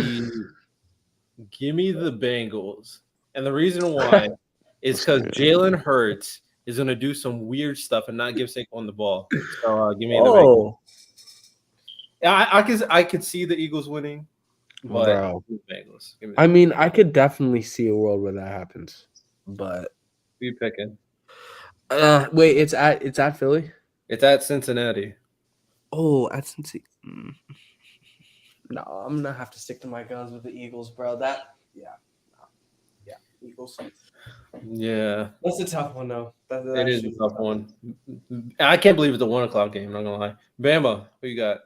Bengals. And the reason why is because Jalen Hurts is going to do some weird stuff and not give Saquon the ball. So give me the Bengals. Yeah, I could see the Eagles winning, but Bro. Bengals. Give me I mean, I could definitely see a world where that happens, but who you picking? wait, it's at Philly. It's at Cincinnati. Oh, at Cincinnati. No, I'm gonna have to stick to my guns with the Eagles, bro. Eagles. Yeah, That's a tough one, though. it is a tough one. I can't believe it's a 1:00 game. I'm not gonna lie. Bama, who you got?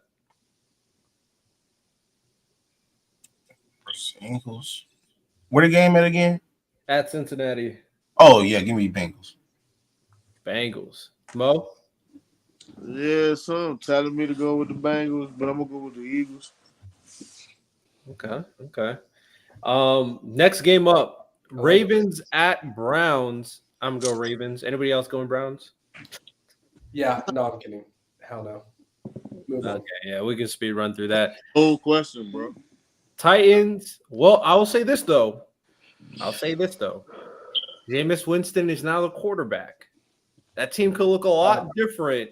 Eagles. Where the game at again? At Cincinnati. Oh yeah, give me Bengals. Bengals. Mo? Yeah, some telling me to go with the Bengals, but I'm gonna go with the Eagles. Okay. Next game up. Ravens at Browns. I'm gonna go Ravens. Anybody else going Browns? Yeah, no, I'm kidding. Hell no. Move on. Okay, yeah, we can speed run through that. Whole question, bro. Titans. Well, I will say this though. Jameis Winston is now the quarterback. That team could look a lot different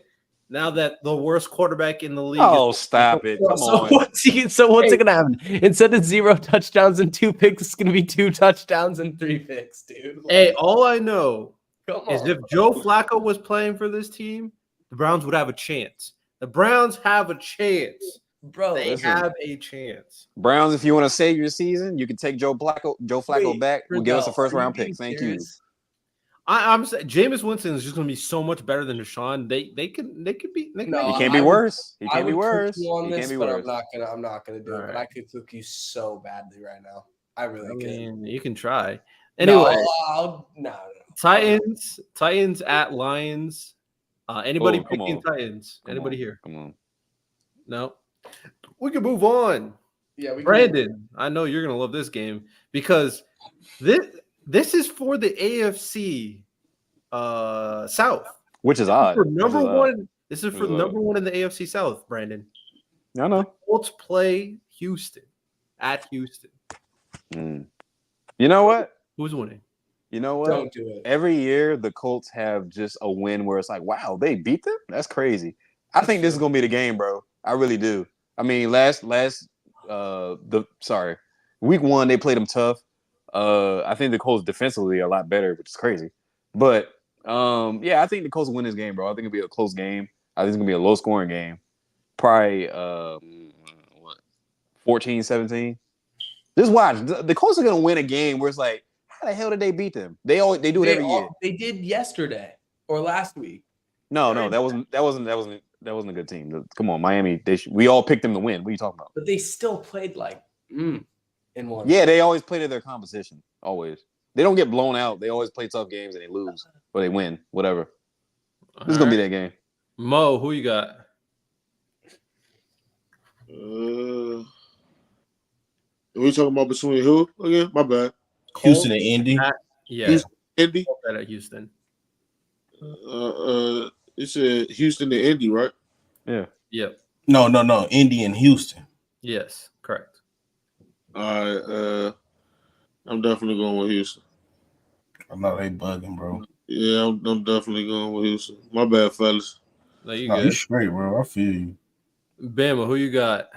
now that the worst quarterback in the league. Oh, stop it. Come on. What's it gonna happen? Instead of 0 touchdowns and 2 picks, it's gonna be 2 touchdowns and 3 picks, dude. Hey, all I know Come is on. if Joe Flacco was playing for this team, the Browns would have a chance. The Browns have a chance. Bro, They listen. have a chance. Browns, if you want to save your season, you can take Joe Flacco back. We'll give us a first-round pick. Thank you. I'm saying Jameis Winston is just going to be so much better than Deshaun. They could be. No, He can't be worse. He I can't be would cook worse. you on He this, can't be but worse. I'm not gonna do it. All But I could cook you so badly right now. I really I could. mean, you can try. Anyway, No. Titans at Lions. Anybody Oh, come picking on. Titans? Come Anybody on. here? Come on. No. We can move on. Yeah, we Brandon, I know you're gonna love this game because this is for the AFC South. Which is odd. For number Which is one. odd. This is for Which is number one in the AFC South, Brandon. I know. Colts play Houston at Houston. You know what? Who's winning? You know what? Don't do it. Every year the Colts have just a win where it's like, wow, they beat them? That's crazy. I think this is gonna be the game, bro. I really do. I mean, week 1 they played them tough. I think the Colts defensively are a lot better, which is crazy. But yeah, I think the Colts will win this game, bro. I think it'll be a close game. I think it's gonna be a low scoring game. Probably 14-17. Just watch. The Colts are gonna win a game where it's like, how the hell did they beat them? They do it every year. They did yesterday or last week. No, that wasn't a good team. Come on, Miami. We all picked them to win. What are you talking about? But they still played in one. Yeah, they always play to their competition. Always. They don't get blown out. They always play tough games and they lose or they win. Whatever. This is gonna be that game. Mo, who you got? Are we talking about between who again? My bad. Houston and Indy. Yeah, Houston, Indy. at Houston. You said Houston and Indy, right? Yeah. Yep. No. Indy and Houston. Yes, correct. All right. I'm definitely going with Houston. I know they bugging, bro. Yeah, I'm definitely going with Houston. My bad, fellas. No, you No, good. you straight, bro. I feel you. Bama, who you got?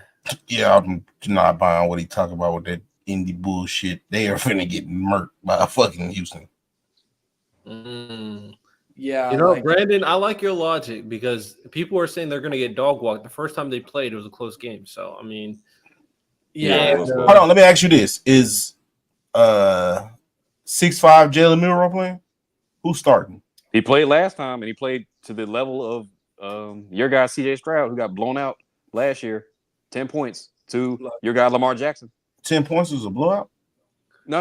Yeah, I'm not buying what he talking about with that Indy bullshit. They are finna get murked by fucking Houston. Yeah. You know, Brandon, I like your logic because people are saying they're going to get dog walked. The first time they played, it was a close game. So, I mean, Hold on, let me ask you this: Is 6'5" Jalen Milroe playing? Who's starting? He played last time and he played to the level of your guy CJ Stroud, who got blown out last year. 10 points to your guy Lamar Jackson. 10 points was a blowout? No.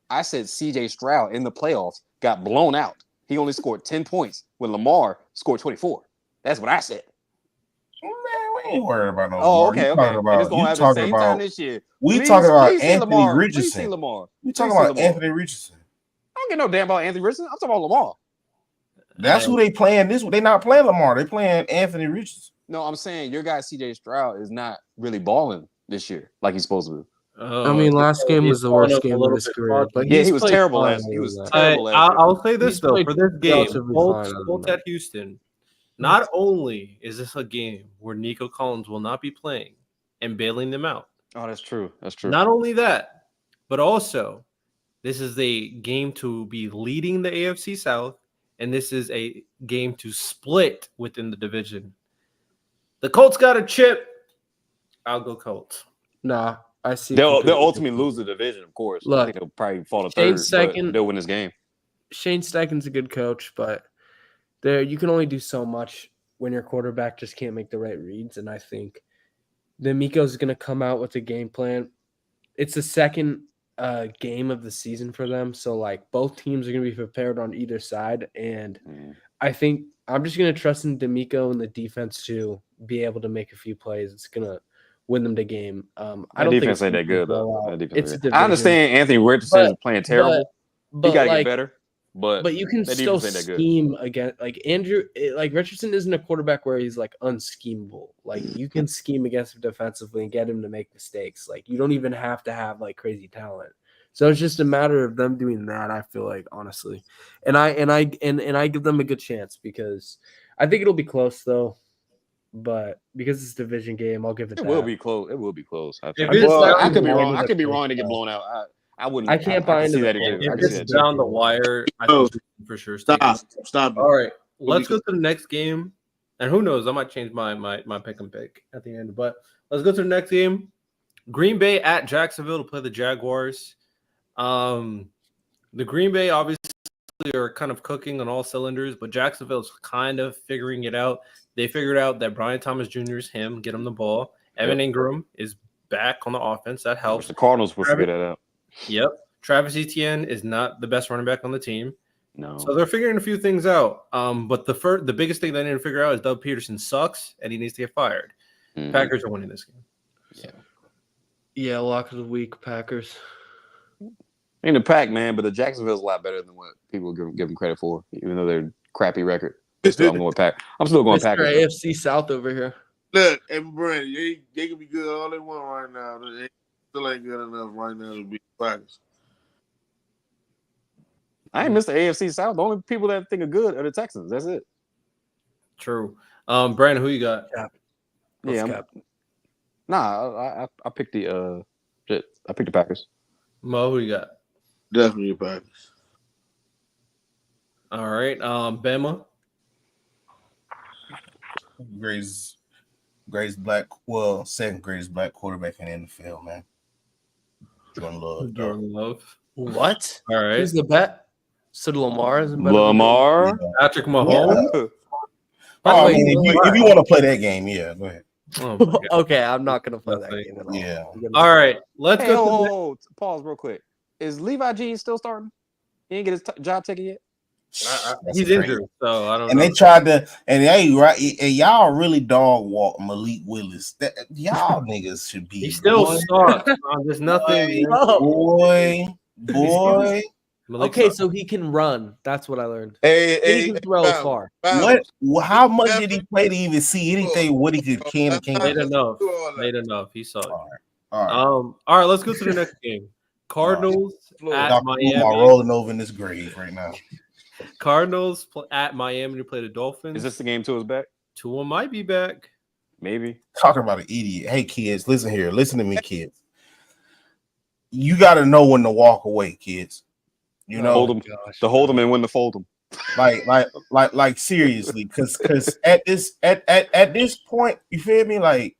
I said CJ Stroud in the playoffs got blown out he only scored 10 points when Lamar scored 24. That's what I said. Man, we ain't worried about no. Oh, Lamar. okay. And it's gonna have the same time this year. We Please, talking about please say Anthony Lamar. Richardson. Please say Lamar. We talking about Anthony Richardson. I don't get no damn about Anthony Richardson. I'm talking about Lamar. That's who they playing. They not playing Lamar. They playing Anthony Richardson. No, I'm saying your guy CJ Stroud is not really balling this year like he's supposed to be. I mean, last game was the worst game of his career. But yeah, he was terrible last. He was terrible last. I'll say this though, for this game, Colts fine, at Houston. Not only is this a game where Nico Collins will not be playing and bailing them out. Oh, that's true. That's true. Not only that, but also this is a game to be leading the AFC South, and this is a game to split within the division. The Colts got a chip. I'll go Colts. Nah, I see. They'll ultimately lose the division, of course. Look, I think they'll probably fall to third, but they'll win this game. Shane Steichen's a good coach, but you can only do so much when your quarterback just can't make the right reads. And I think the Miko's going to come out with a game plan. It's the second game of the season for them, so like both teams are going to be prepared on either side. And I think I'm just going to trust in D'Amico and the defense to be able to make a few plays. It's going to win them the game. I don't defense think ain't that good though. I understand Anthony Richardson is playing terrible. But he got to like, get better. But you can still scheme against like Richardson isn't a quarterback where he's like unschemable. Like you can scheme against him defensively and get him to make mistakes. Like you don't even have to have like crazy talent. So it's just a matter of them doing that. I feel like honestly, and I give them a good chance because I think it'll be close though. But because it's a division game, I'll give it. It will be close. It will be close. I could be wrong. I could be wrong to get blown out. I wouldn't. I can't buy into that. If it's down the wire, I think for sure. Stop. All right, let's go to the next game. And who knows? I might change my pick and pick at the end. But let's go to the next game. Green Bay at Jacksonville to play the Jaguars. The Green Bay obviously are kind of cooking on all cylinders, but Jacksonville's kind of figuring it out. They figured out that Brian Thomas Jr. is him. Get him the ball. Evan Ingram is back on the offense. That helps. The Cardinals will figure that out. Yep. Travis Etienne is not the best running back on the team. No. So they're figuring a few things out. But the biggest thing they need to figure out is Doug Peterson sucks and he needs to get fired. Mm-hmm. Packers are winning this game. So. Yeah, lock of the week, Packers. In the pack, man, but the Jacksonville's a lot better than what people give them credit for, even though they're crappy record. Still, I'm going Pack. I'm still going Packers. AFC South over here. Look, Brandon, they can be good all they want right now. They still ain't good enough right now to be Packers. I ain't missed the AFC South. The only people that think are good are the Texans. That's it. True. Brandon, who you got? I picked the Packers. Mo, who you got? Definitely the Packers. All right. Bama. Second greatest black quarterback in the NFL, man. Jordan Love. What? All right. Who's the bet? So Lamar is Lamar. Patrick Mahomes. Yeah. If you want to play that game, yeah, go ahead. Oh, okay, I'm not gonna play that game at all. Yeah. All right. Let's go. Pause real quick. Is Levi Jean still starting? He didn't get his job taken yet. He's injured, so I don't know. And they tried to, and y'all really dog walk Malik Willis. Y'all niggas should be. He still sucks. There's nothing. Boy. Okay, so he can run. That's what I learned. He can throw far. How much did he play to even see anything? What he can and can't? Made enough. He saw it. All right. Let's go to the next game. Cardinals at Miami. Rolling over in this grave right now. Cardinals at Miami to play the Dolphins. Is this the game Tua's back? Tua might be back. Maybe. Talking about an idiot. Hey, kids, listen here. Listen to me, kids. You got to know when to walk away, kids. You know, hold them and when to fold them. Like seriously, because at this point, you feel me? Like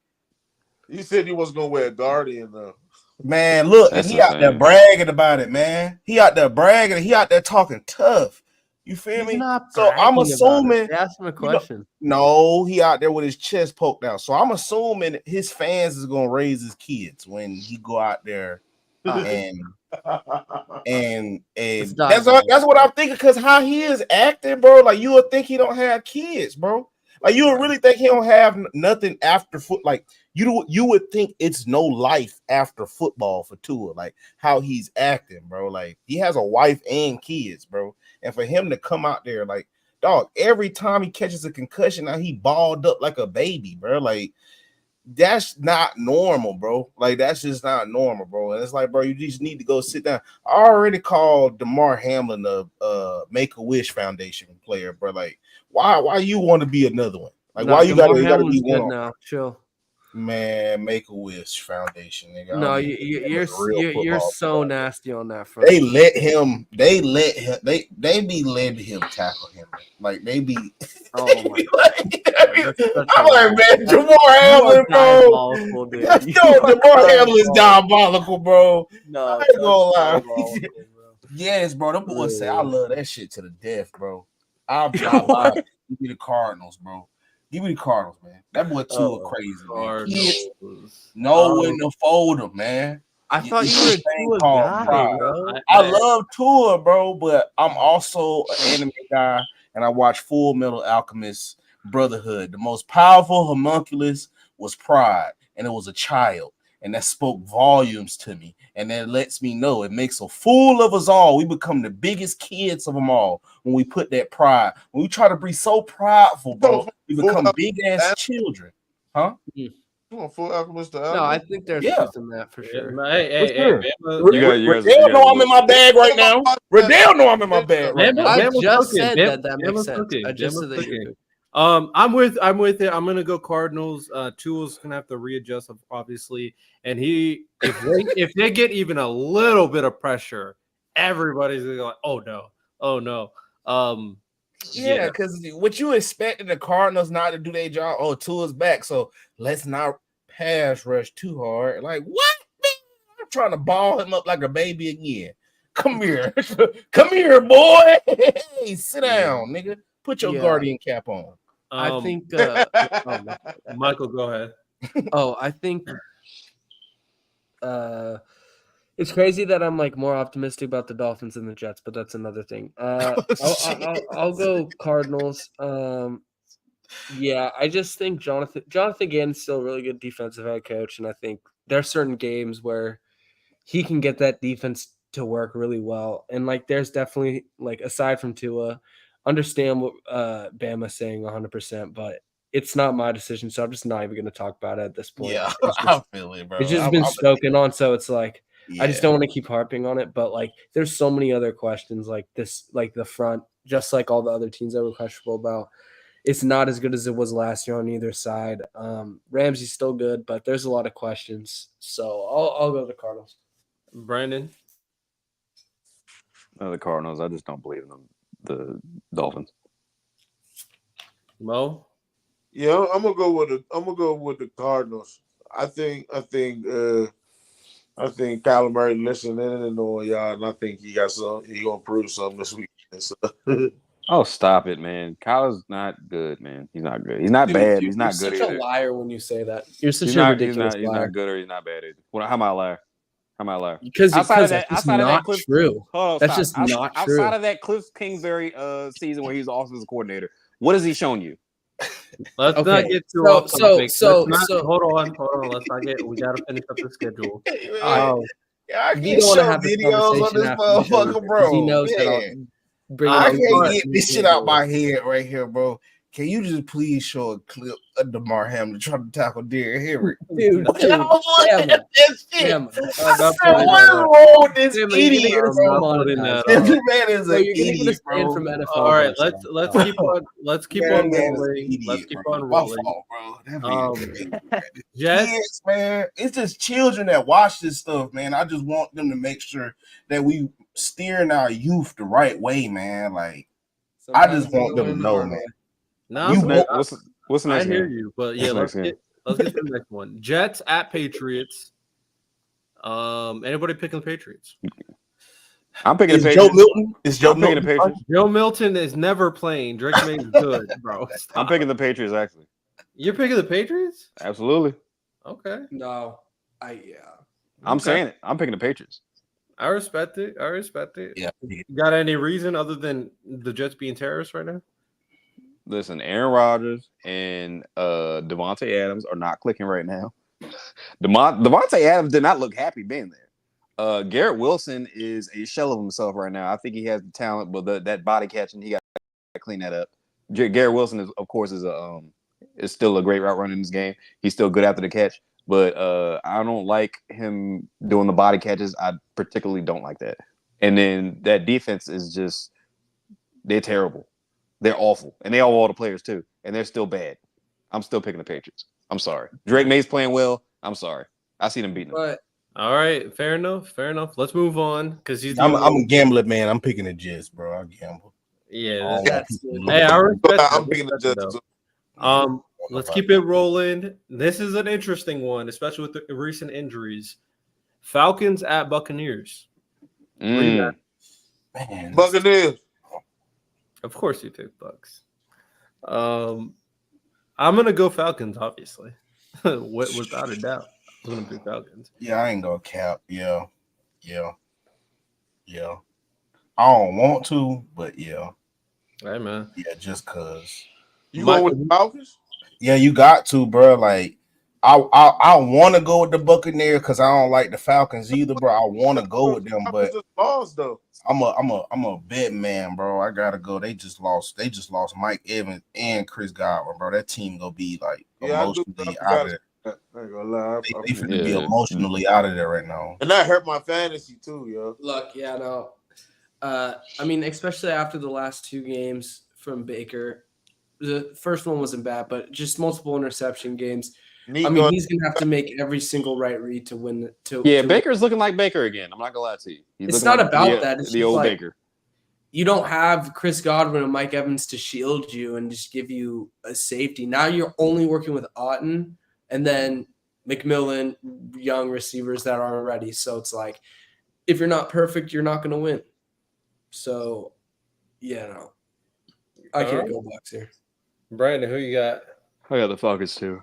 you said he was gonna wear a Guardian though. Man, look, and he out there bragging about it, man. He out there bragging. He out there talking tough. You feel me? So I'm assuming. Ask him a question. No, he out there with his chest poked out. So I'm assuming his fans is gonna raise his kids when he go out there and And It's that's diabolical. what I'm thinking, because how he is acting, bro. Like, you would think he don't have kids, bro. Like, you would really think he don't have nothing after foot. Like, you would think it's no life after football for Tua. Like, how he's acting, bro. Like, he has a wife and kids, bro. And for him to come out there, like, dog, every time he catches a concussion, now he balled up like a baby, bro. Like, that's not normal, bro. Like, that's just not normal, bro. And it's like, bro, you just need to go sit down. I already called DeMar Hamlin a Make-A-Wish Foundation player, bro. Like, why you want to be another one? Like, why you gotta be Hamlin's one? good now. Chill. Man, Make-A-Wish Foundation, nigga. No, you're so nasty on that front. They let him. They be letting him tackle him. Like, they be. Oh they my be I'm like, man, Jamar Hamlin, bro. Jamar Hamlin's diabolical, bro. No, I ain't gonna lie. Yes, bro. Them boys say I love that shit to the death, bro. I'll lie. Give me the Cardinals, bro. Give me the Cardinals, man. That boy Tua crazy, man. Kids know when to fold him, man. I thought you were a Tua guy, bro. I love Tua, bro, but I'm also an anime guy, and I watch Full Metal Alchemist Brotherhood. The most powerful homunculus was Pride, and it was a child, and that spoke volumes to me, and that lets me know it makes a fool of us all. We become the biggest kids of them all when we put that pride. When we try to be so prideful, bro, we become big ass children, huh? You want Full Alchemist to No, I think there's truth in that for sure. Riddell know I'm in my bag right now. Riddell know I'm in my bag right now. I just said that makes sense. I just said that you. I'm with it. I'm gonna go Cardinals. Tua's gonna have to readjust, obviously, and if they get even a little bit of pressure, everybody's gonna go like, oh no. Yeah, because what you expecting the Cardinals not to do their job? Oh, Tua's back, so let's not pass rush too hard. Like, what? I'm trying to ball him up like a baby again. Come here, come here, boy. Hey, sit down, nigga. Put your guardian cap on. I think Michael, go ahead. I think it's crazy that I'm like more optimistic about the Dolphins than the Jets, but that's another thing. I'll go Cardinals. I just think Jonathan Gannon's still a really good defensive head coach, and I think there are certain games where he can get that defense to work really well. And like, there's definitely, like, aside from Tua, understand what Bama's saying 100%, but it's not my decision, so I'm just not even going to talk about it at this point. Yeah, I feel it, bro. It's just been spoken on, so it's like, I just don't want to keep harping on it. But like, there's so many other questions like this, like the front, just like all the other teams that we're questionable about. It's not as good as it was last year on either side. Ramsey's still good, but there's a lot of questions. So I'll go the Cardinals. Brandon? No, the Cardinals. I just don't believe in them. The Dolphins. Mo? Yeah, I'm gonna go with the Cardinals. I think Kyler Murray listening and knowing y'all, and I think he gonna prove something this week. So. Oh, stop it, man. Kyle's not good, man. He's not good. He's not bad. He's not good either. You're such a liar when you say that. You're such a ridiculous liar. He's not good or he's not bad either. How am I a liar? Because that's just not true. That's just not true. Outside of that Cliff Kingsbury season where he's offensive coordinator, what has he shown you? Let's not get too off topic. Hold on. Let's not get. We gotta finish up the schedule. I can't show videos on this motherfucker, bro. He knows that. I can't get this shit out my head right here, bro. Can you just please show a clip of DeMar Hamlin trying to tackle Derrick Henry? Dude. What is wrong with this idiot, bro? This man is an idiot, bro. From NFL, all right, let's keep on rolling. Let's keep on rolling. Yes, man. It's just children that watch this stuff, man. I just want them to make sure that we steering our youth the right way, man. Like, I just want them to know, man. No, what's the next I hear you, but yeah, let's get to the next one. Jets at Patriots. Anybody picking the Patriots? I'm picking the Patriots. Joe Milton? Is Joe Milton the Patriots? Joe Milton is never playing. Drake May's good, bro. Stop. I'm picking the Patriots, actually. You're picking the Patriots? Absolutely. Okay. No. I'm saying it. I'm picking the Patriots. I respect it. Yeah. You got any reason other than the Jets being terrorists right now? Listen, Aaron Rodgers and Devontae Adams are not clicking right now. Devontae Adams did not look happy being there. Garrett Wilson is a shell of himself right now. I think he has the talent, but that body catching, he got to clean that up. Garrett Wilson is, of course, is still a great route runner in this game. He's still good after the catch, but I don't like him doing the body catches. I particularly don't like that. And then that defense is just, they're terrible. They're awful. And they all the players too. And they're still bad. I'm still picking the Patriots. I'm sorry. Drake May's playing well. I'm sorry. I see them beating them. But All right, fair enough. Let's move on because he's. I'm a gambler, man. I'm picking the Jets, bro. I gamble. Yeah. that's good. Hey, I respect that. I'm picking the Jets. Let's keep it rolling. This is an interesting one, especially with the recent injuries. Falcons at Buccaneers. Man, Buccaneers. Of course you take Bucks. I'm gonna go Falcons, obviously. Without a doubt. I'm gonna pick Falcons. yeah, I ain't gonna cap. Yeah. I don't want to, but yeah. Hey man. Yeah, just cause. You going with the Falcons? Yeah, you got to, bro. Like, I want to go with the Buccaneers because I don't like the Falcons either, bro. I want to go with them, but Lost though. I'm a bet man, bro. I gotta go. They just lost Mike Evans and Chris Godwin, bro. That team gonna be like emotionally out of there. I ain't gonna lie. They finna be emotionally out of there right now. And that hurt my fantasy too, yo. Look, yeah, no. I mean, especially after the last two games from Baker. The first one wasn't bad, but just multiple interception games. I mean, he's gonna have to make every single right read to win. Baker's looking like Baker again. I'm not gonna lie to you. It's not like about that. It's the just old like, Baker. You don't have Chris Godwin and Mike Evans to shield you and just give you a safety. Now you're only working with Otten and then McMillan, young receivers that aren't ready. So it's like, if you're not perfect, you're not gonna win. So, yeah, no, I can't go Bucks here. Brandon, who you got? I got the Falcons too.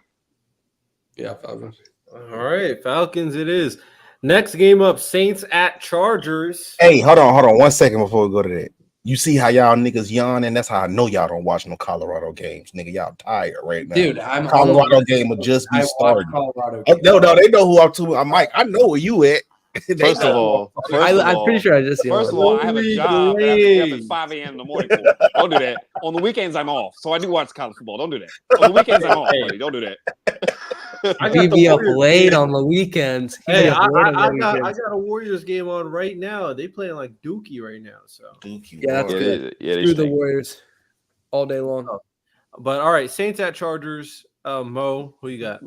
Yeah, Falcons. All right, Falcons it is. Next game up, Saints at Chargers. Hey, hold on 1 second before we go to that. You see how y'all niggas yawning? That's how I know y'all don't watch no Colorado games, nigga. Y'all tired right now, dude. I'm Colorado game will just be starting. No, they know who I'm to. I'm Mike. I know where you at. First of all, I'm pretty sure I just. First of all, I have a job that I have to get up at 5 a.m. in the morning for. Don't do that. On the weekends, I'm off, so I do watch college football. Don't do that. On the weekends, I'm off, buddy. Don't do that. I be up late on the weekends. Hey, I got a Warriors game on right now. They playing like Dookie right now. So Dookie, yeah, that's good. Yeah, Screw the Warriors all day long. But all right, Saints at Chargers. Mo, who you got?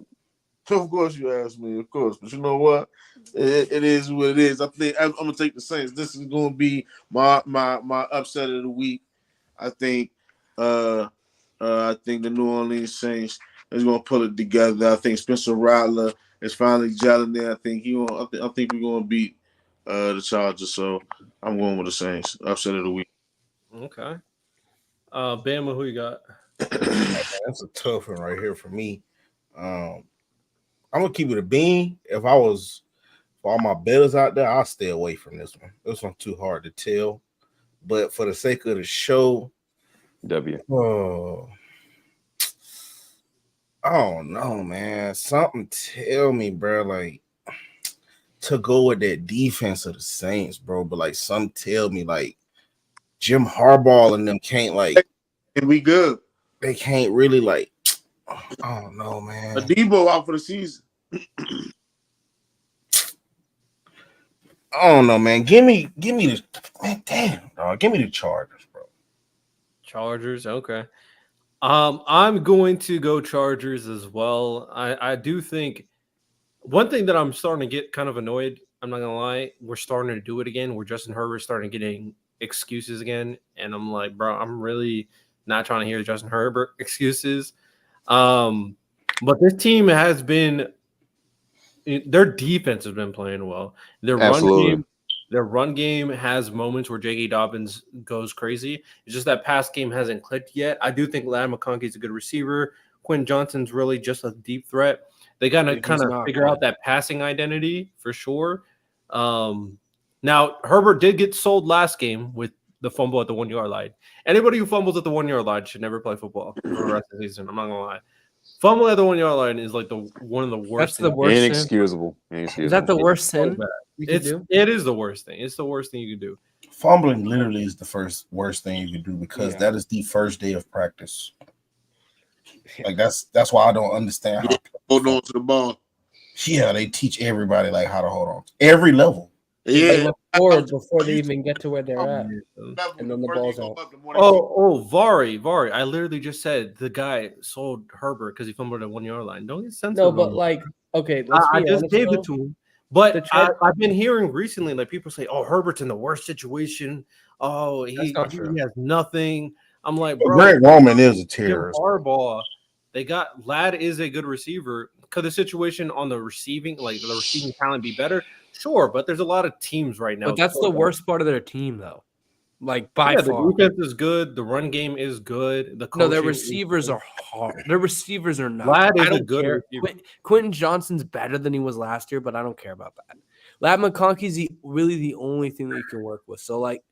Of course, you asked me, of course. But you know what? It is what it is. I think I'm gonna take the Saints. This is gonna be my upset of the week. I think the New Orleans Saints is gonna pull it together. I think Spencer Rattler is finally gelling there. I think we're gonna beat the Chargers. So I'm going with the Saints. Upset of the week. Okay. Bama, who you got? That's a tough one right here for me. I'm gonna keep it a bean. If I was for all my bettors out there, I'll stay away from this one. This one's too hard to tell. But for the sake of the show, W. I don't know, man. Something tell me, bro, like to go with that defense of the Saints, bro. But like some tell me like Jim Harbaugh and them can't like we good. They can't really like I don't know, man. Debo out for the season. I don't know, man. Give me the man, damn, dog. Give me the Chargers, bro. Chargers, okay. I'm going to go Chargers as well. I do think one thing that I'm starting to get kind of annoyed, I'm not gonna lie, we're starting to do it again. Where Justin Herbert's starting getting excuses again, and I'm like, bro, I'm really not trying to hear Justin Herbert excuses. But this team has been, their defense has been playing well. Their run game has moments where J.K. Dobbins goes crazy. It's just that pass game hasn't clicked yet. I do think Ladd McConkey's a good receiver. Quentin Johnson's really just a deep threat. They got to kind of figure out that passing identity for sure. Now Now, Herbert did get sold last game with the fumble at the 1 yard line. Anybody who fumbles at the 1 yard line should never play football for the rest of the season. I'm not gonna lie. Fumble at the 1 yard line is like one of the worst. That's the worst sin. Inexcusable. Is that the worst sin you could do? It is the worst thing. It's the worst thing you can do. Fumbling literally is the worst thing you can do because that is the first day of practice. Like that's why I don't understand how hold on to the ball. Yeah, they teach everybody like how to hold on. Every level. Yeah, before they even get to where they're at, and then the ball's out. Vari. I literally just said the guy sold Herbert because he fumbled at 1 yard line. Don't get sense. No, but like, okay, let's be I just honest, gave though. it to him. But I've been hearing recently, like people say, "Oh, Herbert's in the worst situation. Oh, he has nothing." I'm like, bro, Greg Roman is a terrorist. Harbaugh, they got Ladd is a good receiver. Could the situation on the receiving talent be better? Sure, but there's a lot of teams right now. But that's the worst part of their team, though. Like by far, the defense is good. The run game is good. Their receivers are hard. Their receivers are not. Ladd is I don't a good care. receiver. Quentin Johnson's better than he was last year, but I don't care about that. Ladd McConkey's really the only thing that you can work with. So, like,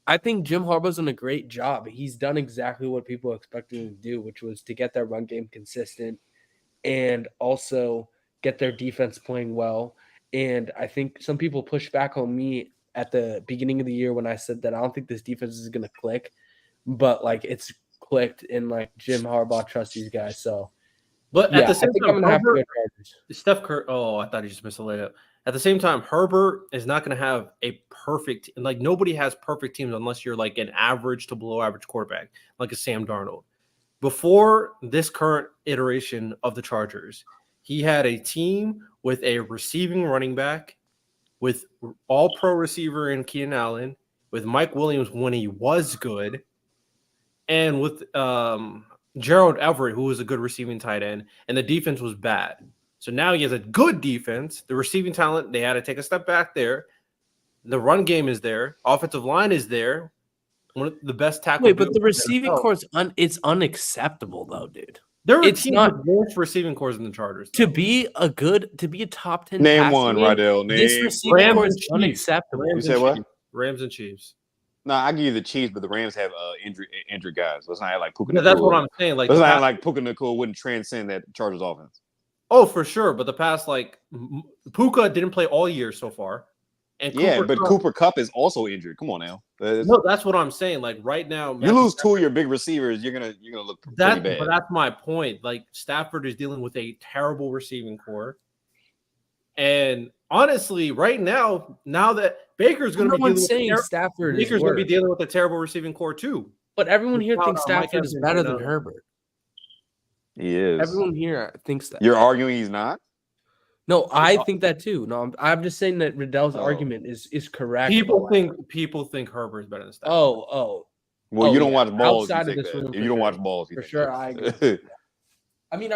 I think Jim Harbaugh's done a great job. He's done exactly what people expected him to do, which was to get their run game consistent and also get their defense playing well. And I think some people pushed back on me at the beginning of the year when I said that I don't think this defense is going to click, but like it's clicked, and like Jim Harbaugh trusts these guys. So, but at the same time, I'm going to have to go Chargers. Steph Curry. Oh, I thought he just missed a layup. At the same time, Herbert is not going to have a perfect, like nobody has perfect teams unless you're like an average to below average quarterback, like a Sam Darnold. Before this current iteration of the Chargers, he had a team with a receiving running back, with all-pro receiver in Keenan Allen, with Mike Williams when he was good, and with Gerald Everett, who was a good receiving tight end, and the defense was bad. So now he has a good defense. The receiving talent, they had to take a step back there. The run game is there. Offensive line is there. One of the best tackle. Wait, but the receiving core it's unacceptable though, dude. There are It's teams not- with worse receiving cores than the Chargers. To be a top 10 Name passing one, game, Rydell. this Name. receiving Rams core and is Chiefs. unacceptable. You said what? Rams and Chiefs. No, I give you the Chiefs, but the Rams have injured guys. Let's not act like Puka. Yeah, that's what I'm saying. Like, Let's not act like Puka Nacua wouldn't transcend that Chargers offense. oh, for sure. But the past, like, Puka didn't play all year so far. And Cooper Kupp is also injured. Come on now. No, that's what I'm saying. Like right now, you lose two of your big receivers, you're gonna look pretty bad. But that's my point. Like Stafford is dealing with a terrible receiving core, and honestly, right now that Baker's going to be dealing with Stafford, Baker's going to be dealing with a terrible receiving core too. But everyone here thinks Stafford is better than Herbert. He is. Everyone here thinks that. You're arguing he's not? No, I think that too. No, I'm just saying that Riddell's argument is correct. People think Herbert's better than Stafford. Well, you don't watch balls. You don't watch balls. For sure, I agree. I mean,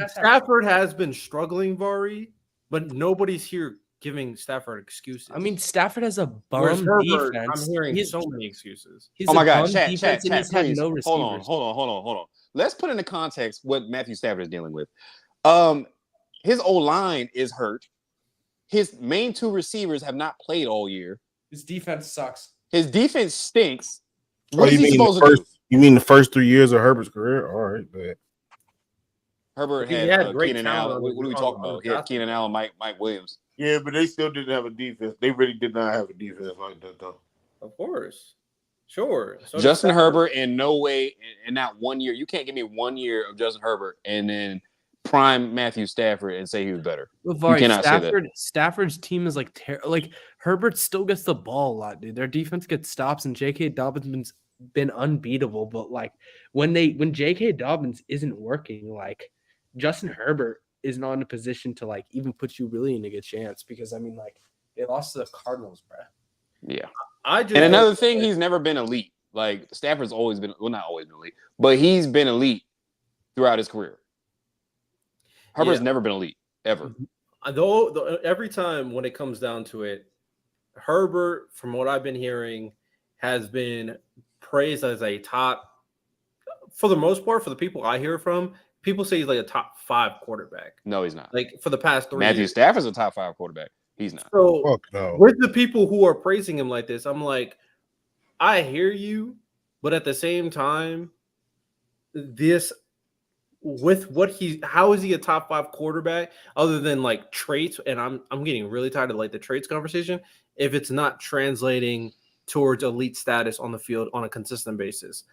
Stafford has been struggling, Vari, but nobody's here giving Stafford excuses. I mean, Stafford has a bum defense. I'm hearing so many excuses. Oh my God, chat, please. No hold on. Let's put into context what Matthew Stafford is dealing with. His O-line is hurt. His main two receivers have not played all year. His defense sucks. His defense stinks. What is he supposed to do? You mean the first 3 years of Herbert's career? All right, but Herbert had Keenan Allen. What are we talking about? He had Keenan Allen, Mike Williams. Yeah, but they still didn't have a defense. They really did not have a defense like that, though. Of course. Sure. So Justin Herbert, in no way, in not 1 year. You can't give me 1 year of Justin Herbert and then prime Matthew Stafford and say he was better. You cannot say that. Stafford's team is like Herbert still gets the ball a lot, dude. Their defense gets stops, and J.K. Dobbins been unbeatable. But like when J.K. Dobbins isn't working, like Justin Herbert is not in a position to like even put you really in a good chance because I mean like they lost to the Cardinals, bro. Yeah, and another thing, he's never been elite. Like Stafford's always been not always been elite, but he's been elite throughout his career. Herbert's never been elite, ever. Though every time when it comes down to it, Herbert, from what I've been hearing, has been praised as a top, for the most part, for the people I hear from, people say he's like a top 5 quarterback. No, he's not. Like for the past 3 Matthew years. Stafford's a top 5 quarterback. He's not. So Fuck no. with the people who are praising him like this, I'm like, I hear you, but at the same time, this with what how is he a top 5 quarterback other than like traits? And I'm getting really tired of like the traits conversation if it's not translating towards elite status on the field on a consistent basis.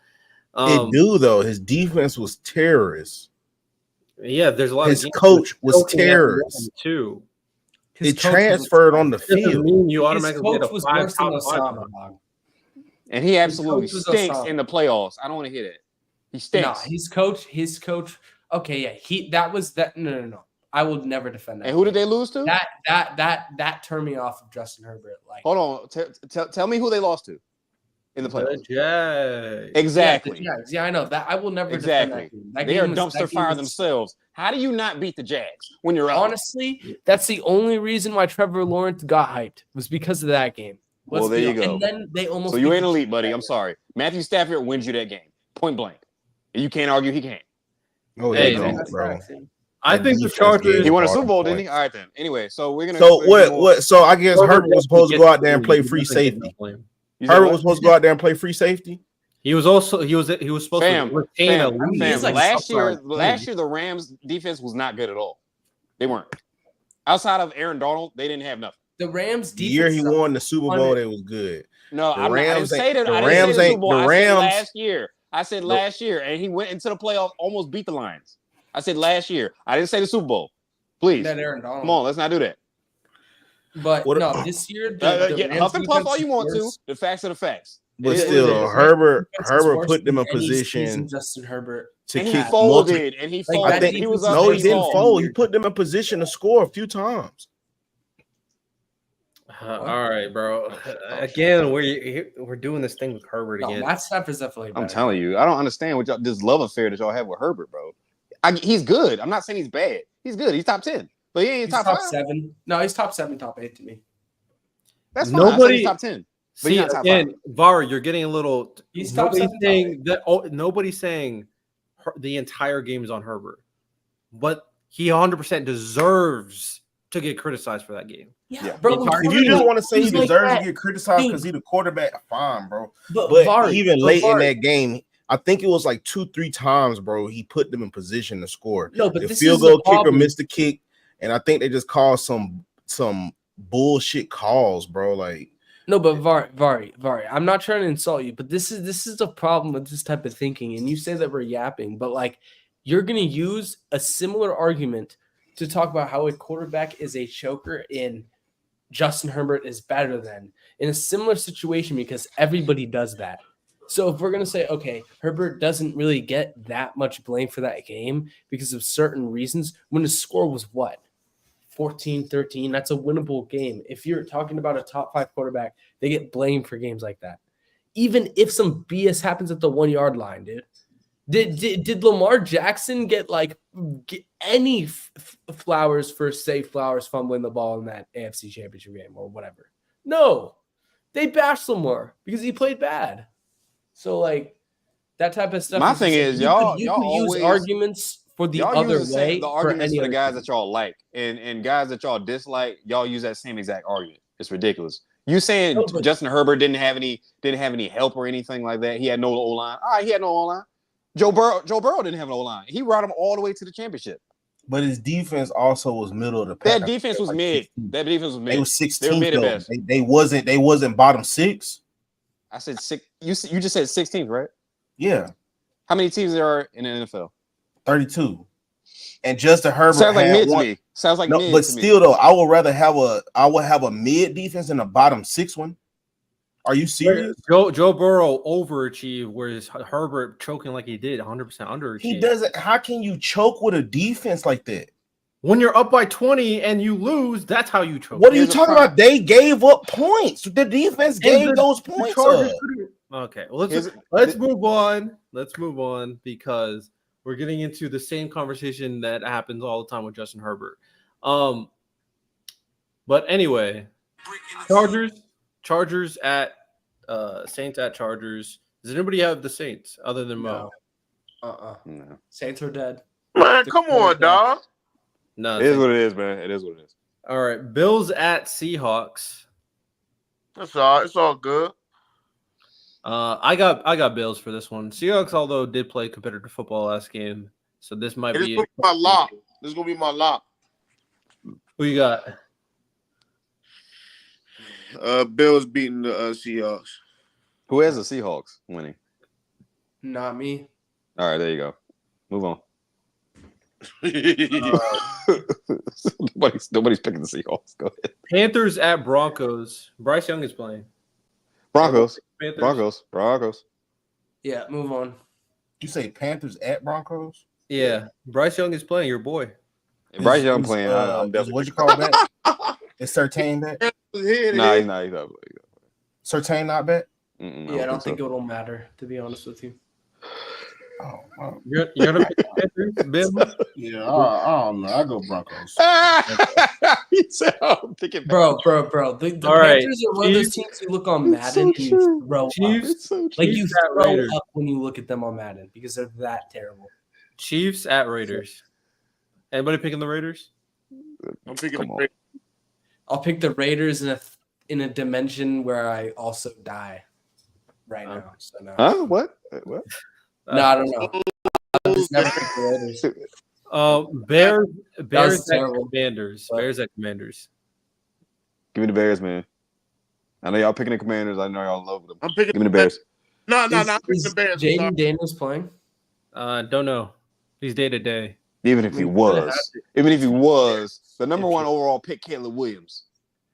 It do though. His defense was terrorist. Yeah, there's a lot His of coach was terrorist too. It transferred on the Doesn't field. mean you His automatically get coach a was 5 worse than top 5 Osama, dog. And he absolutely coach was stinks Osama. in the playoffs. I don't want to hear that. He stinks. No, his coach. Okay, yeah, that was that. No. I will never defend that. And who did they lose to? That turned me off of Justin Herbert. Like, hold on, tell me who they lost to in the playoffs. Jags. Exactly. Yeah, the Jags. Yeah, I know that. I will never Exactly. defend that game. That They game are was- that dumpster game fire was- themselves. How do you not beat the Jags when you're up? Honestly, that's the only reason why Trevor Lawrence got hyped was because of that game. Well, there you go. And then they almost. So you beat ain't the elite, Chiefs buddy. that I'm year. sorry. Matthew Stafford wins you that game, point blank. And you can't argue he can't. Oh, Hey, they man, don't, That's bro. facts, yeah. I That think the defense Chargers. gave He won a all Super the Bowl, didn't he? points. All right then. Anyway, so we're gonna. So we're gonna what? So I guess Herbert was supposed to go out there and play He free doesn't get safety. enough blame. You said Herbert what? was supposed to go out there and play free safety. He was supposed to retain a lead. he's like last sometimes year the Rams defense was not good at all. They weren't. Outside of Aaron Donald, they didn't have nothing. The Rams The defense. year he is won the Super Bowl, 100. they was good. No, The I didn't Rams say ain't- that. the I didn't say Rams the ain't- Super Bowl. the I said Rams- last year. I said last year, and he went into the playoffs, almost beat the Lions. I said last year. I didn't say the Super Bowl. Please, That Aaron Donald. come on, let's not do that. But What- no, this year the Rams Huff and puff defense all you want was to. The facts are the facts. But It is still, what it though, is. Herbert worse put them than in any position season Justin Herbert. to And he keep folded. And he Like, folded. that He was defense up. No, was and he very didn't folded. fold. He put them in position to score a few times. All right, bro. Again, we're doing this thing with Herbert No, again. Matt Stafford's definitely better. I'm telling you, I don't understand what y'all this love affair that y'all have with Herbert, bro. He's good. I'm not saying he's bad. He's good. He's top 10, but he ain't He's top top 5. 7. No, he's top 7, top 8 to me. That's fine. I said Nobody- he's top 10. But See, he's not top again, Var, you're getting a little. He's top nobody's 7, top saying that. Nobody's saying the entire game is on Herbert, but he 100% deserves to get criticized for that game. Yeah. Bro. If you just want to say he He's like deserves that. to get criticized Dude. because he's the quarterback, fine, bro. But But Vari, even but late in Vari- that game, I think it was like 2-3 times, bro. He put them in position to score. No, but The this field is the goal kicker problem. missed the kick, and I think they just called some bullshit calls, bro. Like, No, but Vari. I'm not trying to insult you, but this is the problem with this type of thinking. And you say that we're yapping, but like you're gonna use a similar argument to talk about how a quarterback is a choker in Justin Herbert is better than in a similar situation because everybody does that. So if we're gonna say, okay, Herbert doesn't really get that much blame for that game because of certain reasons, when the score was what? 14-13, that's a winnable game. If you're talking about a top 5 quarterback, they get blamed for games like that. Even if some BS happens at the 1-yard line, dude. Did Lamar Jackson get any flowers for Flowers fumbling the ball in that AFC Championship game or whatever? No. They bashed Lamar because he played bad. So like that type of stuff. My thing is, y'all use always arguments for the y'all other use way. the arguments for the other guys team. that y'all like and guys that y'all dislike. Y'all use that same exact argument. It's ridiculous. You saying No, but- Justin Herbert didn't have any help or anything like that? He had no O line. All right, he had no O line. Joe Burrow didn't have an O line. He brought him all the way to the championship. but his defense also was middle of the pack. That defense was Like mid. 16th. That defense was mid. They was 16th. They were mid at though. best. They wasn't bottom 6. I said 6. You just said 16th, right? Yeah, How many teams there are in the NFL? 32. And Justin Herbert Sounds like had mid one. to me. Sounds like No, mid but to me. still though, I would have a mid defense than a bottom 6 one. Are you serious? Joe Burrow overachieved, whereas Herbert choking like he did, 100% underachieved. He doesn't. How can you choke with a defense like that? When you're up by 20 and you lose, that's how you choke. What are you Here's a talking problem. about? They gave up points. The defense gave those points up. Okay, well, Here's- let's move on. Let's move on because we're getting into the same conversation that happens all the time with Justin Herbert. But anyway, Chargers at Saints at Chargers. Does anybody have the Saints other than Mo? No. No. Saints are dead. Man, come on, dog. No, It is what it is, man. It is what it is. All right, Bills at Seahawks. That's all right. It's all good. I got Bills for this one. Seahawks, although did play competitive football last game, so this might This is be gonna be my lock. This is gonna be my lock. Who you got? Bills beating the Seahawks. Who has the Seahawks winning? Not me. All right, there you go. Move on. Nobody's picking the Seahawks. Go ahead. Panthers at Broncos. Bryce Young is playing. Broncos. Panthers. Broncos. Yeah, move on. You say Panthers at Broncos? Yeah, Bryce Young is playing. Your boy. If Bryce Young playing, I'm definitely. What you call that? Is Certain that? Nah, he's not. Certain not bet? I don't think it'll matter, to be honest with you. Oh, wow. You're gonna pick the Panthers, Ben? Yeah, I don't know. I go Broncos. He said, I'm picking Bro. The All Panthers right. are one of those teams you look on Madden and you throw up. Chiefs, Like you Chiefs at throw Raiders. up when you look at them on Madden because they're that terrible. Chiefs at Raiders. Anybody picking the Raiders? I'm picking Come the on. Raiders. I'll pick the Raiders in a dimension where I also die right now. So no. Huh? What? No, I don't know. I'll just never pick the Raiders. Bears at terrible. Commanders. Bears at Commanders. Give me the Bears, man. I know y'all picking the Commanders. I know y'all love them. I'm picking. Give me the Bears. No. I'm picking Is the Bears. Jaden Daniels playing? Don't know. He's day to day. Even if he was, the number one overall pick, Caleb Williams.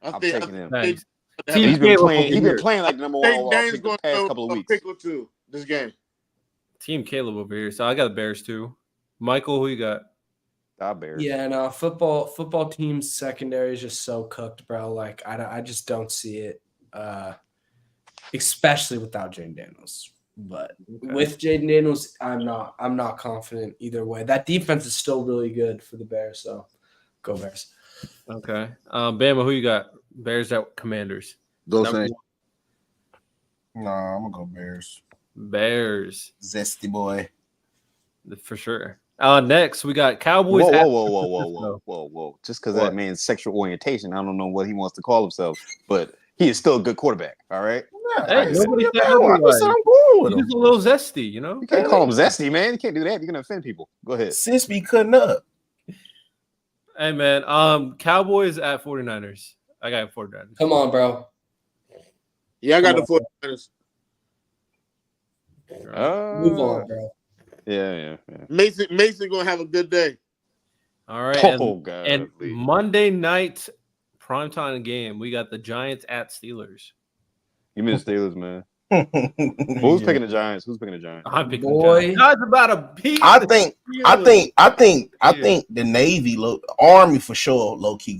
I'm taking him. Nice. He's been playing like the number one overall Dane's pick the going past to couple of weeks. pick or two this game. Team Caleb over here. So I got the Bears too. Michael, who you got? Bears. Yeah, no. Football team's secondary is just so cooked, bro. Like I just don't see it, especially without Jaden Daniels. But with Jaden Daniels, I'm not confident either way. That defense is still really good for the Bears, so go Bears. Okay. Bama, who you got? Bears at Commanders. Go Number Saints. Nah, I'm gonna go Bears. Bears. Zesty boy. For sure. Next, we got Cowboys. Whoa. Just because that man's sexual orientation, I don't know what he wants to call himself, but he is still a good quarterback. All right. Hey, nobody said I'm going with him. He's a little zesty, you know? You can't call him zesty, man. You can't do that. You're gonna offend people. Go ahead. Sis be cutting up. Hey, man. Cowboys at 49ers. I got 49ers. Come on, bro. Yeah, I got the 49ers. Move on, bro. Yeah. Mason gonna have a good day. All right. God. And Monday night primetime game, we got the Giants at Steelers. Give me the Steelers, man. Who's picking the Giants? Who's picking the Giants? I'm picking Boy. the Giants. God's about to beat I the think Steelers. the Navy, Army for sure, low key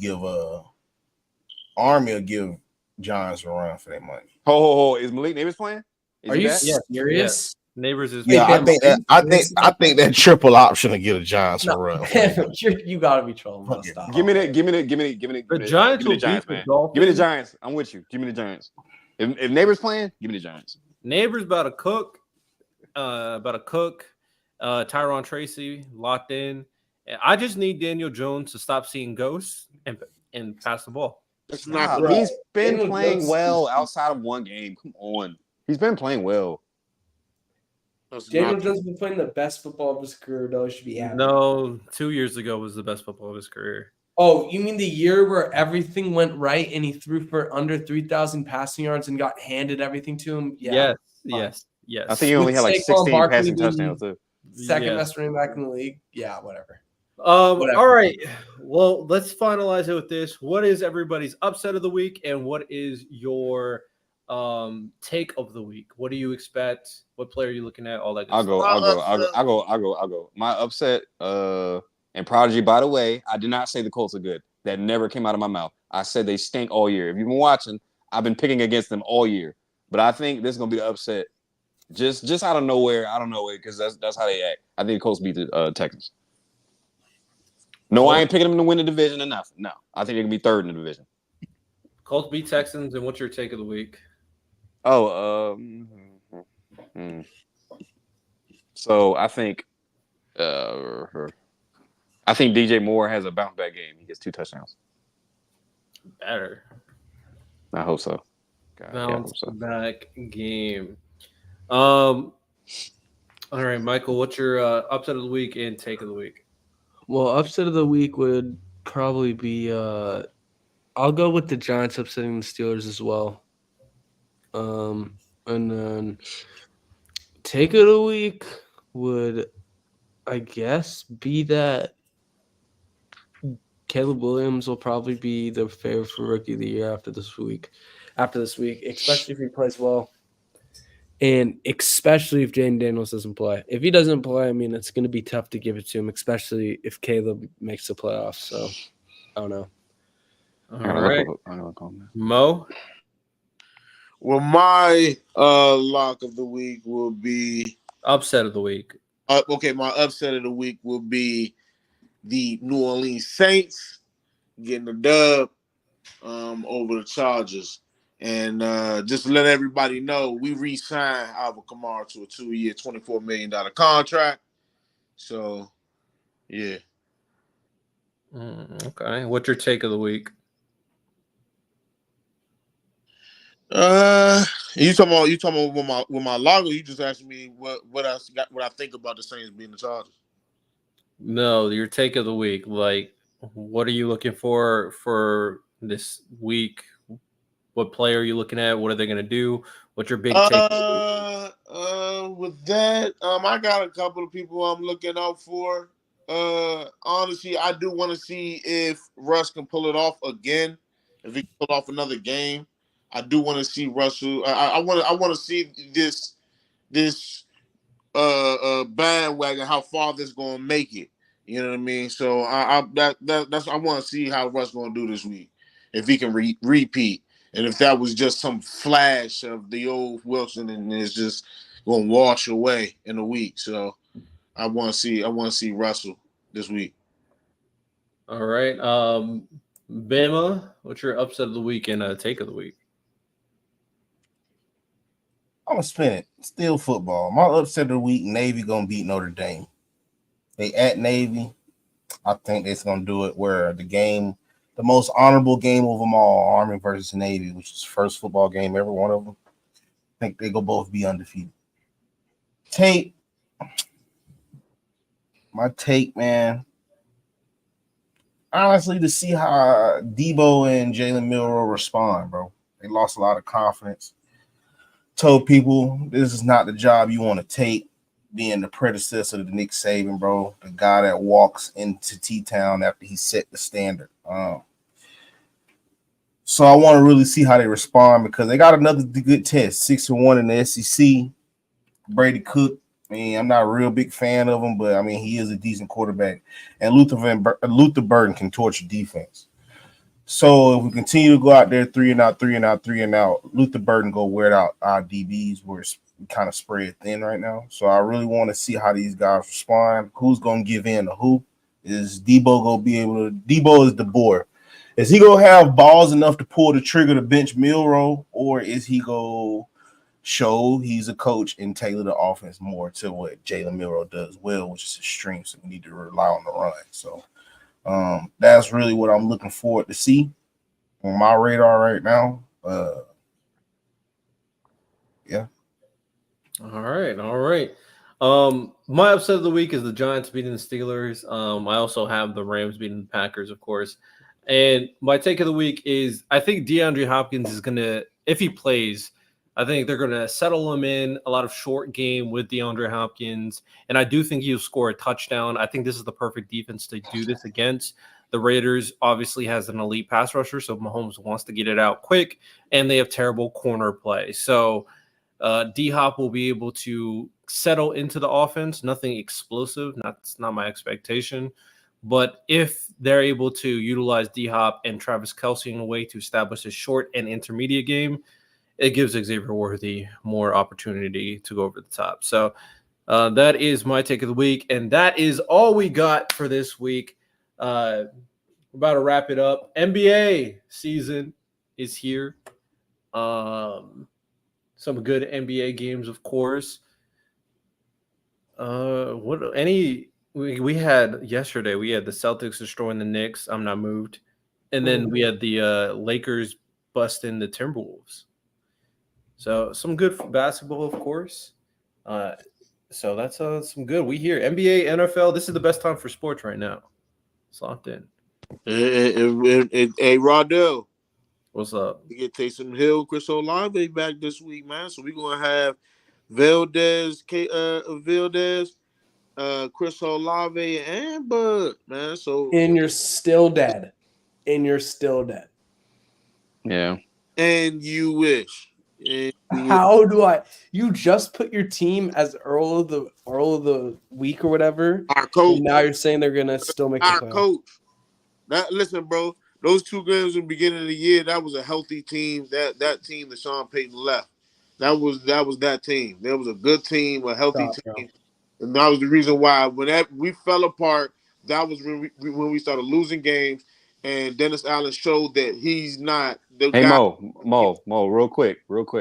Army will give Giants a run for that money. Ho. Is Malik Neighbors playing? Is Are he you back? serious? Neighbors is Yeah, I Bama. think that triple option will give the Giants a run. You gotta be trolling. Bro. Stop. Give me the Giants will Giants, beat the man. Dolphins. Give me the Giants. I'm with you. Give me the Giants. If Neighbors playing, give me the Giants. Neighbors about to cook. Tyron Tracy locked in. And I just need Daniel Jones to stop seeing ghosts and pass the ball. That's not right. He's been Daniel playing Jones- well outside of one game. Come on. He's been playing well. That's Daniel not Jones has been playing the best football of his career, though. He should be happy. No, 2 years ago was the best football of his career. Oh, you mean the year where everything went right and he threw for under 3,000 passing yards and got handed everything to him? Yeah. Yes. I think he only had like Saquon 16 Barkley passing being touchdowns too. Second Yeah. best running back in the league. Yeah, whatever. All right. Well, let's finalize it with this. What is everybody's upset of the week, and what is your take of the week? What do you expect? What player are you looking at? All that good I'll stuff. go. My upset, and Prodigy, by the way, I did not say the Colts are good. That never came out of my mouth. I said they stink all year. If you've been watching, I've been picking against them all year. But I think this is gonna be the upset. Just out of nowhere, because that's how they act. I think the Colts beat the Texans. No, I ain't picking them to win the division or nothing. No, I think they're gonna be third in the division. Colts beat Texans, and what's your take of the week? So I think DJ Moore has a bounce back game. He gets 2 touchdowns. Better. I hope so. God, yeah, I Bounce hope so. back game. All right, Michael, what's your upset of the week and take of the week? Well, upset of the week would probably be I'll go with the Giants upsetting the Steelers as well. And then take of the week would, I guess, be that Caleb Williams will probably be the favorite for Rookie of the Year after this week, especially if he plays well. And especially if Jaden Daniels doesn't play. If he doesn't play, I mean, it's going to be tough to give it to him, especially if Caleb makes the playoffs. So, I don't know. All right. I'm gonna call him. Mo? Well, my lock of the week will be Upset of the week. okay. My upset of the week will be the New Orleans Saints getting the dub over the Chargers. And just to let everybody know, we re-signed Alvin Kamara to a 2-year, $24 million contract. So, yeah. Okay. What's your take of the week? You talking about with my logo? You just asked me what I think about the Saints being the Chargers. No, your take of the week. Like, what are you looking for this week? What player are you looking at? What are they going to do? What's your big take? With that, I got a couple of people I'm looking out for. Honestly, I do want to see if Russ can pull it off again. If he can pull off another game, I do want to see Russell. I want to see this bandwagon, how far this gonna make it. You know what I mean? So that's I want to see how Russ gonna do this week, if he can repeat, and if that was just some flash of the old Wilson and it's just gonna wash away in a week. So I want to see Russell this week. All right. Bama, what's your upset of the week and take of the week? I'm gonna spin it. Still football. My upset of the week: Navy gonna beat Notre Dame. They at Navy. I think they're gonna do it where the most honorable game of them all, Army versus Navy, which is the first football game ever, one of them. I think they go both be undefeated. My take, man. Honestly, to see how Debo and Jalen Milroe respond, bro. They lost a lot of confidence. Told people this is not the job you want to take, being the predecessor to Nick Saban, bro. The guy that walks into T-Town after he set the standard. So I want to really see how they respond because they got another good test, 6-1 in the SEC. Brady Cook. I mean, I'm not a real big fan of him, but I mean, he is a decent quarterback. And Luther Burden can torch defense. So if we continue to go out there 3-and-out, Luther Burden go wear out our DBs where it's kind of spread thin right now. So I really want to see how these guys respond. Who's going to give in to who? Is Debo going to be able to – Debo is the boy. Is he going to have balls enough to pull the trigger to bench Milroe, or is he going to show he's a coach and tailor the offense more to what Jalen Milroe does well, which is his strength, so we need to rely on the run. So that's really what I'm looking forward to see on my radar right now. Yeah. All right. My upset of the week is the Giants beating the Steelers. I also have the Rams beating the Packers, of course. And my take of the week is I think DeAndre Hopkins is going to, if he plays, I think they're going to settle him in a lot of short game with DeAndre Hopkins. And I do think he'll score a touchdown. I think this is the perfect defense to do this against. The Raiders obviously has an elite pass rusher, so Mahomes wants to get it out quick, and they have terrible corner play. So D-Hop will be able to settle into the offense. Nothing explosive. That's not my expectation. But if they're able to utilize D-Hop and Travis Kelce in a way to establish a short and intermediate game, it gives Xavier Worthy more opportunity to go over the top. So that is my take of the week, and that is all we got for this week. We're about to wrap it up. NBA season is here. Some good NBA games, of course. We had yesterday. We had the Celtics destroying the Knicks. I'm not moved. And then we had the Lakers busting the Timberwolves. So some good basketball, of course. So that's some good. We hear NBA, NFL. This is the best time for sports right now. It's locked in. Hey, Rodell. What's up? We get Taysom Hill, Chris Olave back this week, man. So we're gonna have Valdez, Chris Olave, and Bud, man. So And you're still dead. Yeah. and you wish. And you wish. How do I? You just put your team as Earl of the week or whatever. Our coach. And now you're saying they're gonna still make the Our playoffs. coach. Listen, bro. Those 2 games in the beginning of the year, that was a healthy team. That team that Sean Payton left, that was that team. There was a good team, a healthy Stop, team, and that was the reason why when we fell apart. That was when we started losing games, and Dennis Allen showed that he's not the Hey guy. Mo, real quick.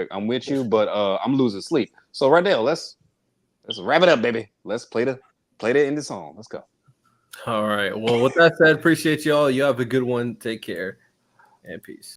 I'm with you, but I'm losing sleep. So right there, let's wrap it up, baby. Let's play the end of song. Let's go. All right. Well, with that said, appreciate y'all. You have a good one. Take care and peace.